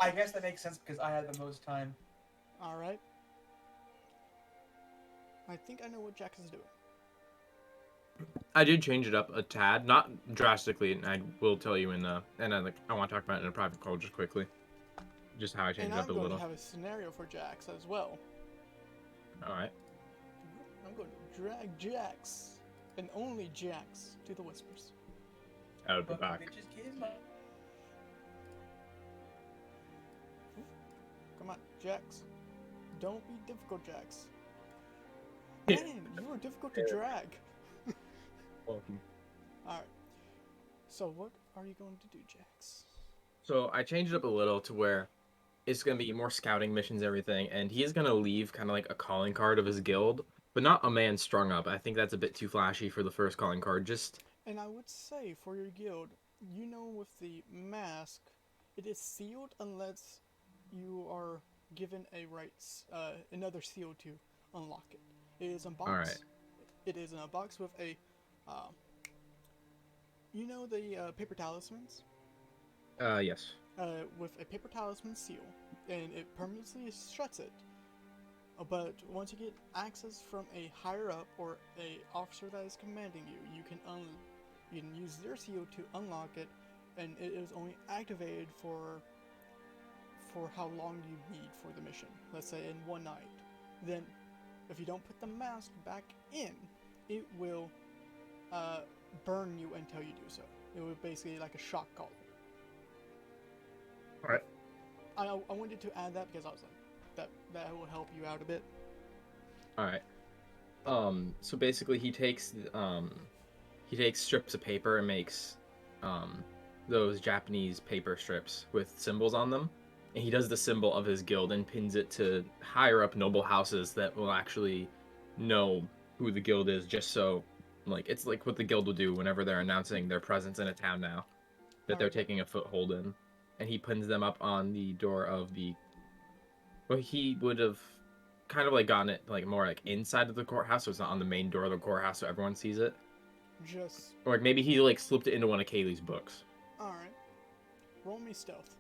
[SPEAKER 4] I guess that makes sense because I had the most time.
[SPEAKER 1] All right. I think I know what Jax is doing.
[SPEAKER 3] I did change it up a tad, not drastically, and I will tell you and I want to talk about it in a private call just quickly, just how I
[SPEAKER 1] And
[SPEAKER 3] changed it
[SPEAKER 1] I'm
[SPEAKER 3] up a
[SPEAKER 1] going to
[SPEAKER 3] little.
[SPEAKER 1] have a scenario for Jax as well.
[SPEAKER 3] All right.
[SPEAKER 1] I'm going to drag Jax, and only Jax, to the Whispers.
[SPEAKER 3] I would be
[SPEAKER 4] Fucking
[SPEAKER 3] back.
[SPEAKER 4] bitches kiss my.
[SPEAKER 1] Come on, Jax. Don't be difficult, Jax. Man, you are difficult to drag.
[SPEAKER 3] Welcome.
[SPEAKER 1] Alright. So what are you going to do, Jax?
[SPEAKER 3] So I changed it up a little to where it's gonna be more scouting missions, everything, and he is gonna leave kind of like a calling card of his guild, but not a man strung up. I think that's a bit too flashy for the first calling card. Just
[SPEAKER 1] And I would say for your guild, you know, with the mask, it is sealed unless you are given a another seal to unlock it. It is a box.
[SPEAKER 3] all right.
[SPEAKER 1] It is in a box with a, you know, the paper talismans.
[SPEAKER 3] Yes.
[SPEAKER 1] With a paper talisman seal, and it permanently shuts it. But once you get access from a higher up or a officer that is commanding you, you can use their seal to unlock it, and it is only activated for how long you need for the mission. Let's say in one night. Then, if you don't put the mask back in, it will burn you until you do so. It will basically like a shock collar.
[SPEAKER 3] All right.
[SPEAKER 1] I wanted to add that because I was like, that will help you out a bit.
[SPEAKER 3] All right. So basically he takes strips of paper and makes those Japanese paper strips with symbols on them, and he does the symbol of his guild and pins it to higher up noble houses that will actually know who the guild is, just so like it's like what the guild will do whenever they're announcing their presence in a town now that they're
[SPEAKER 1] Alright.
[SPEAKER 3] taking a foothold in, and he pins them up on the door of the. Well, he would have kind of like gotten it like more like inside of the courthouse, so it's not on the main door of the courthouse, so everyone sees it.
[SPEAKER 1] Just
[SPEAKER 3] Or like maybe he like slipped it into one of Kaylee's books.
[SPEAKER 1] alright. Roll me stealth.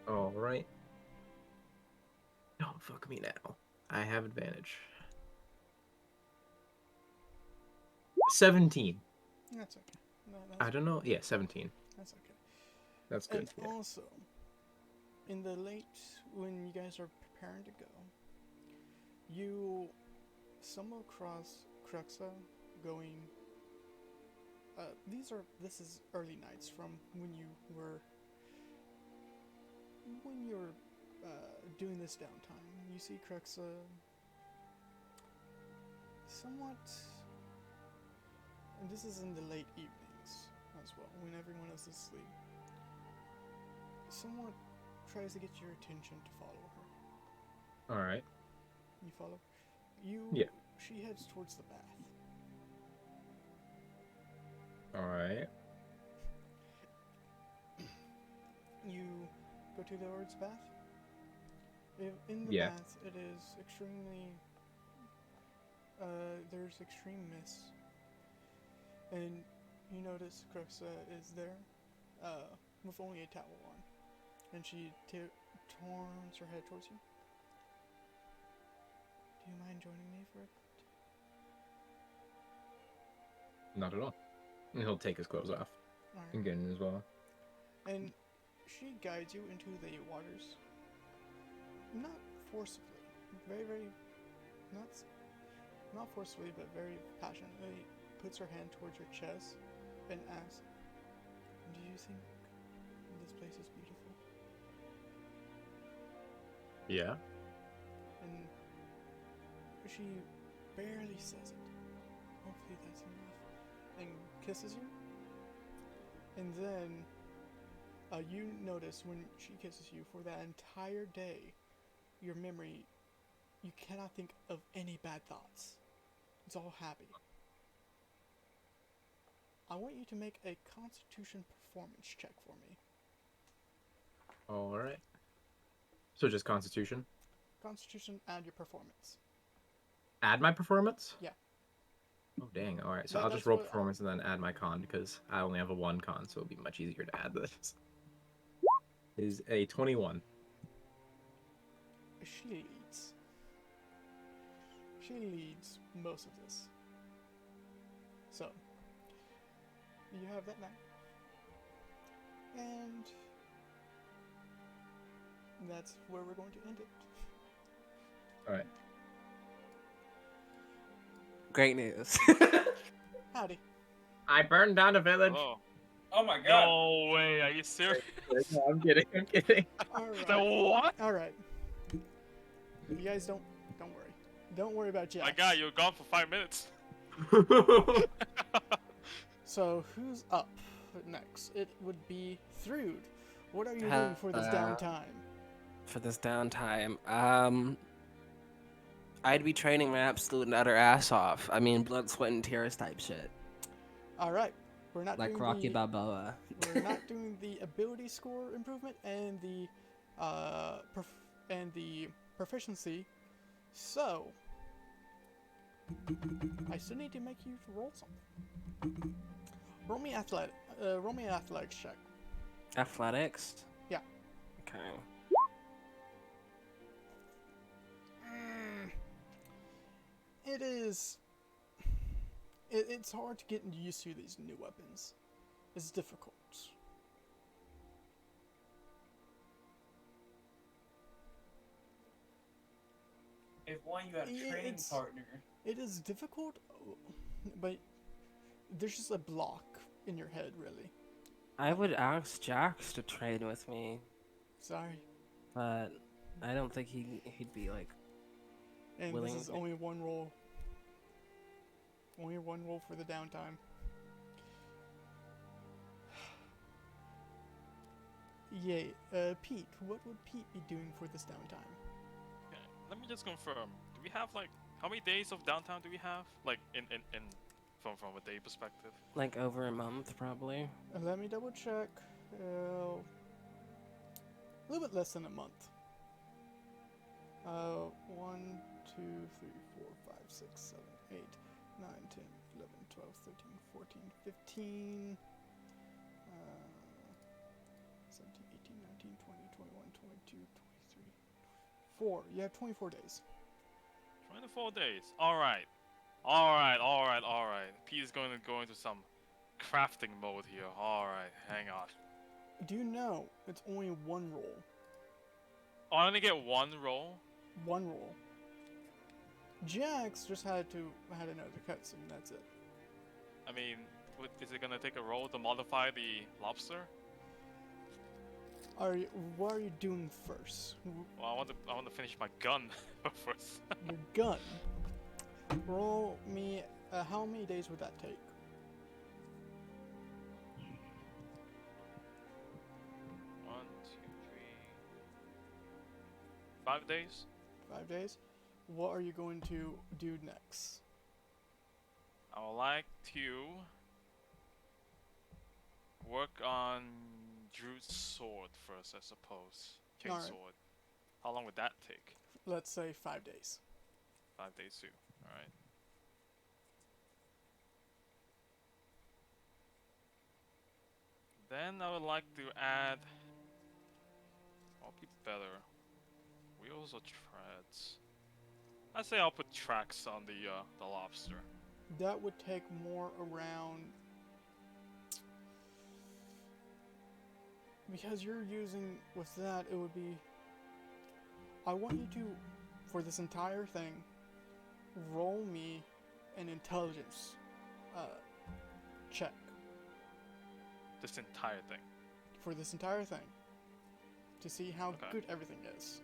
[SPEAKER 3] All right. Don't fuck me now. I have advantage. 17.
[SPEAKER 1] That's okay.
[SPEAKER 3] I don't know. Yeah, 17.
[SPEAKER 1] That's okay.
[SPEAKER 3] That's good.
[SPEAKER 1] And
[SPEAKER 3] Yeah.
[SPEAKER 1] also, in the late when you guys are preparing to go, you stumble across Cruxa going. This is early nights from when you're doing this downtime. You see Cruxa somewhat, and this is in the late evenings as well, when everyone is asleep. Somewhat tries to get your attention to follow her.
[SPEAKER 3] All right.
[SPEAKER 1] You follow? You.
[SPEAKER 3] Yeah.
[SPEAKER 1] She heads towards the bath.
[SPEAKER 3] All right.
[SPEAKER 1] You go to the Lord's bath. In the
[SPEAKER 3] Yeah.
[SPEAKER 1] bath, it is extremely. There's extreme mist, and you notice Cruxa is there, with only a towel on, and she turns her head towards you. Do you mind joining me for a bit?
[SPEAKER 3] Not at all. And he'll take his clothes off
[SPEAKER 1] Alright.
[SPEAKER 3] and get in as well.
[SPEAKER 1] And she guides you into the waters. Not forcibly. Very, not forcefully, but very passionately puts her hand towards your chest and asks, "Do you think this place is beautiful?"
[SPEAKER 3] Yeah.
[SPEAKER 1] And she barely says it. Hopefully that's enough. And kisses you. And then you notice when she kisses you, for that entire day, your memory, you cannot think of any bad thoughts. It's all happy. I want you to make a Constitution performance check for me.
[SPEAKER 3] All right. So just Constitution.
[SPEAKER 1] Constitution, add your performance.
[SPEAKER 3] Add my performance?
[SPEAKER 1] Yeah.
[SPEAKER 3] Oh dang! All right, so
[SPEAKER 1] That-
[SPEAKER 3] I'll
[SPEAKER 1] that's
[SPEAKER 3] just roll
[SPEAKER 1] what-
[SPEAKER 3] performance and then add my con because I only have a 1 con, so it'll be much easier to add this. Is a 21.
[SPEAKER 1] She leads. She leads most of this. So, you have that now. And that's where we're going to end it.
[SPEAKER 3] All right.
[SPEAKER 5] Great news.
[SPEAKER 1] Howdy.
[SPEAKER 3] I burned down a village.
[SPEAKER 2] Oh.
[SPEAKER 4] Oh my god.
[SPEAKER 2] No way, are you serious?
[SPEAKER 3] No, I'm kidding. I'm kidding.
[SPEAKER 1] Alright.
[SPEAKER 2] The what?
[SPEAKER 1] Alright. You guys don't worry. Don't worry about Jax.
[SPEAKER 2] My god, you were gone for 5 minutes.
[SPEAKER 1] So who's up next? It would be Thrude. What are you doing for this downtime?
[SPEAKER 5] For this downtime, I'd be training my absolute and utter ass off. I mean, blood, sweat, and tears type shit.
[SPEAKER 1] Alright. We're not
[SPEAKER 7] Like
[SPEAKER 1] doing
[SPEAKER 7] Rocky
[SPEAKER 1] the,
[SPEAKER 7] Balboa.
[SPEAKER 1] we're not doing the ability score improvement and the proficiency. So I still need to make you roll something. Roll me an athletics check.
[SPEAKER 5] Athletics?
[SPEAKER 1] Yeah.
[SPEAKER 5] Okay.
[SPEAKER 1] It is. It's hard to get used to these new weapons. It's difficult.
[SPEAKER 4] If one you have a training
[SPEAKER 1] It's-
[SPEAKER 4] partner.
[SPEAKER 1] It is difficult, but there's just a block in your head, really.
[SPEAKER 5] I would ask Jax to train with me,
[SPEAKER 1] Sorry.
[SPEAKER 5] but I don't think he'd be like.
[SPEAKER 1] And
[SPEAKER 5] Willing
[SPEAKER 1] this is
[SPEAKER 5] to-
[SPEAKER 1] only one roll. Only one roll for the downtime. Yay. Pete, what would Pete be doing for this downtime?
[SPEAKER 2] Okay, let me just confirm. Do we have like how many days of downtime do we have? Like in from a day perspective?
[SPEAKER 5] Like over a month, probably.
[SPEAKER 1] Let me double check. A little bit less than a month. 1, 2, 3, 4, 5, 6, 7, 8, 9, 10, 11, 12, 13, 14, 15, 17, 18, 19, 20, 21, 22, 23, 4. You have 24 days.
[SPEAKER 2] 24 days. Alright. Alright. Pete is going to go into some crafting mode here. Alright, hang on.
[SPEAKER 1] Do you know it's only one roll?
[SPEAKER 2] Oh, I only get one roll?
[SPEAKER 1] One roll. Jax just had another cutscene, that's it.
[SPEAKER 2] I mean, is it gonna take a roll to modify the lobster?
[SPEAKER 1] What are you doing first?
[SPEAKER 2] Well, I want to finish my gun first.
[SPEAKER 1] Your gun. Roll me. How many days would that take?
[SPEAKER 2] One, two, 3, 5 days.
[SPEAKER 1] 5 days. What are you going to do next?
[SPEAKER 2] I would like to work on Drew's sword first, I suppose. King
[SPEAKER 1] Alright.
[SPEAKER 2] sword. How long would that take?
[SPEAKER 1] Let's say 5 days.
[SPEAKER 2] 5 days too. Alright. Then I would like to add. I'll be better. Wheels or treads? I say I'll put tracks on the lobster.
[SPEAKER 1] That would take more around. Because you're using with that, it would be. I want you to, for this entire thing, roll me an intelligence check
[SPEAKER 2] This entire thing.
[SPEAKER 1] for this entire thing to see how
[SPEAKER 2] Okay.
[SPEAKER 1] good everything is.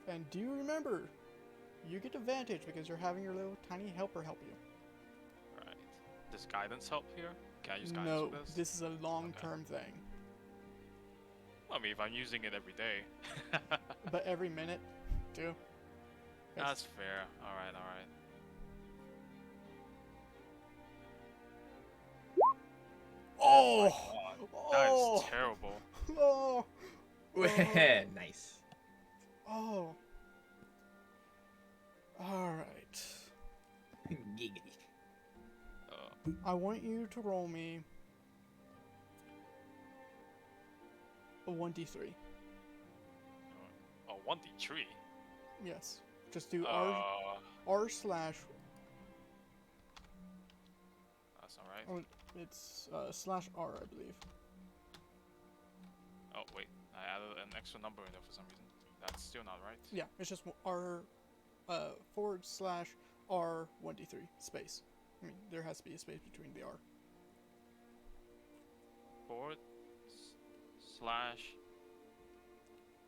[SPEAKER 1] And do you remember, you get advantage because you're having your little tiny helper help you.
[SPEAKER 2] Right. Does guidance help here? Can I use guidance
[SPEAKER 1] No,
[SPEAKER 2] with this?
[SPEAKER 1] this is a long-term thing.
[SPEAKER 2] I mean, if I'm using it every day.
[SPEAKER 1] But every minute, too.
[SPEAKER 2] That's fair. Alright.
[SPEAKER 1] Oh!
[SPEAKER 2] That
[SPEAKER 1] Oh!
[SPEAKER 2] is terrible.
[SPEAKER 1] Oh!
[SPEAKER 3] Nice.
[SPEAKER 1] Oh! Alright.
[SPEAKER 3] Giggity.
[SPEAKER 2] Uh,
[SPEAKER 1] I want you to roll me a 1d3.
[SPEAKER 2] oh, 1d3?
[SPEAKER 1] Yes. Just do
[SPEAKER 2] Uh,
[SPEAKER 1] R slash
[SPEAKER 2] that's not right.
[SPEAKER 1] Oh, it's /R, I believe.
[SPEAKER 2] Oh wait, I added an extra number in there for some reason. That's still not right.
[SPEAKER 1] Yeah, it's just R /R1D3 space. I mean, there has to be a space between the R.
[SPEAKER 2] Forward slash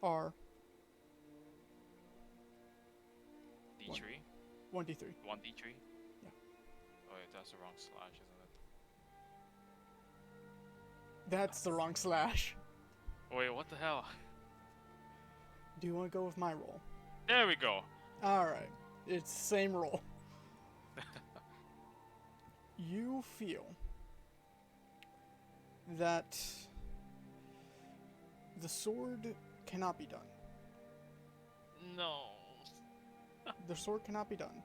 [SPEAKER 1] R
[SPEAKER 2] D3.
[SPEAKER 1] 1D3.
[SPEAKER 2] 1D3?
[SPEAKER 1] Yeah.
[SPEAKER 2] Oh wait, that's the wrong slash, isn't it?
[SPEAKER 1] That's the wrong slash.
[SPEAKER 2] Wait, what the hell?
[SPEAKER 1] Do you want to go with my roll?
[SPEAKER 2] There we go.
[SPEAKER 1] Alright. It's the same roll. You feel that the sword cannot be done.
[SPEAKER 2] No.
[SPEAKER 1] The sword cannot be done.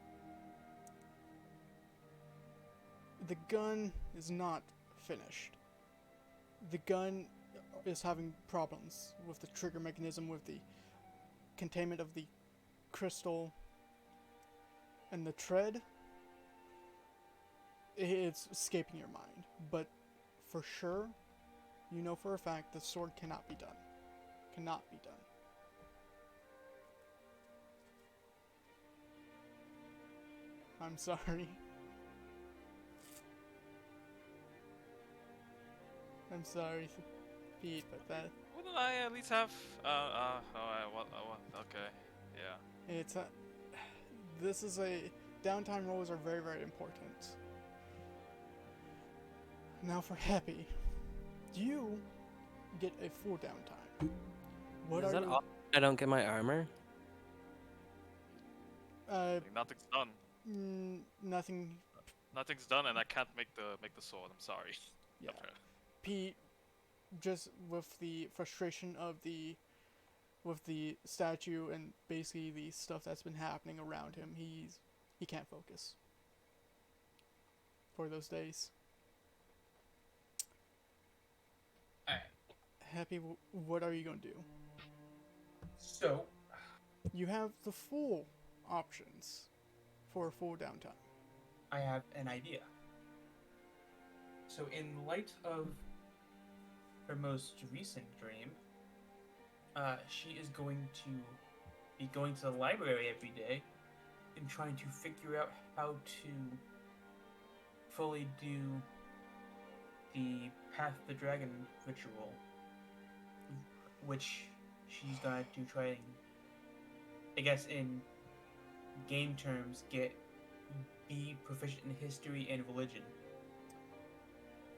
[SPEAKER 1] The gun is not finished. The gun is having problems with the trigger mechanism, with the containment of the crystal, and the tread. It's escaping your mind, but for sure, you know for a fact the sword cannot be done. Cannot be done. I'm sorry. I'm sorry, Pete, but that
[SPEAKER 2] Wouldn't I at least have? Okay, yeah.
[SPEAKER 1] it's a. This is a downtime rolls are very, very important. Now for Happy, you get a full downtime. What
[SPEAKER 5] Is
[SPEAKER 1] are
[SPEAKER 5] that
[SPEAKER 1] you?
[SPEAKER 5] all? I don't get my armor.
[SPEAKER 2] Like, nothing's done.
[SPEAKER 1] Nothing.
[SPEAKER 2] Nothing's done, and I can't make the sword. I'm sorry.
[SPEAKER 1] Yeah.
[SPEAKER 2] Okay.
[SPEAKER 1] Pete, just with the frustration of with the statue and basically the stuff that's been happening around him, he can't focus for those days.
[SPEAKER 4] Alright.
[SPEAKER 1] Happy, what are you gonna do?
[SPEAKER 4] So,
[SPEAKER 1] You have the full options for a full downtime.
[SPEAKER 4] I have an idea. So, in light of her most recent dream, she is going to be going to the library every day and trying to figure out how to fully do the Path of the Dragon ritual, which she's gonna do try and, I guess in game terms, be proficient in history and religion.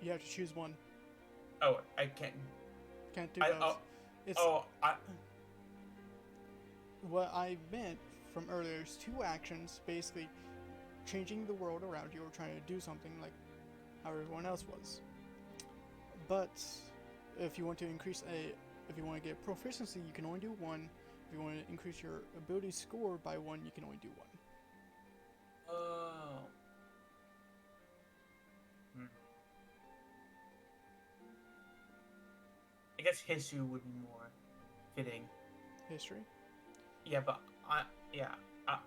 [SPEAKER 1] You have to choose one.
[SPEAKER 4] Oh, I can't.
[SPEAKER 1] Can't do
[SPEAKER 4] I,
[SPEAKER 1] both. It's
[SPEAKER 4] I,
[SPEAKER 1] what I meant from earlier is two actions, basically changing the world around you or trying to do something like how everyone else was. But if you want to if you want to get proficiency, you can only do one. If you want to increase your ability score by one, you can only do one.
[SPEAKER 4] oh. I guess history would be more fitting.
[SPEAKER 1] History?
[SPEAKER 4] Yeah, but I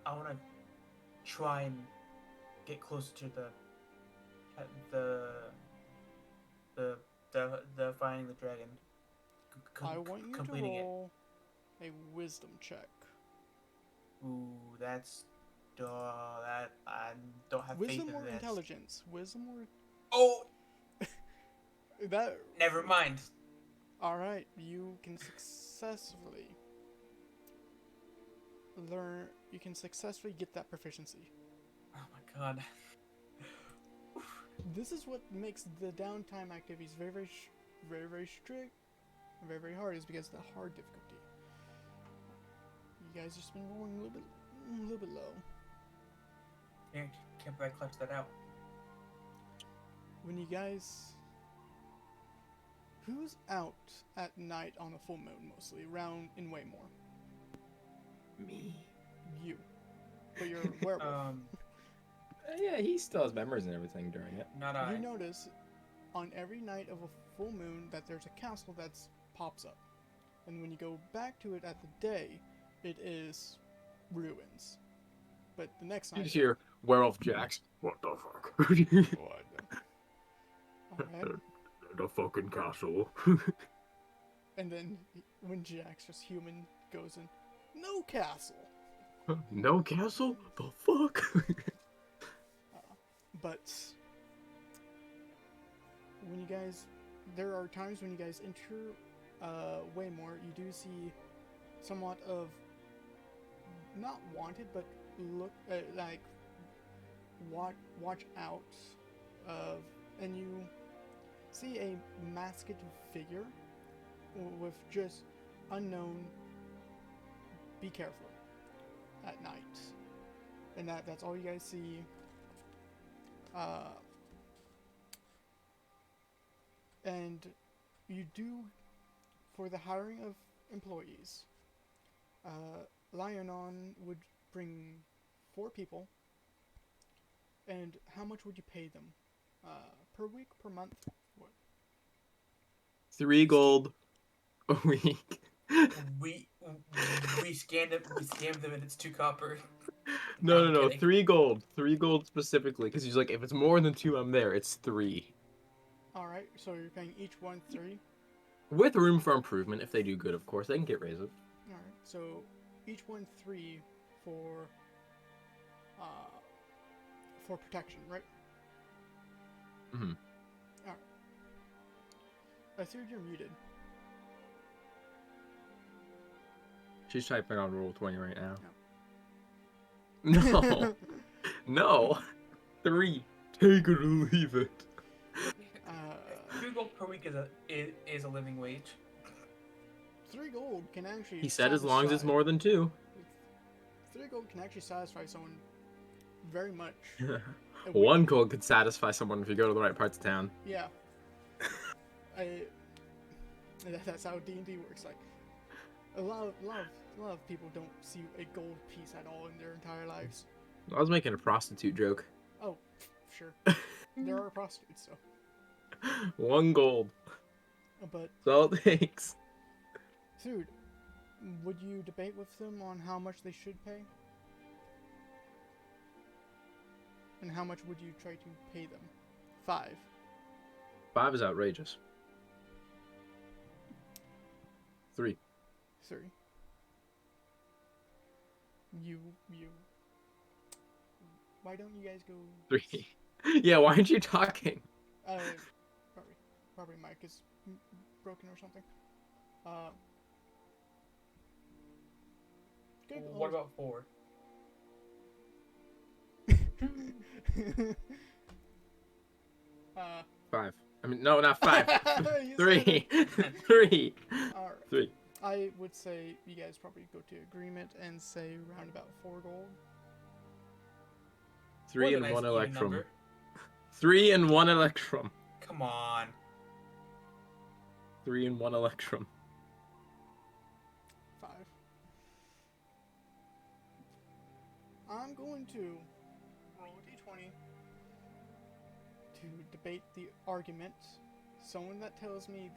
[SPEAKER 4] want to try and get closer to the finding the dragon.
[SPEAKER 1] I want you to
[SPEAKER 4] completing
[SPEAKER 1] roll a wisdom check.
[SPEAKER 4] it. Ooh, that's that I don't have
[SPEAKER 1] Wisdom
[SPEAKER 4] faith
[SPEAKER 1] or
[SPEAKER 4] in this.
[SPEAKER 1] intelligence? Wisdom or
[SPEAKER 4] Oh,
[SPEAKER 1] that?
[SPEAKER 4] never mind.
[SPEAKER 1] All right, you can successfully learn. You can successfully get that proficiency.
[SPEAKER 4] Oh my god.
[SPEAKER 1] This is what makes the downtime activities very strict, and very hard. Is because of the hard difficulty. You guys just been rolling a little bit low.
[SPEAKER 4] Can't I clutch that out?
[SPEAKER 1] When you guys, who's out at night on a full moon mostly? Around in Waymore.
[SPEAKER 3] Me.
[SPEAKER 1] You, but you're a werewolf.
[SPEAKER 3] Yeah, he still has memories and everything during it.
[SPEAKER 4] Not I.
[SPEAKER 1] You notice on every night of a full moon that there's a castle that pops up, and when you go back to it at the day, it is ruins. But the next
[SPEAKER 3] You
[SPEAKER 1] night,
[SPEAKER 3] just hear werewolf jacks. What the fuck?
[SPEAKER 1] what? Alright.
[SPEAKER 3] The fucking castle.
[SPEAKER 1] And then when Jack's just human goes in, no castle.
[SPEAKER 3] No castle? The fuck?
[SPEAKER 1] But when you guys, there are times when you guys enter Waymore, you do see somewhat of not wanted, but look like watch out of, and you see a masked figure with just unknown. Be careful at night, and that's all you guys see. And you do, for the hiring of employees, Lionon would bring 4 people. And how much would you pay them? Per week, per month? What?
[SPEAKER 3] 3 gold a week.
[SPEAKER 4] We scammed them. We scammed them, and it's 2 copper.
[SPEAKER 3] No,
[SPEAKER 4] I'm
[SPEAKER 3] no,
[SPEAKER 4] kidding.
[SPEAKER 3] 3 gold. 3 gold specifically, because he's like, if it's more than 2, I'm there. It's 3.
[SPEAKER 1] Alright, so you're paying each one 3.
[SPEAKER 3] With room for improvement, if they do good, of course. They can get raises.
[SPEAKER 1] Alright, so each one 3 for protection, right?
[SPEAKER 3] Mhm.
[SPEAKER 1] Alright. I see you're muted.
[SPEAKER 3] She's typing on Roll20 right now. No. No. 3. Take it or leave it.
[SPEAKER 4] 2 gold per week is a living wage.
[SPEAKER 1] 3 gold can actually
[SPEAKER 3] He said as long as it's
[SPEAKER 1] satisfy-
[SPEAKER 3] more than 2.
[SPEAKER 1] 3 gold can actually satisfy someone very much. A week.
[SPEAKER 3] 1 gold could satisfy someone if you go to the right parts of town.
[SPEAKER 1] Yeah. That's how D&D works. Like, a lot of people don't see a gold piece at all in their entire lives.
[SPEAKER 3] I was making a prostitute joke.
[SPEAKER 1] Oh, sure. There are prostitutes, so.
[SPEAKER 3] 1 gold.
[SPEAKER 1] But,
[SPEAKER 3] That's all it takes.
[SPEAKER 1] dude, would you debate with them on how much they should pay? And how much would you try to pay them? 5.
[SPEAKER 3] 5 is outrageous. 3.
[SPEAKER 1] 3. You. Why don't you guys go?
[SPEAKER 3] 3. Yeah, why aren't you talking?
[SPEAKER 1] Probably mic is broken or something. Good.
[SPEAKER 4] What about 4?
[SPEAKER 1] uh,
[SPEAKER 3] 5. I mean, no, not 5.
[SPEAKER 1] You
[SPEAKER 3] 3. 3.
[SPEAKER 1] Alright.
[SPEAKER 3] 3.
[SPEAKER 1] I would say you guys probably go to agreement and say around about 4 gold.
[SPEAKER 3] 3
[SPEAKER 4] What a
[SPEAKER 3] and
[SPEAKER 4] nice
[SPEAKER 3] 1
[SPEAKER 4] even
[SPEAKER 3] electrum.
[SPEAKER 4] number.
[SPEAKER 3] 3 and 1 electrum.
[SPEAKER 4] Come on.
[SPEAKER 3] 3 and 1 electrum.
[SPEAKER 1] 5. I'm going to roll a d20 to debate the argument. Someone that tells me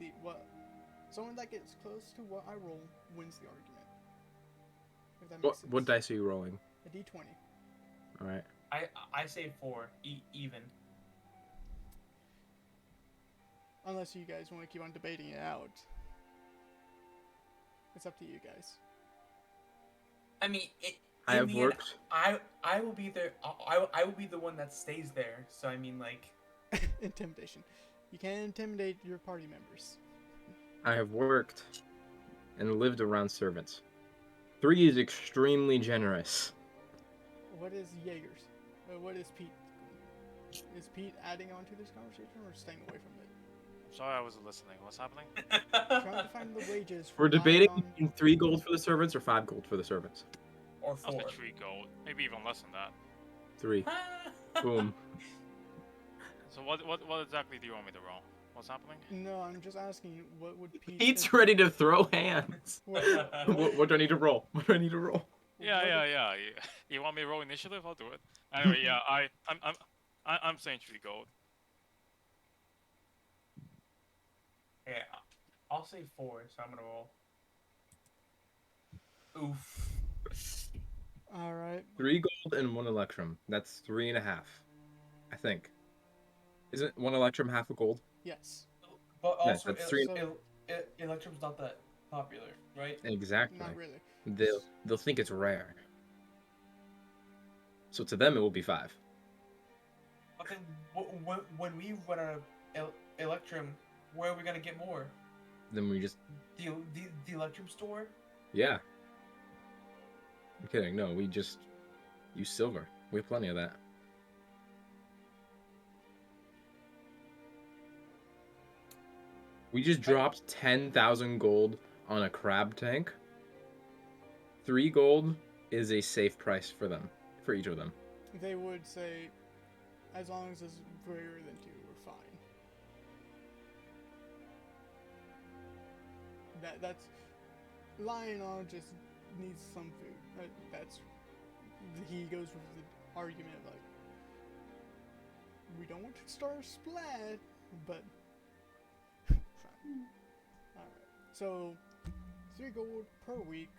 [SPEAKER 1] someone that gets close to what I roll wins the argument. If that makes sense.
[SPEAKER 3] What dice are you rolling?
[SPEAKER 1] A d20.
[SPEAKER 3] Alright.
[SPEAKER 4] I say 4, even.
[SPEAKER 1] Unless you guys want to keep on debating it out. It's up to you guys.
[SPEAKER 4] I mean,
[SPEAKER 3] I
[SPEAKER 4] in
[SPEAKER 3] have
[SPEAKER 4] the end,
[SPEAKER 3] worked.
[SPEAKER 4] I will be there. I will be the one that stays there. So I mean, like.
[SPEAKER 1] Intimidation. You can't intimidate your party members.
[SPEAKER 3] I have worked and lived around servants. 3 is extremely generous.
[SPEAKER 1] What is Jaeger's? What is Pete? Is Pete adding on to this conversation or staying away from it?
[SPEAKER 2] Sorry, I wasn't listening. What's happening?
[SPEAKER 1] Trying to find the wages for
[SPEAKER 3] We're debating
[SPEAKER 1] Lion
[SPEAKER 3] between 3 gold for the servants or 5 gold for the servants.
[SPEAKER 4] Or
[SPEAKER 2] I'll
[SPEAKER 4] 4.
[SPEAKER 2] say 3 gold. Maybe even less than that.
[SPEAKER 3] 3. Boom.
[SPEAKER 2] So what exactly do you want me to roll? What's happening?
[SPEAKER 1] No, I'm just asking what would Pete...
[SPEAKER 3] Pete's ready to throw hands.
[SPEAKER 1] What
[SPEAKER 3] What do I need to roll? What do I need to roll?
[SPEAKER 2] Yeah. You want me to roll initiative? I'll do it. Anyway, yeah, I'm saying 3 gold.
[SPEAKER 4] Yeah, I'll say 4. So I'm gonna roll. Oof.
[SPEAKER 1] Alright.
[SPEAKER 3] 3 gold and 1 electrum. That's 3.5. I think. Isn't one electrum half a gold?
[SPEAKER 1] Yes.
[SPEAKER 4] But
[SPEAKER 3] Yeah,
[SPEAKER 4] also,
[SPEAKER 3] that's three.
[SPEAKER 4] Electrum's not that popular, right?
[SPEAKER 3] Exactly.
[SPEAKER 1] Not really.
[SPEAKER 3] They'll think it's rare. So to them, it will be 5.
[SPEAKER 4] But then, when we run out of Electrum, where are we gonna get more?
[SPEAKER 3] Then we just
[SPEAKER 4] The Electrum store?
[SPEAKER 3] yeah. I'm kidding. No, we just use silver. We have plenty of that. We just dropped 10,000 gold on a crab tank. 3 gold is a safe price for them, for each of them.
[SPEAKER 1] They would say, as long as it's greater than 2, we're fine. That's Lionel just needs some food. That's he goes with the argument of like, we don't want to start a splat, but fine. All right. So 3 gold per week.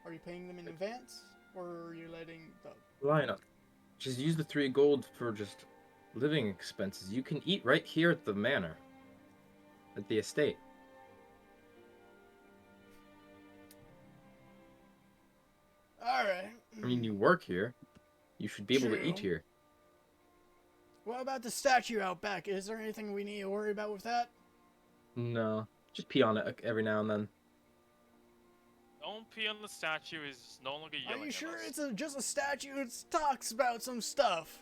[SPEAKER 1] Are you paying them in advance, or are you letting the
[SPEAKER 3] Lionel, just use the 3 gold for just living expenses. You can eat right here at the manor, at the estate.
[SPEAKER 1] All right.
[SPEAKER 3] I mean, you work here. You should be able to eat
[SPEAKER 1] True.
[SPEAKER 3] here.
[SPEAKER 1] What about the statue out back? Is there anything we need to worry about with that?
[SPEAKER 3] No, just pee on it every now and then.
[SPEAKER 2] Don't pee on the statue. Is no longer
[SPEAKER 1] Are
[SPEAKER 2] yelling
[SPEAKER 1] you sure
[SPEAKER 2] at us.
[SPEAKER 1] it's just a statue? It talks about some stuff.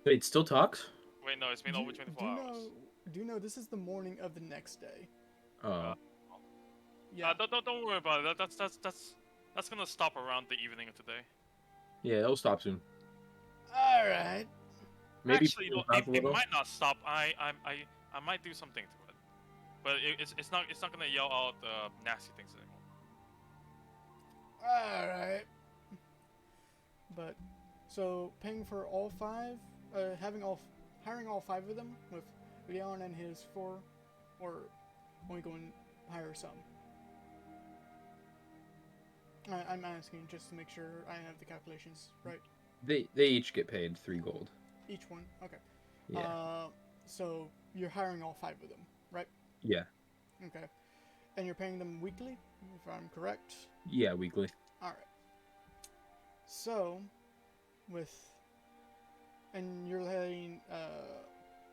[SPEAKER 3] Wait, it still talks?
[SPEAKER 2] Wait, no, it's been over 24 hours.
[SPEAKER 1] Do you know this is the morning of the next day?
[SPEAKER 3] Oh.
[SPEAKER 1] Yeah.
[SPEAKER 2] Don't worry about it. That's gonna stop around the evening of today.
[SPEAKER 3] Yeah, it'll stop soon.
[SPEAKER 1] All right.
[SPEAKER 3] Maybe
[SPEAKER 2] Actually,
[SPEAKER 3] pull
[SPEAKER 2] no,
[SPEAKER 3] it back a
[SPEAKER 2] it
[SPEAKER 3] little.
[SPEAKER 2] might not stop. I might do something to it, but it's not gonna yell out nasty things anymore.
[SPEAKER 1] All right. But so paying for all 5, hiring all 5 of them with Leon and his 4, or only going to hire some. I'm asking just to make sure I have the calculations right.
[SPEAKER 3] They each get paid 3 gold.
[SPEAKER 1] Each one, okay.
[SPEAKER 3] Yeah.
[SPEAKER 1] So you're hiring all 5 of them, right?
[SPEAKER 3] Yeah.
[SPEAKER 1] Okay. And you're paying them weekly, if I'm correct.
[SPEAKER 3] Yeah, weekly.
[SPEAKER 1] All right. So, and you're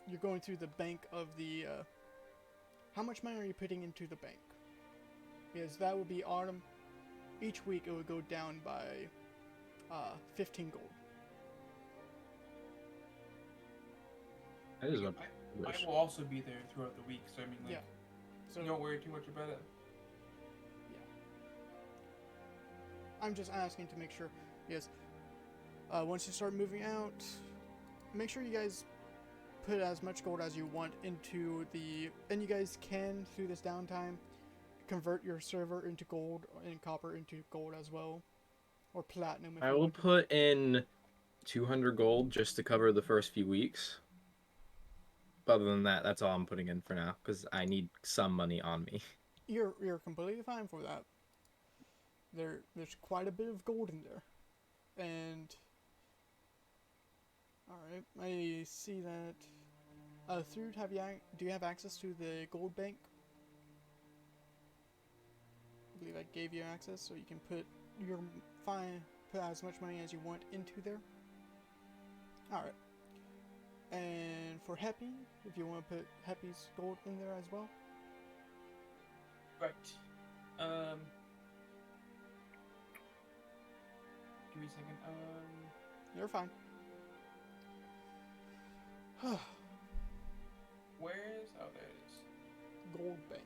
[SPEAKER 1] you're going through the bank of the. How much money are you putting into the bank? Because that would be autumn. Each week it would go down by 15 gold.
[SPEAKER 3] That is what
[SPEAKER 4] I will also be there throughout the week, so I mean, like,
[SPEAKER 1] Yeah. So
[SPEAKER 4] don't worry too much about it.
[SPEAKER 1] I'm just asking to make sure. Yes. Once you start moving out, make sure you guys put as much gold as you want into the. And you guys can, through this downtime, convert your server into gold and copper into gold as well, or platinum. If
[SPEAKER 3] I
[SPEAKER 1] you
[SPEAKER 3] will
[SPEAKER 1] want to.
[SPEAKER 3] put in 200 gold just to cover the first few weeks. But other than that, that's all I'm putting in for now because I need some money on me.
[SPEAKER 1] You're completely fine for that. There's quite a bit of gold in there, and all right, I see that. Through do you have access to the gold bank? I believe I gave you access, so you can put as much money as you want into there. All right. And for Happy, if you want to put Happy's gold in there as well.
[SPEAKER 4] Right. Give me a second.
[SPEAKER 1] You're fine.
[SPEAKER 4] Where's... Oh, there it is.
[SPEAKER 1] Gold bank.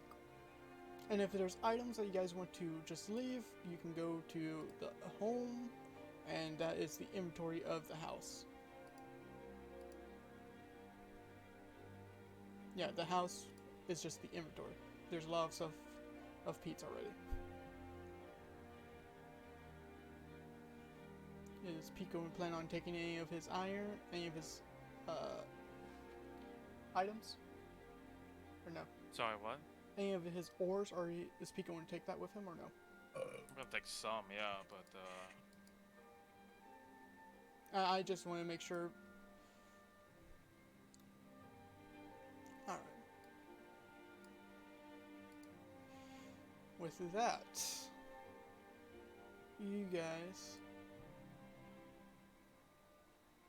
[SPEAKER 1] And if there's items that you guys want to just leave, you can go to the home, and that is the inventory of the house. Yeah, the house is just the inventory. There's a lot of stuff of Pete's already. Is Pete going to plan on taking any of his iron, any of his items? Or no?
[SPEAKER 2] Sorry, what?
[SPEAKER 1] Any of his ores, or is Pete going to take that with him, or no?
[SPEAKER 2] I'm gonna take some, yeah, but
[SPEAKER 1] I just want to make sure. with that, you guys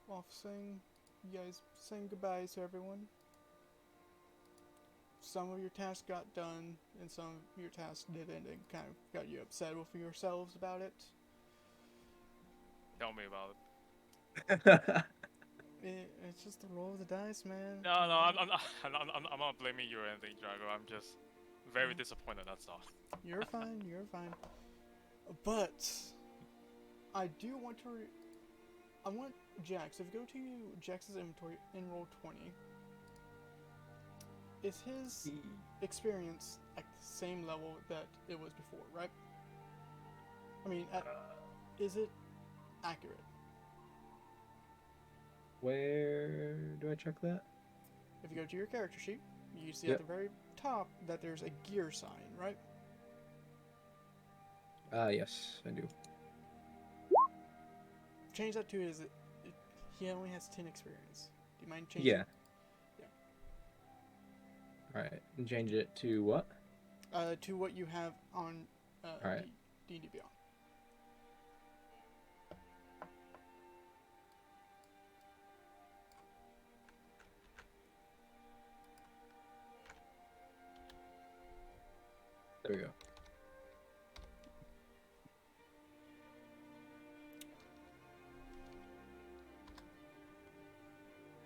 [SPEAKER 1] you guys saying goodbyes to everyone. Some of your tasks got done, and some of your tasks didn't, and kind of got you upset with yourselves about it.
[SPEAKER 2] Tell me about it.
[SPEAKER 1] It's just the roll of the dice, man.
[SPEAKER 2] No, I'm not blaming you or anything, Drago. I'm just very disappointed. That's all.
[SPEAKER 1] You're fine. You're fine. But I do want to. I want Jax. If you go to Jax's inventory and roll 20, is his experience at the same level that it was before, right? I mean, is it accurate?
[SPEAKER 3] Where do I check that?
[SPEAKER 1] If you go to your character sheet, you see
[SPEAKER 3] Yep.
[SPEAKER 1] at the very top that there's a gear sign, right?
[SPEAKER 3] Yes, I do.
[SPEAKER 1] Change that to he only has 10 experience. Do you mind changing?
[SPEAKER 3] Yeah. Alright, and change it to what?
[SPEAKER 1] To what you have on
[SPEAKER 3] Alright.
[SPEAKER 1] D&D Beyond.
[SPEAKER 3] There we go.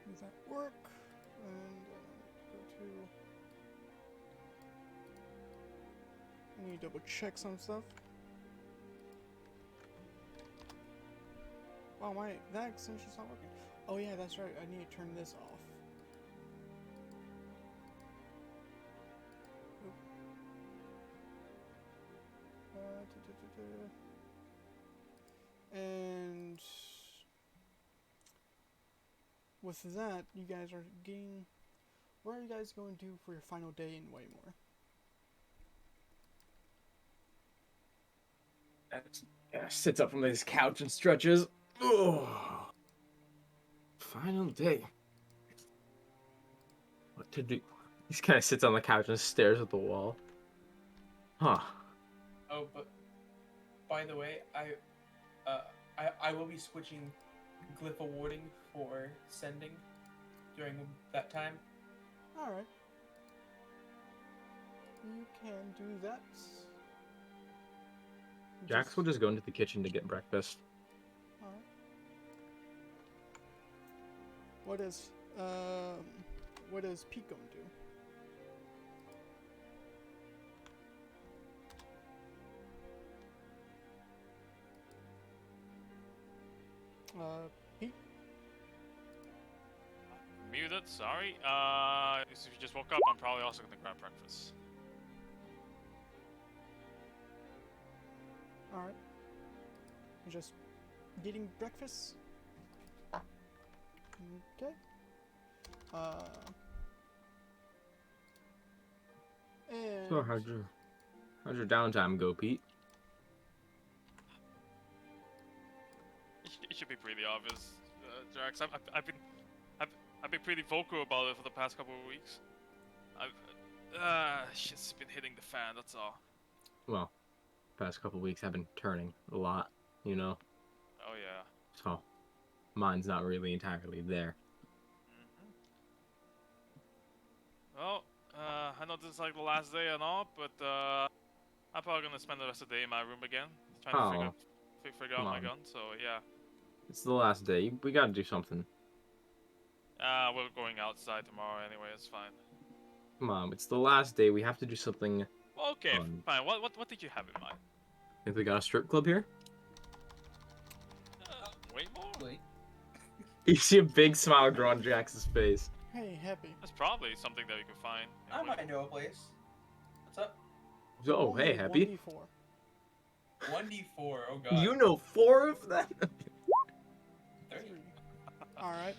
[SPEAKER 1] Does that work? And go to. I need to double check some stuff. Wow, that extension's not working. Oh yeah, that's right. I need to turn this off. Oop. And with that, you guys are getting. Where are you guys going to for your final day in Waymore?
[SPEAKER 3] Sits up from his couch and stretches. Oh, final day. What to do? He just kind of sits on the couch and stares at the wall. Huh.
[SPEAKER 4] Oh, but by the way, I will be switching glyph awarding for sending during that time.
[SPEAKER 1] All right. You can do that.
[SPEAKER 3] Jax will just go into the kitchen to get breakfast.
[SPEAKER 1] Alright. What does Pete going to do? Pete?
[SPEAKER 2] Muted. Sorry. If you just woke up, I'm probably also gonna grab breakfast.
[SPEAKER 1] Alright. You're just getting breakfast? Okay. And
[SPEAKER 3] So how'd your downtime go, Pete?
[SPEAKER 2] It should be pretty obvious, Drax. I've been pretty vocal about it for the past couple of weeks. Shit's been hitting the fan. That's all.
[SPEAKER 3] Well, past couple weeks have been turning a lot, you know.
[SPEAKER 2] Oh yeah.
[SPEAKER 3] So, mine's not really entirely there.
[SPEAKER 2] Well, I know this is like the last day and all, but I'm probably gonna spend the rest of the day in my room again, trying to figure out
[SPEAKER 3] come
[SPEAKER 2] my
[SPEAKER 3] on.
[SPEAKER 2] gun. So yeah.
[SPEAKER 3] It's the last day. We gotta do something.
[SPEAKER 2] We're going outside tomorrow anyway. It's fine.
[SPEAKER 3] Come on, it's the last day. We have to do something.
[SPEAKER 2] Well, okay,
[SPEAKER 3] fun.
[SPEAKER 2] fine. What did you have in mind?
[SPEAKER 3] Think we got a strip club here?
[SPEAKER 2] Wait more?
[SPEAKER 4] Wait.
[SPEAKER 3] You see a big smile grow on Jax's face.
[SPEAKER 1] hey, Happy.
[SPEAKER 2] That's probably something that we can find.
[SPEAKER 4] I might know a place. What's up?
[SPEAKER 3] Oh, hey, Happy.
[SPEAKER 1] 1d4.
[SPEAKER 4] 1d4. Oh god.
[SPEAKER 3] You know 4 of them?
[SPEAKER 4] 3.
[SPEAKER 1] Alright.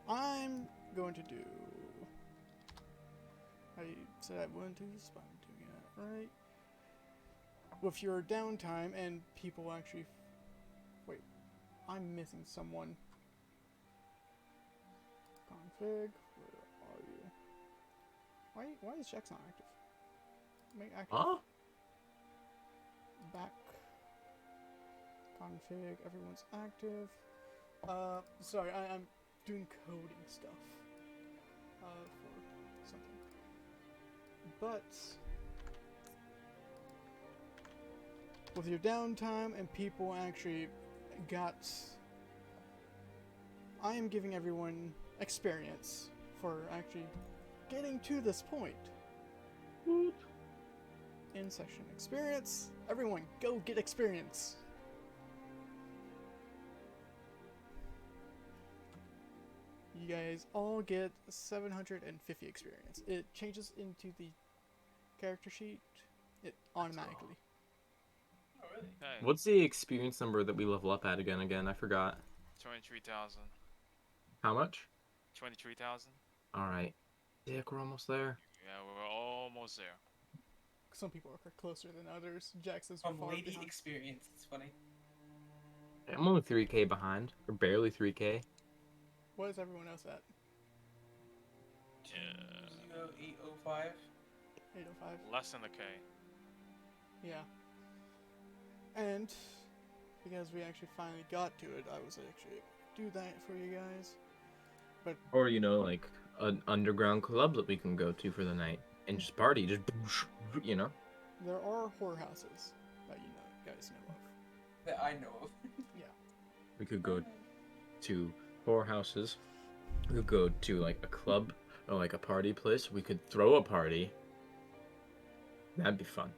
[SPEAKER 1] I'm going to do. I said I wouldn't do this, but I'm doing it right. With your downtime and people actually. Wait, I'm missing someone. Config, where are you? Why is Jax not active? Make active.
[SPEAKER 3] Huh?
[SPEAKER 1] Back. Config. Everyone's active. Sorry, I'm doing coding stuff. For something. But with your downtime and people actually got, I am giving everyone experience for actually getting to this point. In section experience, everyone go get experience. You guys all get 750 experience. It changes into the character sheet automatically.
[SPEAKER 4] Oh, really?
[SPEAKER 2] Okay.
[SPEAKER 3] What's the experience number that we level up at again? I forgot.
[SPEAKER 2] 23,000.
[SPEAKER 3] How much?
[SPEAKER 2] 23,000.
[SPEAKER 3] All right. Dick, we're almost there.
[SPEAKER 2] Yeah, we're almost there.
[SPEAKER 1] Some people are closer than others. Jax is
[SPEAKER 4] From
[SPEAKER 1] far
[SPEAKER 4] lady
[SPEAKER 1] behind.
[SPEAKER 4] experience, it's funny.
[SPEAKER 3] I'm only 3K behind, or barely 3K.
[SPEAKER 1] What is everyone else at?
[SPEAKER 2] Yeah.
[SPEAKER 4] 805.
[SPEAKER 1] 805.
[SPEAKER 2] Less than a K.
[SPEAKER 1] Yeah. And because we actually finally got to it, I was actually able to do that for you guys.
[SPEAKER 3] Or, like, an underground club that we can go to for the night. And just party, just, you know?
[SPEAKER 1] There are whorehouses that guys know of.
[SPEAKER 4] That I know of.
[SPEAKER 1] Yeah.
[SPEAKER 3] We could go to whorehouses. We could go to, like, a club or, like, a party place. We could throw a party. That'd be fun.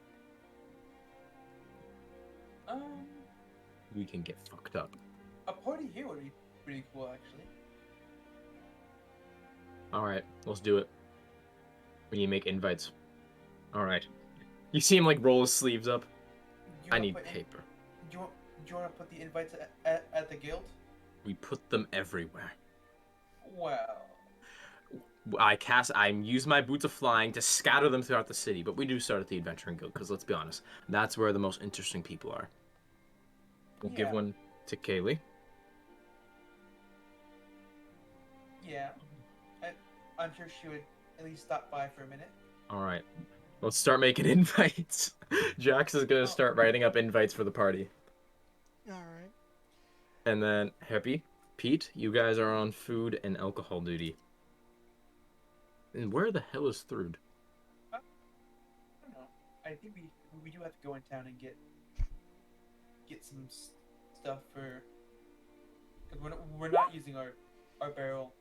[SPEAKER 3] We can get fucked up.
[SPEAKER 4] A party here would be pretty cool, actually.
[SPEAKER 3] Alright, let's do it. We need to make invites. Alright. You see him, like, roll his sleeves up?
[SPEAKER 4] You
[SPEAKER 3] I
[SPEAKER 4] wanna
[SPEAKER 3] need
[SPEAKER 4] put
[SPEAKER 3] paper.
[SPEAKER 4] Do you want to put the invites at the guild?
[SPEAKER 3] We put them everywhere.
[SPEAKER 4] Well,
[SPEAKER 3] I use my boots of flying to scatter them throughout the city, but we do start at the Adventuring Guild, because let's be honest, that's where the most interesting people are. We'll give
[SPEAKER 4] Yeah.
[SPEAKER 3] one to Kaylee.
[SPEAKER 4] yeah. I'm sure she would at least stop by for a minute.
[SPEAKER 3] Alright. Let's start making invites. Jax is gonna
[SPEAKER 4] Oh.
[SPEAKER 3] start writing up invites for the party.
[SPEAKER 1] Alright.
[SPEAKER 3] And then, Happy, Pete, you guys are on food and alcohol duty. And where the hell is Thrud?
[SPEAKER 4] I don't know. I think we do have to go in town and get some stuff for. Cause we're not using our barrel.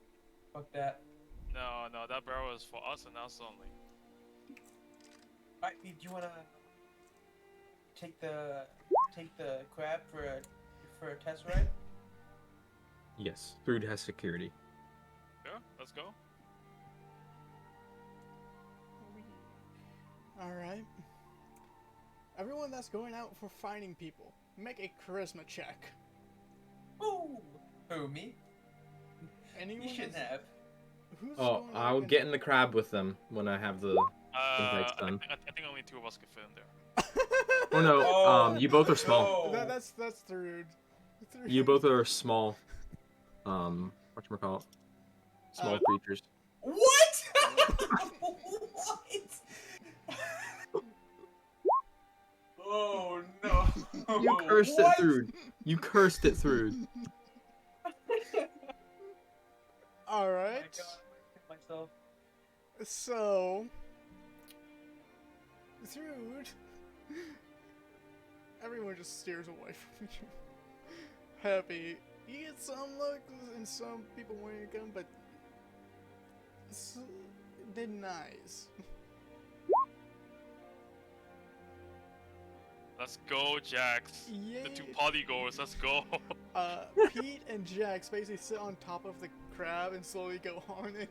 [SPEAKER 4] Fuck that.
[SPEAKER 2] No, that barrel is for us and us only.
[SPEAKER 4] Alright, do you wanna take the crab for a test ride?
[SPEAKER 3] Yes, Thrud has security.
[SPEAKER 2] Yeah, let's go.
[SPEAKER 1] Alright. Everyone that's going out for finding people, make a charisma check.
[SPEAKER 4] Ooh, who, me?
[SPEAKER 1] Anyone
[SPEAKER 4] You shouldn't
[SPEAKER 1] that's-
[SPEAKER 4] have.
[SPEAKER 1] Who's
[SPEAKER 3] Oh,
[SPEAKER 1] going out
[SPEAKER 3] I'll
[SPEAKER 1] and-
[SPEAKER 3] get in the crab with them when I have the invites
[SPEAKER 2] I
[SPEAKER 3] done.
[SPEAKER 2] think only 2 of us can fit in there.
[SPEAKER 3] Oh no,
[SPEAKER 4] Oh,
[SPEAKER 3] you both are small.
[SPEAKER 4] no.
[SPEAKER 1] That's rude.
[SPEAKER 3] You both are small. Whatchamacallit? Small creatures.
[SPEAKER 4] What? What? Oh no!
[SPEAKER 3] You cursed
[SPEAKER 4] What?
[SPEAKER 3] it, Thrud. You cursed it, Thrud.
[SPEAKER 4] Oh my
[SPEAKER 1] Alright.
[SPEAKER 4] God, I hit myself.
[SPEAKER 1] So, Thrud, everyone just steers away from you. Happy, you get some looks and some people wanting to come, but denies.
[SPEAKER 2] Let's go, Jax.
[SPEAKER 1] Yay.
[SPEAKER 2] The 2 party goers, let's go.
[SPEAKER 1] Pete and Jax basically sit on top of the crab and slowly go on and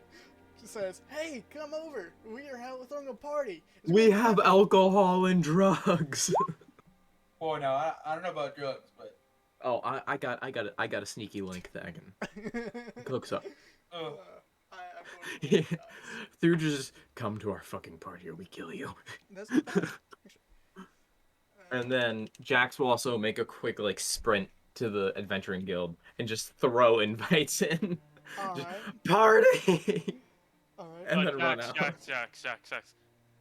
[SPEAKER 1] says, "Hey, come over. We are throwing a party. It's
[SPEAKER 3] We
[SPEAKER 1] gonna be
[SPEAKER 3] have
[SPEAKER 1] happy."
[SPEAKER 3] alcohol and drugs.
[SPEAKER 4] Well, no, I don't know about drugs, but
[SPEAKER 3] Oh, I got a sneaky link that I can hook us up.
[SPEAKER 4] ugh.
[SPEAKER 1] I'm going to
[SPEAKER 3] Thrud just come to our fucking party or we kill you.
[SPEAKER 1] That's not bad.
[SPEAKER 3] And then Jax will also make a quick like sprint to the Adventuring Guild and just throw invites in. Just,
[SPEAKER 1] Alright.
[SPEAKER 3] party.
[SPEAKER 1] All right.
[SPEAKER 3] And then run out.
[SPEAKER 2] Jax.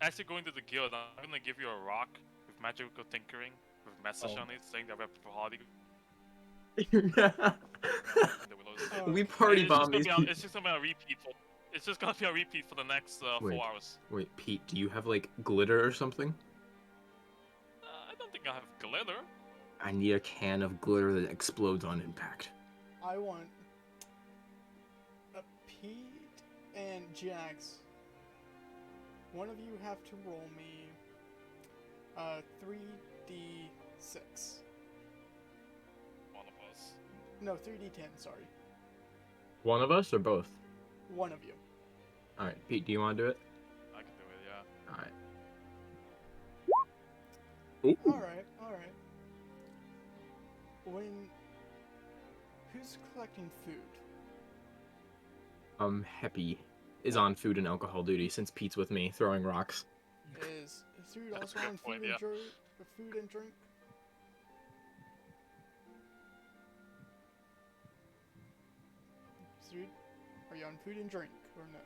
[SPEAKER 2] As you're going to the guild, I'm gonna give you a rock with magical tinkering with a message
[SPEAKER 3] Oh.
[SPEAKER 2] on it saying that we're party.
[SPEAKER 1] Oh,
[SPEAKER 3] We
[SPEAKER 2] And
[SPEAKER 3] party
[SPEAKER 2] it's just
[SPEAKER 3] bomb
[SPEAKER 2] gonna
[SPEAKER 3] these
[SPEAKER 2] be on,
[SPEAKER 3] people.
[SPEAKER 2] it's just gonna be on repeat for. It's just gonna be on repeat for the next
[SPEAKER 3] Wait.
[SPEAKER 2] 4 hours.
[SPEAKER 3] Wait, Pete, do you have like glitter or something?
[SPEAKER 2] I don't think I have glitter.
[SPEAKER 3] I need a can of glitter that explodes on impact.
[SPEAKER 1] I want Pete and Jax. One of you have to roll me 3d6.
[SPEAKER 2] One of us.
[SPEAKER 1] No, 3d10. Sorry,
[SPEAKER 3] One of us or both?
[SPEAKER 1] one of you.
[SPEAKER 3] All right, Pete, do you want to do it?
[SPEAKER 2] I can do it, yeah.
[SPEAKER 3] All right. Ooh.
[SPEAKER 1] All right. Who's collecting food?
[SPEAKER 3] Happy is on food and alcohol duty since Pete's with me throwing rocks.
[SPEAKER 1] Is food
[SPEAKER 2] That's
[SPEAKER 1] also
[SPEAKER 2] a good
[SPEAKER 1] on
[SPEAKER 2] point,
[SPEAKER 1] food
[SPEAKER 2] yeah.
[SPEAKER 1] and drink? Food and drink? Food? Are you on food and drink or no?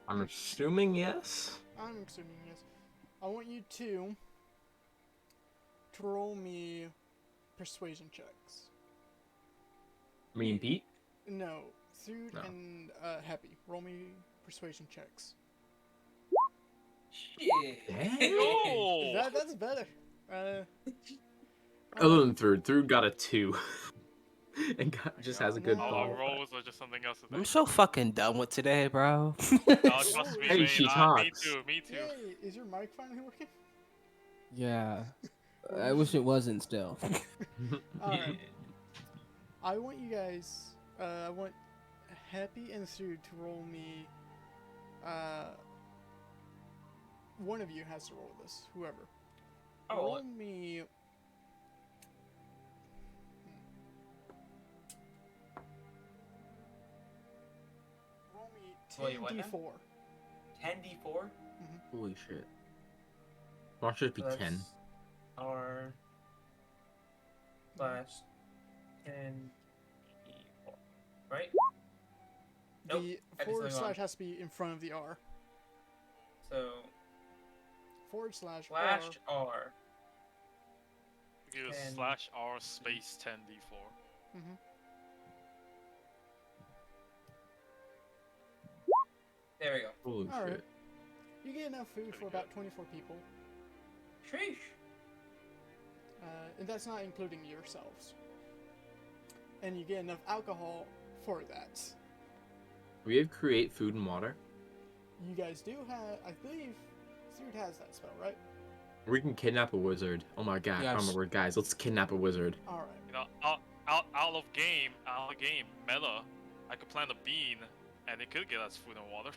[SPEAKER 3] I'm assuming yes.
[SPEAKER 1] I'm assuming yes. I want you to roll me persuasion checks.
[SPEAKER 3] I mean, Pete?
[SPEAKER 1] No, Food
[SPEAKER 3] No.
[SPEAKER 1] and Happy. Roll me persuasion checks.
[SPEAKER 4] Shit.
[SPEAKER 2] No!
[SPEAKER 1] That's better.
[SPEAKER 3] Other than Throod. Throod got a 2. and just has a good
[SPEAKER 1] No.
[SPEAKER 2] Our
[SPEAKER 3] ball.
[SPEAKER 2] rolls are just something else today.
[SPEAKER 5] I'm so fucking done with today, bro.
[SPEAKER 2] No, trust me,
[SPEAKER 3] Hey,
[SPEAKER 2] mate.
[SPEAKER 3] she
[SPEAKER 2] Me
[SPEAKER 3] talks.
[SPEAKER 2] too, me too.
[SPEAKER 1] Yay! Is your mic finally working?
[SPEAKER 7] Yeah. I wish it wasn't still.
[SPEAKER 1] Alright. I want you guys. I want Happy and Food to roll me. One of you has to roll this. Whoever.
[SPEAKER 4] Oh,
[SPEAKER 1] Roll me. Roll me
[SPEAKER 4] Wait, what now?
[SPEAKER 1] 10d4.
[SPEAKER 4] 10d4.
[SPEAKER 3] Holy shit. Watch it be
[SPEAKER 4] So
[SPEAKER 3] 10.
[SPEAKER 4] that's R slash 10d4. Right? Nope,
[SPEAKER 1] The
[SPEAKER 4] I did
[SPEAKER 1] forward
[SPEAKER 4] something wrong.
[SPEAKER 1] slash has to be in front of the R.
[SPEAKER 4] So
[SPEAKER 1] Forward slash
[SPEAKER 4] slash
[SPEAKER 1] R.
[SPEAKER 4] R.
[SPEAKER 2] We do
[SPEAKER 4] And-
[SPEAKER 2] /R space 10d4.
[SPEAKER 1] Mm-hmm.
[SPEAKER 4] There we go.
[SPEAKER 3] Holy
[SPEAKER 1] Alright.
[SPEAKER 3] shit.
[SPEAKER 1] You get enough food
[SPEAKER 2] Pretty
[SPEAKER 1] for about 24 people.
[SPEAKER 4] Sheesh.
[SPEAKER 1] And that's not including yourselves. And you get enough alcohol for that.
[SPEAKER 3] We have create food and water.
[SPEAKER 1] You guys do have, I believe, Food has that spell, right?
[SPEAKER 3] We can kidnap a wizard. Oh my god, I
[SPEAKER 7] Yes.
[SPEAKER 3] found my word, guys. Let's kidnap a wizard.
[SPEAKER 1] Alright.
[SPEAKER 2] You know, out of game, meta, I could plant a bean, and it could get us food and water.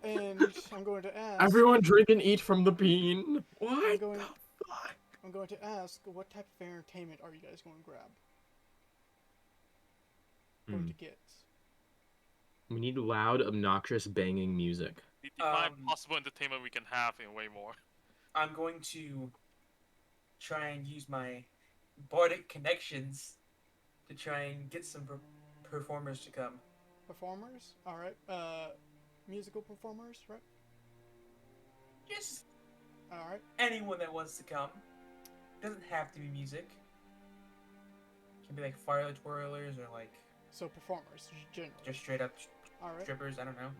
[SPEAKER 1] And I'm going to ask.
[SPEAKER 3] Everyone drink and eat from the bean.
[SPEAKER 1] I'm
[SPEAKER 3] What
[SPEAKER 1] going,
[SPEAKER 3] the fuck?
[SPEAKER 1] I'm going to ask, what type of entertainment are you guys going to grab? Going to get?
[SPEAKER 3] We need loud, obnoxious, banging music.
[SPEAKER 2] Define
[SPEAKER 4] Um,
[SPEAKER 2] possible entertainment we can have in way more.
[SPEAKER 4] I'm going to try and use my bardic connections to try and get some performers to come.
[SPEAKER 1] Performers? Alright. Musical performers, right?
[SPEAKER 4] Just
[SPEAKER 1] Alright.
[SPEAKER 4] anyone that wants to come. Doesn't have to be music. Can be like fire twirlers or like
[SPEAKER 1] So performers, generally.
[SPEAKER 4] just straight up
[SPEAKER 1] Alright.
[SPEAKER 4] strippers. I don't know.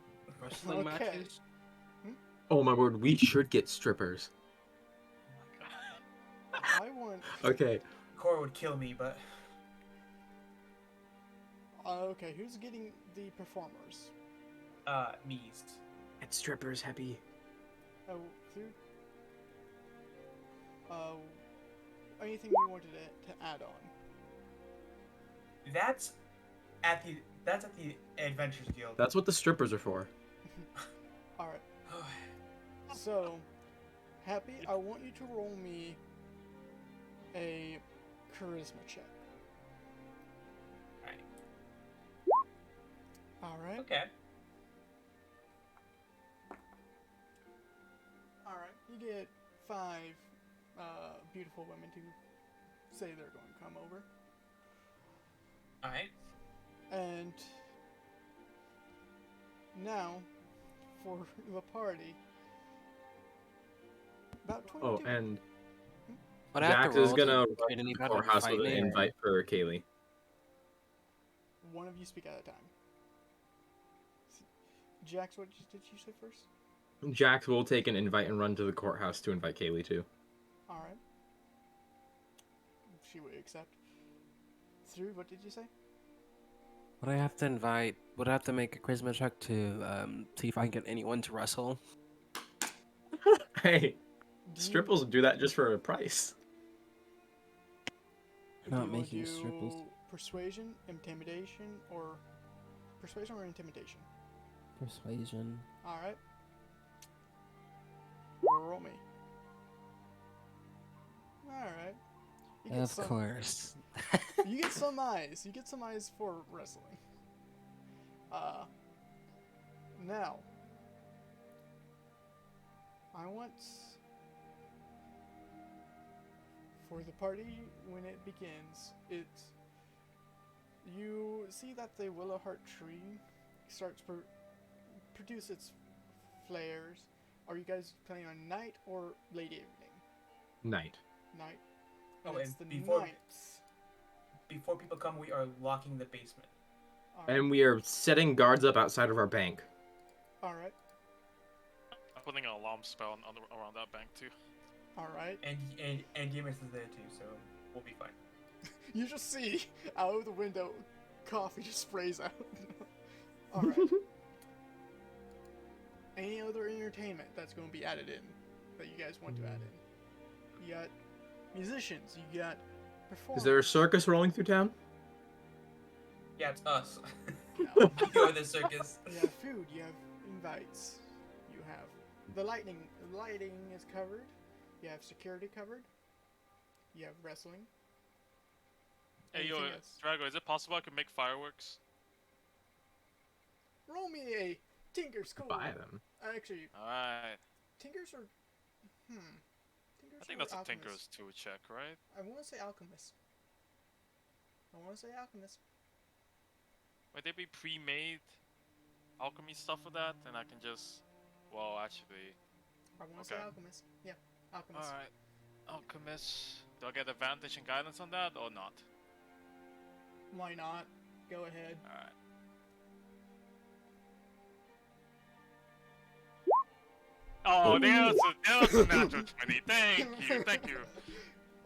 [SPEAKER 7] Wrestling
[SPEAKER 1] Okay.
[SPEAKER 7] matches?
[SPEAKER 3] Oh my word, we should get strippers.
[SPEAKER 1] I want.
[SPEAKER 3] Okay.
[SPEAKER 4] Cora would kill me, but
[SPEAKER 1] Okay, who's getting the performers?
[SPEAKER 4] me's.
[SPEAKER 3] It's strippers, happy.
[SPEAKER 1] Oh, Food? Anything you wanted to add on?
[SPEAKER 4] That's at the Adventures Guild.
[SPEAKER 3] That's what the strippers are for.
[SPEAKER 1] Alright, so, Happy, I want you to roll me a charisma check. Alright.
[SPEAKER 4] Okay.
[SPEAKER 1] Alright, you get 5 beautiful women to say they're going to come over.
[SPEAKER 4] Alright.
[SPEAKER 1] And now, for the party, about 22.
[SPEAKER 3] Oh, and
[SPEAKER 5] Would I have
[SPEAKER 3] Jax
[SPEAKER 5] to
[SPEAKER 3] is
[SPEAKER 5] roll
[SPEAKER 3] gonna
[SPEAKER 5] to
[SPEAKER 3] run
[SPEAKER 5] create
[SPEAKER 3] to
[SPEAKER 5] any
[SPEAKER 3] the
[SPEAKER 5] better to
[SPEAKER 3] courthouse
[SPEAKER 5] fight
[SPEAKER 3] with an
[SPEAKER 5] me? or-
[SPEAKER 3] invite for Kaylee.
[SPEAKER 1] One of you speak at a time. Jax, what did you say first?
[SPEAKER 3] Jax will take an invite and run to the courthouse to invite Kaylee too.
[SPEAKER 1] Alright. She would accept. 3, what did you say?
[SPEAKER 5] Would I have to invite? Would I have to make a charisma check to see if I can get anyone to wrestle?
[SPEAKER 3] Hey,
[SPEAKER 1] Do you-
[SPEAKER 3] stripples do that just for a price.
[SPEAKER 5] I'm
[SPEAKER 1] do
[SPEAKER 5] not
[SPEAKER 1] you wanna
[SPEAKER 5] making
[SPEAKER 1] do
[SPEAKER 5] stripples.
[SPEAKER 1] Persuasion, intimidation, or persuasion or intimidation?
[SPEAKER 5] Persuasion.
[SPEAKER 1] Alright. Roll me. Alright.
[SPEAKER 5] Of course.
[SPEAKER 1] You get some eyes. You get some eyes for wrestling. Now, I want for the party when it begins, you see that the willow heart tree starts produce its flares. Are you guys planning on night or late evening?
[SPEAKER 3] Night.
[SPEAKER 1] Night.
[SPEAKER 4] Oh,
[SPEAKER 1] it's
[SPEAKER 4] and
[SPEAKER 1] the
[SPEAKER 4] before-
[SPEAKER 1] night.
[SPEAKER 4] Before people come, we are locking the basement.
[SPEAKER 3] And we are setting guards up outside of our bank.
[SPEAKER 1] Alright.
[SPEAKER 2] I'm putting an alarm spell around that bank too.
[SPEAKER 1] Alright.
[SPEAKER 4] And Demas is there too, so we'll be fine.
[SPEAKER 1] You just see out of the window, coffee just sprays out. Alright. Any other entertainment that's going to be added in that you guys want to add in? You got musicians, you got performers.
[SPEAKER 3] Is there a circus rolling through town?
[SPEAKER 4] Yeah, it's us.
[SPEAKER 1] No.
[SPEAKER 4] You're the circus.
[SPEAKER 1] You have food, you have invites, you have the lighting is covered, you have security covered, you have wrestling.
[SPEAKER 2] Hey yo,
[SPEAKER 1] Anything else?
[SPEAKER 2] Drago, is it possible I could make fireworks?
[SPEAKER 1] Roll me a Tinker's cool.
[SPEAKER 3] Buy them.
[SPEAKER 1] Actually,
[SPEAKER 2] Alright.
[SPEAKER 1] Tinkers are. Tinkers
[SPEAKER 2] I think
[SPEAKER 1] or
[SPEAKER 2] that's a
[SPEAKER 1] alchemists?
[SPEAKER 2] Tinker's 2 check, right?
[SPEAKER 1] I want to say alchemist.
[SPEAKER 2] Would they be pre-made alchemy stuff for that? And I can just... Well, actually...
[SPEAKER 1] I want to say
[SPEAKER 2] Okay.
[SPEAKER 1] alchemist. Yeah, alchemist.
[SPEAKER 2] Alright. Alchemist... Do I get advantage and guidance on that, or not?
[SPEAKER 1] Why not? Go ahead.
[SPEAKER 2] Alright. Oh, there's a natural 20. Thank you.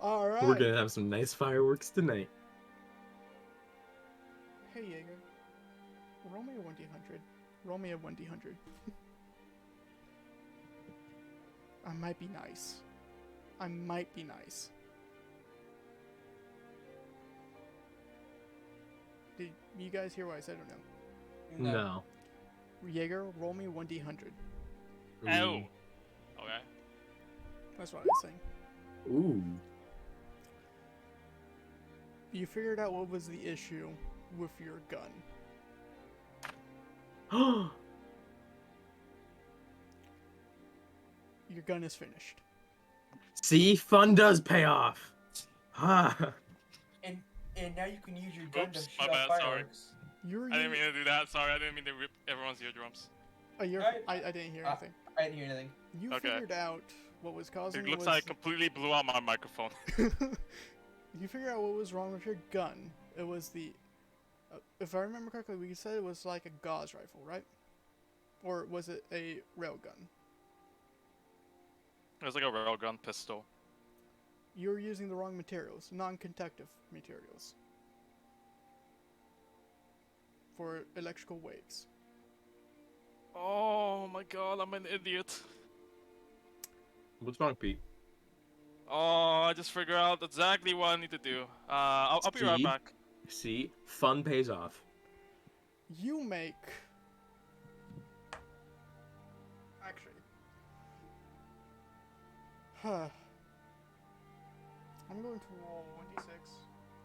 [SPEAKER 1] Alright.
[SPEAKER 3] We're gonna have some nice fireworks tonight.
[SPEAKER 1] Hey, Jaeger. Roll me a 1d100. Roll me a 1d100. I might be nice. Did you guys hear what I said or no?
[SPEAKER 3] No.
[SPEAKER 1] Jaeger, roll me 1d100.
[SPEAKER 2] Oh. Okay.
[SPEAKER 1] That's what I was saying.
[SPEAKER 3] Ooh.
[SPEAKER 1] You figured out what was the issue with your gun.
[SPEAKER 3] Ooh.
[SPEAKER 1] Your gun is finished.
[SPEAKER 3] See, fun does pay off. Ha.
[SPEAKER 4] And now you can use your gun
[SPEAKER 2] Oops,
[SPEAKER 4] to
[SPEAKER 2] my
[SPEAKER 4] shoot
[SPEAKER 2] bad,
[SPEAKER 4] off
[SPEAKER 2] sorry.
[SPEAKER 4] fireworks.
[SPEAKER 1] You're
[SPEAKER 2] I didn't mean to do that. Sorry, I didn't mean to rip everyone's eardrums.
[SPEAKER 1] Oh, you're.
[SPEAKER 4] Alright.
[SPEAKER 1] I didn't hear anything.
[SPEAKER 4] I didn't hear anything.
[SPEAKER 1] You
[SPEAKER 2] Okay.
[SPEAKER 1] figured out what was causing.
[SPEAKER 2] It looks like I completely blew out my microphone.
[SPEAKER 1] You figured out what was wrong with your gun. It was the. If I remember correctly, we said it was like a gauze rifle, right? Or was it a railgun?
[SPEAKER 2] It was like a railgun pistol.
[SPEAKER 1] You were using the wrong materials, non-conductive materials, for electrical waves.
[SPEAKER 2] Oh my god, I'm an idiot.
[SPEAKER 3] What's wrong, Pete?
[SPEAKER 2] Oh, I just figured out exactly what I need to do. I'll be right
[SPEAKER 3] See?
[SPEAKER 2] back.
[SPEAKER 3] See, fun pays off.
[SPEAKER 1] You make. Actually. Huh. I'm going to roll 1d6.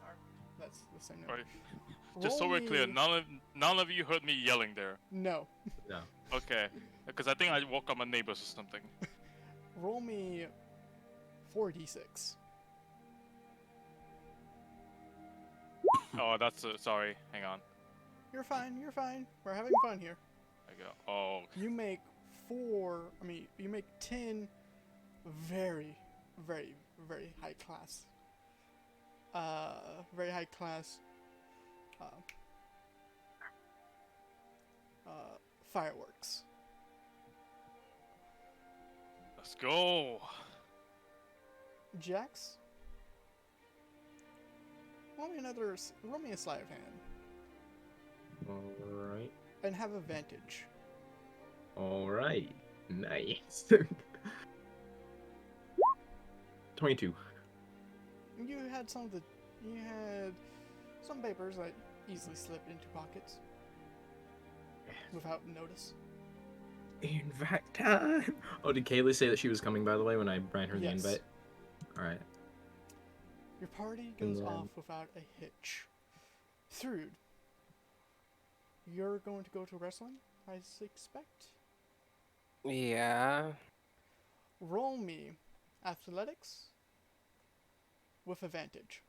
[SPEAKER 1] Alright, that's the same number.
[SPEAKER 2] Right. Just so
[SPEAKER 1] Roll
[SPEAKER 2] we're clear,
[SPEAKER 1] me-
[SPEAKER 2] none of you heard me yelling there.
[SPEAKER 1] No.
[SPEAKER 3] No.
[SPEAKER 2] Okay, because I think I woke up my neighbors or something.
[SPEAKER 1] Roll me 4d6.
[SPEAKER 2] Oh, that's sorry. Hang on.
[SPEAKER 1] You're fine. You're fine. We're having fun here.
[SPEAKER 2] I go. Oh,
[SPEAKER 1] You make you make 10 very, very, very high class. Very high class. Uh, Fireworks.
[SPEAKER 2] let's go.
[SPEAKER 1] Jax. Roll me a sleight of hand,
[SPEAKER 3] Alright.
[SPEAKER 1] and have advantage.
[SPEAKER 3] Alright. Nice. 22.
[SPEAKER 1] You had some papers that easily slipped into pockets without notice.
[SPEAKER 3] In fact, time. Oh, did Kaylee say that she was coming, by the way, when I ran her the
[SPEAKER 1] Yes.
[SPEAKER 3] invite? Alright.
[SPEAKER 1] Your party
[SPEAKER 3] And
[SPEAKER 1] goes
[SPEAKER 3] then-
[SPEAKER 1] off without a hitch. Thrud, you're going to go to wrestling, I expect?
[SPEAKER 5] Yeah.
[SPEAKER 1] Roll me athletics with advantage.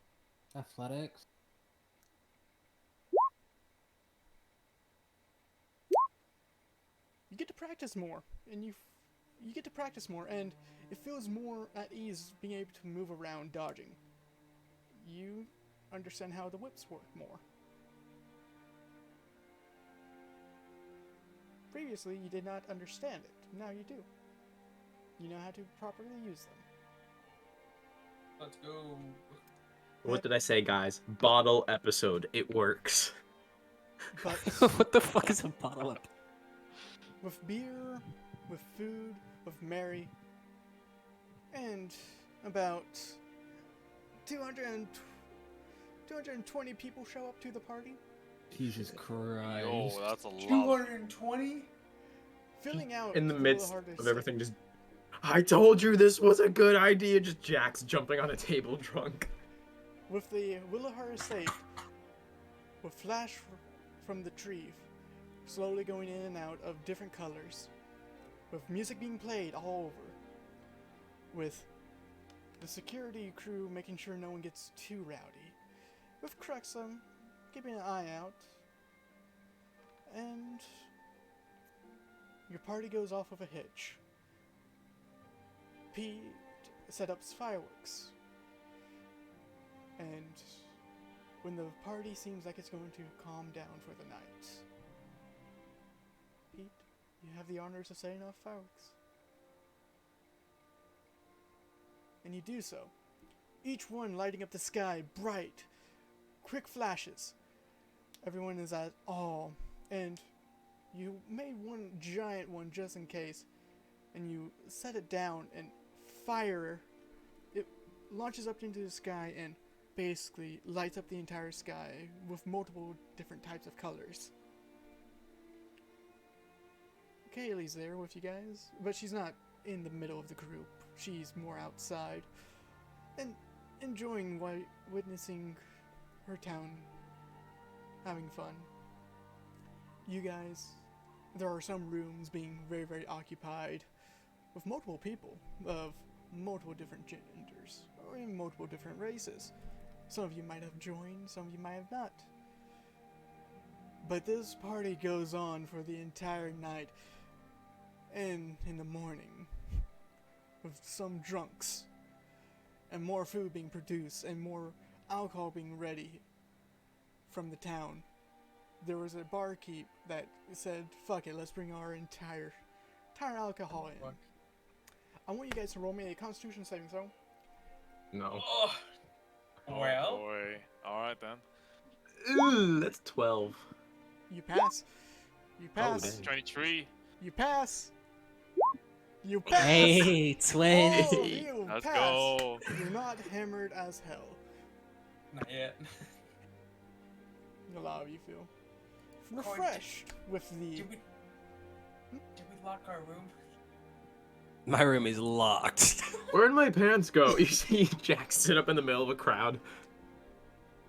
[SPEAKER 7] Athletics.
[SPEAKER 1] You get to practice more, and you get to practice more, and it feels more at ease being able to move around dodging. You understand how the whips work more. Previously, you did not understand it. Now you do. You know how to properly use them.
[SPEAKER 4] Let's go.
[SPEAKER 3] What did I say, guys? Bottle episode. It works.
[SPEAKER 1] But
[SPEAKER 5] What the fuck is a bottle up?
[SPEAKER 1] with beer, with food, with Mary, and about 220 people show up to the party,
[SPEAKER 7] Jesus Christ.
[SPEAKER 2] Yo, that's a lot.
[SPEAKER 4] 220?
[SPEAKER 1] filling out
[SPEAKER 3] In the midst
[SPEAKER 1] Willahard's
[SPEAKER 3] of everything, just... I told you this was a good idea. Just Jax jumping on a table drunk.
[SPEAKER 1] with the Willahar estate, with flash from the tree, slowly going in and out of different colors, with music being played all over, with the security crew making sure no one gets too rowdy, with Cruxum keeping an eye out, and your party goes off with a hitch. Pete set up fireworks, and when the party seems like it's going to calm down for the night, Pete, you have the honors of setting off fireworks. And you do so, each one lighting up the sky bright, quick flashes. Everyone is at awe, and you made one giant one just in case, and you set it down, and fire, it launches up into the sky and basically lights up the entire sky with multiple different types of colors. Kaylee's there with you guys, but she's not in the middle of the group. She's more outside and enjoying witnessing her town having fun. You guys, there are some rooms being very, very occupied with multiple people of multiple different genders or even multiple different races. Some of you might have joined, some of you might have not. But this party goes on for the entire night, and in the morning, with some drunks, and more food being produced, and more alcohol being ready from the town. There was a barkeep that said, fuck it, let's bring our entire alcohol in.
[SPEAKER 4] Fuck.
[SPEAKER 1] I want you guys to roll me a constitution saving throw.
[SPEAKER 3] No.
[SPEAKER 4] Oh.
[SPEAKER 2] Oh,
[SPEAKER 4] Well,
[SPEAKER 2] boy. Alright then.
[SPEAKER 3] Ooh, that's 12.
[SPEAKER 1] You pass. You pass.
[SPEAKER 3] dang.
[SPEAKER 2] 23.
[SPEAKER 1] You pass. You pass.
[SPEAKER 5] Hey,
[SPEAKER 1] All
[SPEAKER 5] twins.
[SPEAKER 1] of you
[SPEAKER 2] Let's
[SPEAKER 1] pass.
[SPEAKER 2] go.
[SPEAKER 1] You're not hammered as hell.
[SPEAKER 4] not yet.
[SPEAKER 1] A lot of you feel
[SPEAKER 4] Corey,
[SPEAKER 1] refreshed with the.
[SPEAKER 4] Did we lock our room?
[SPEAKER 5] My room is locked.
[SPEAKER 3] Where'd my pants go? You see Jax sit up in the middle of a crowd.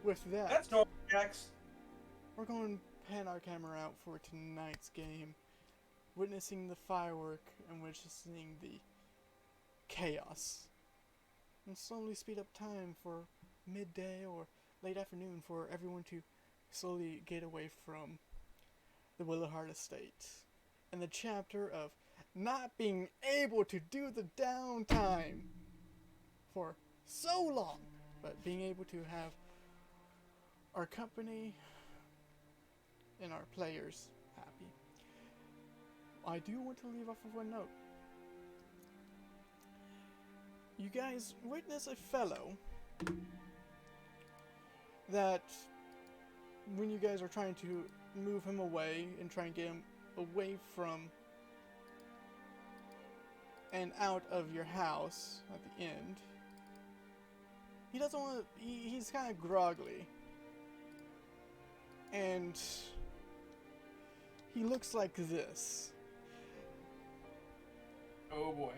[SPEAKER 1] With that,
[SPEAKER 4] That's normal, Jax.
[SPEAKER 1] we're going to pan our camera out for tonight's game, witnessing the firework and witnessing the chaos, and slowly speed up time for midday or late afternoon for everyone to slowly get away from the Willowheart estate. And the chapter of not being able to do the downtime for so long, but being able to have our company and our players happy. I do want to leave off with one note. You guys witness a fellow that when you guys are trying to move him away and try and get him away from and out of your house at the end, he doesn't want to, he's kind of groggly. And he looks like this.
[SPEAKER 4] Oh boy.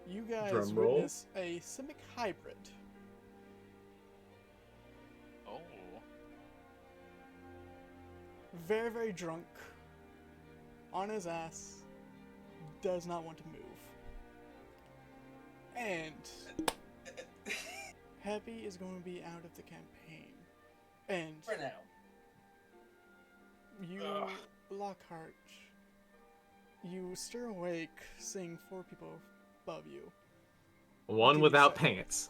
[SPEAKER 1] You guys
[SPEAKER 3] Drum roll.
[SPEAKER 1] witness a Simic hybrid.
[SPEAKER 2] Oh.
[SPEAKER 1] Very, very drunk. On his ass. Does not want to move. And Happy is going to be out of the campaign. And
[SPEAKER 4] For now.
[SPEAKER 1] you,
[SPEAKER 4] Ugh.
[SPEAKER 1] Lockhart, you stir awake seeing 4 people above you.
[SPEAKER 3] One
[SPEAKER 1] did you
[SPEAKER 3] without
[SPEAKER 1] say?
[SPEAKER 3] pants.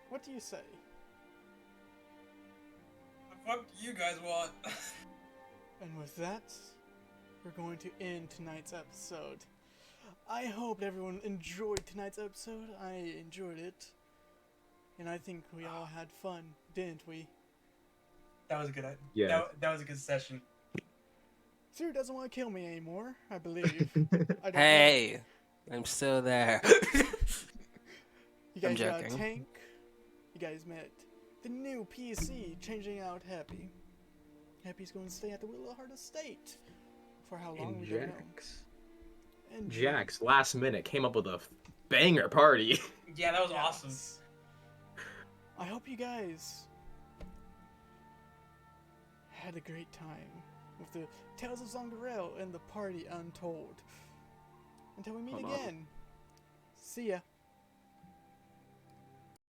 [SPEAKER 1] What do you say?
[SPEAKER 4] The fuck do you guys want?
[SPEAKER 1] And with that, we're going to end tonight's episode. I hope everyone enjoyed tonight's episode. I enjoyed it. And I think we all had fun, didn't we?
[SPEAKER 4] That was a good.
[SPEAKER 3] Yeah.
[SPEAKER 4] That was a good session.
[SPEAKER 1] Sue doesn't want to kill me anymore, I believe. I don't know.
[SPEAKER 5] Hey, I'm still there.
[SPEAKER 1] You guys
[SPEAKER 5] I'm
[SPEAKER 1] got a
[SPEAKER 5] joking.
[SPEAKER 1] tank. You guys met the new PC changing out Happy. Happy's going to stay at the Willowheart estate. For how long,
[SPEAKER 3] And
[SPEAKER 1] we don't know.
[SPEAKER 3] Jax.
[SPEAKER 1] And
[SPEAKER 3] Jax, last minute, came up with a banger party.
[SPEAKER 4] Yeah, that was
[SPEAKER 1] Yes.
[SPEAKER 4] awesome.
[SPEAKER 1] I hope you guys had a great time with the Tales of Zoggirial and the Party Untold. Until we meet
[SPEAKER 3] Hold on.
[SPEAKER 1] again. See ya.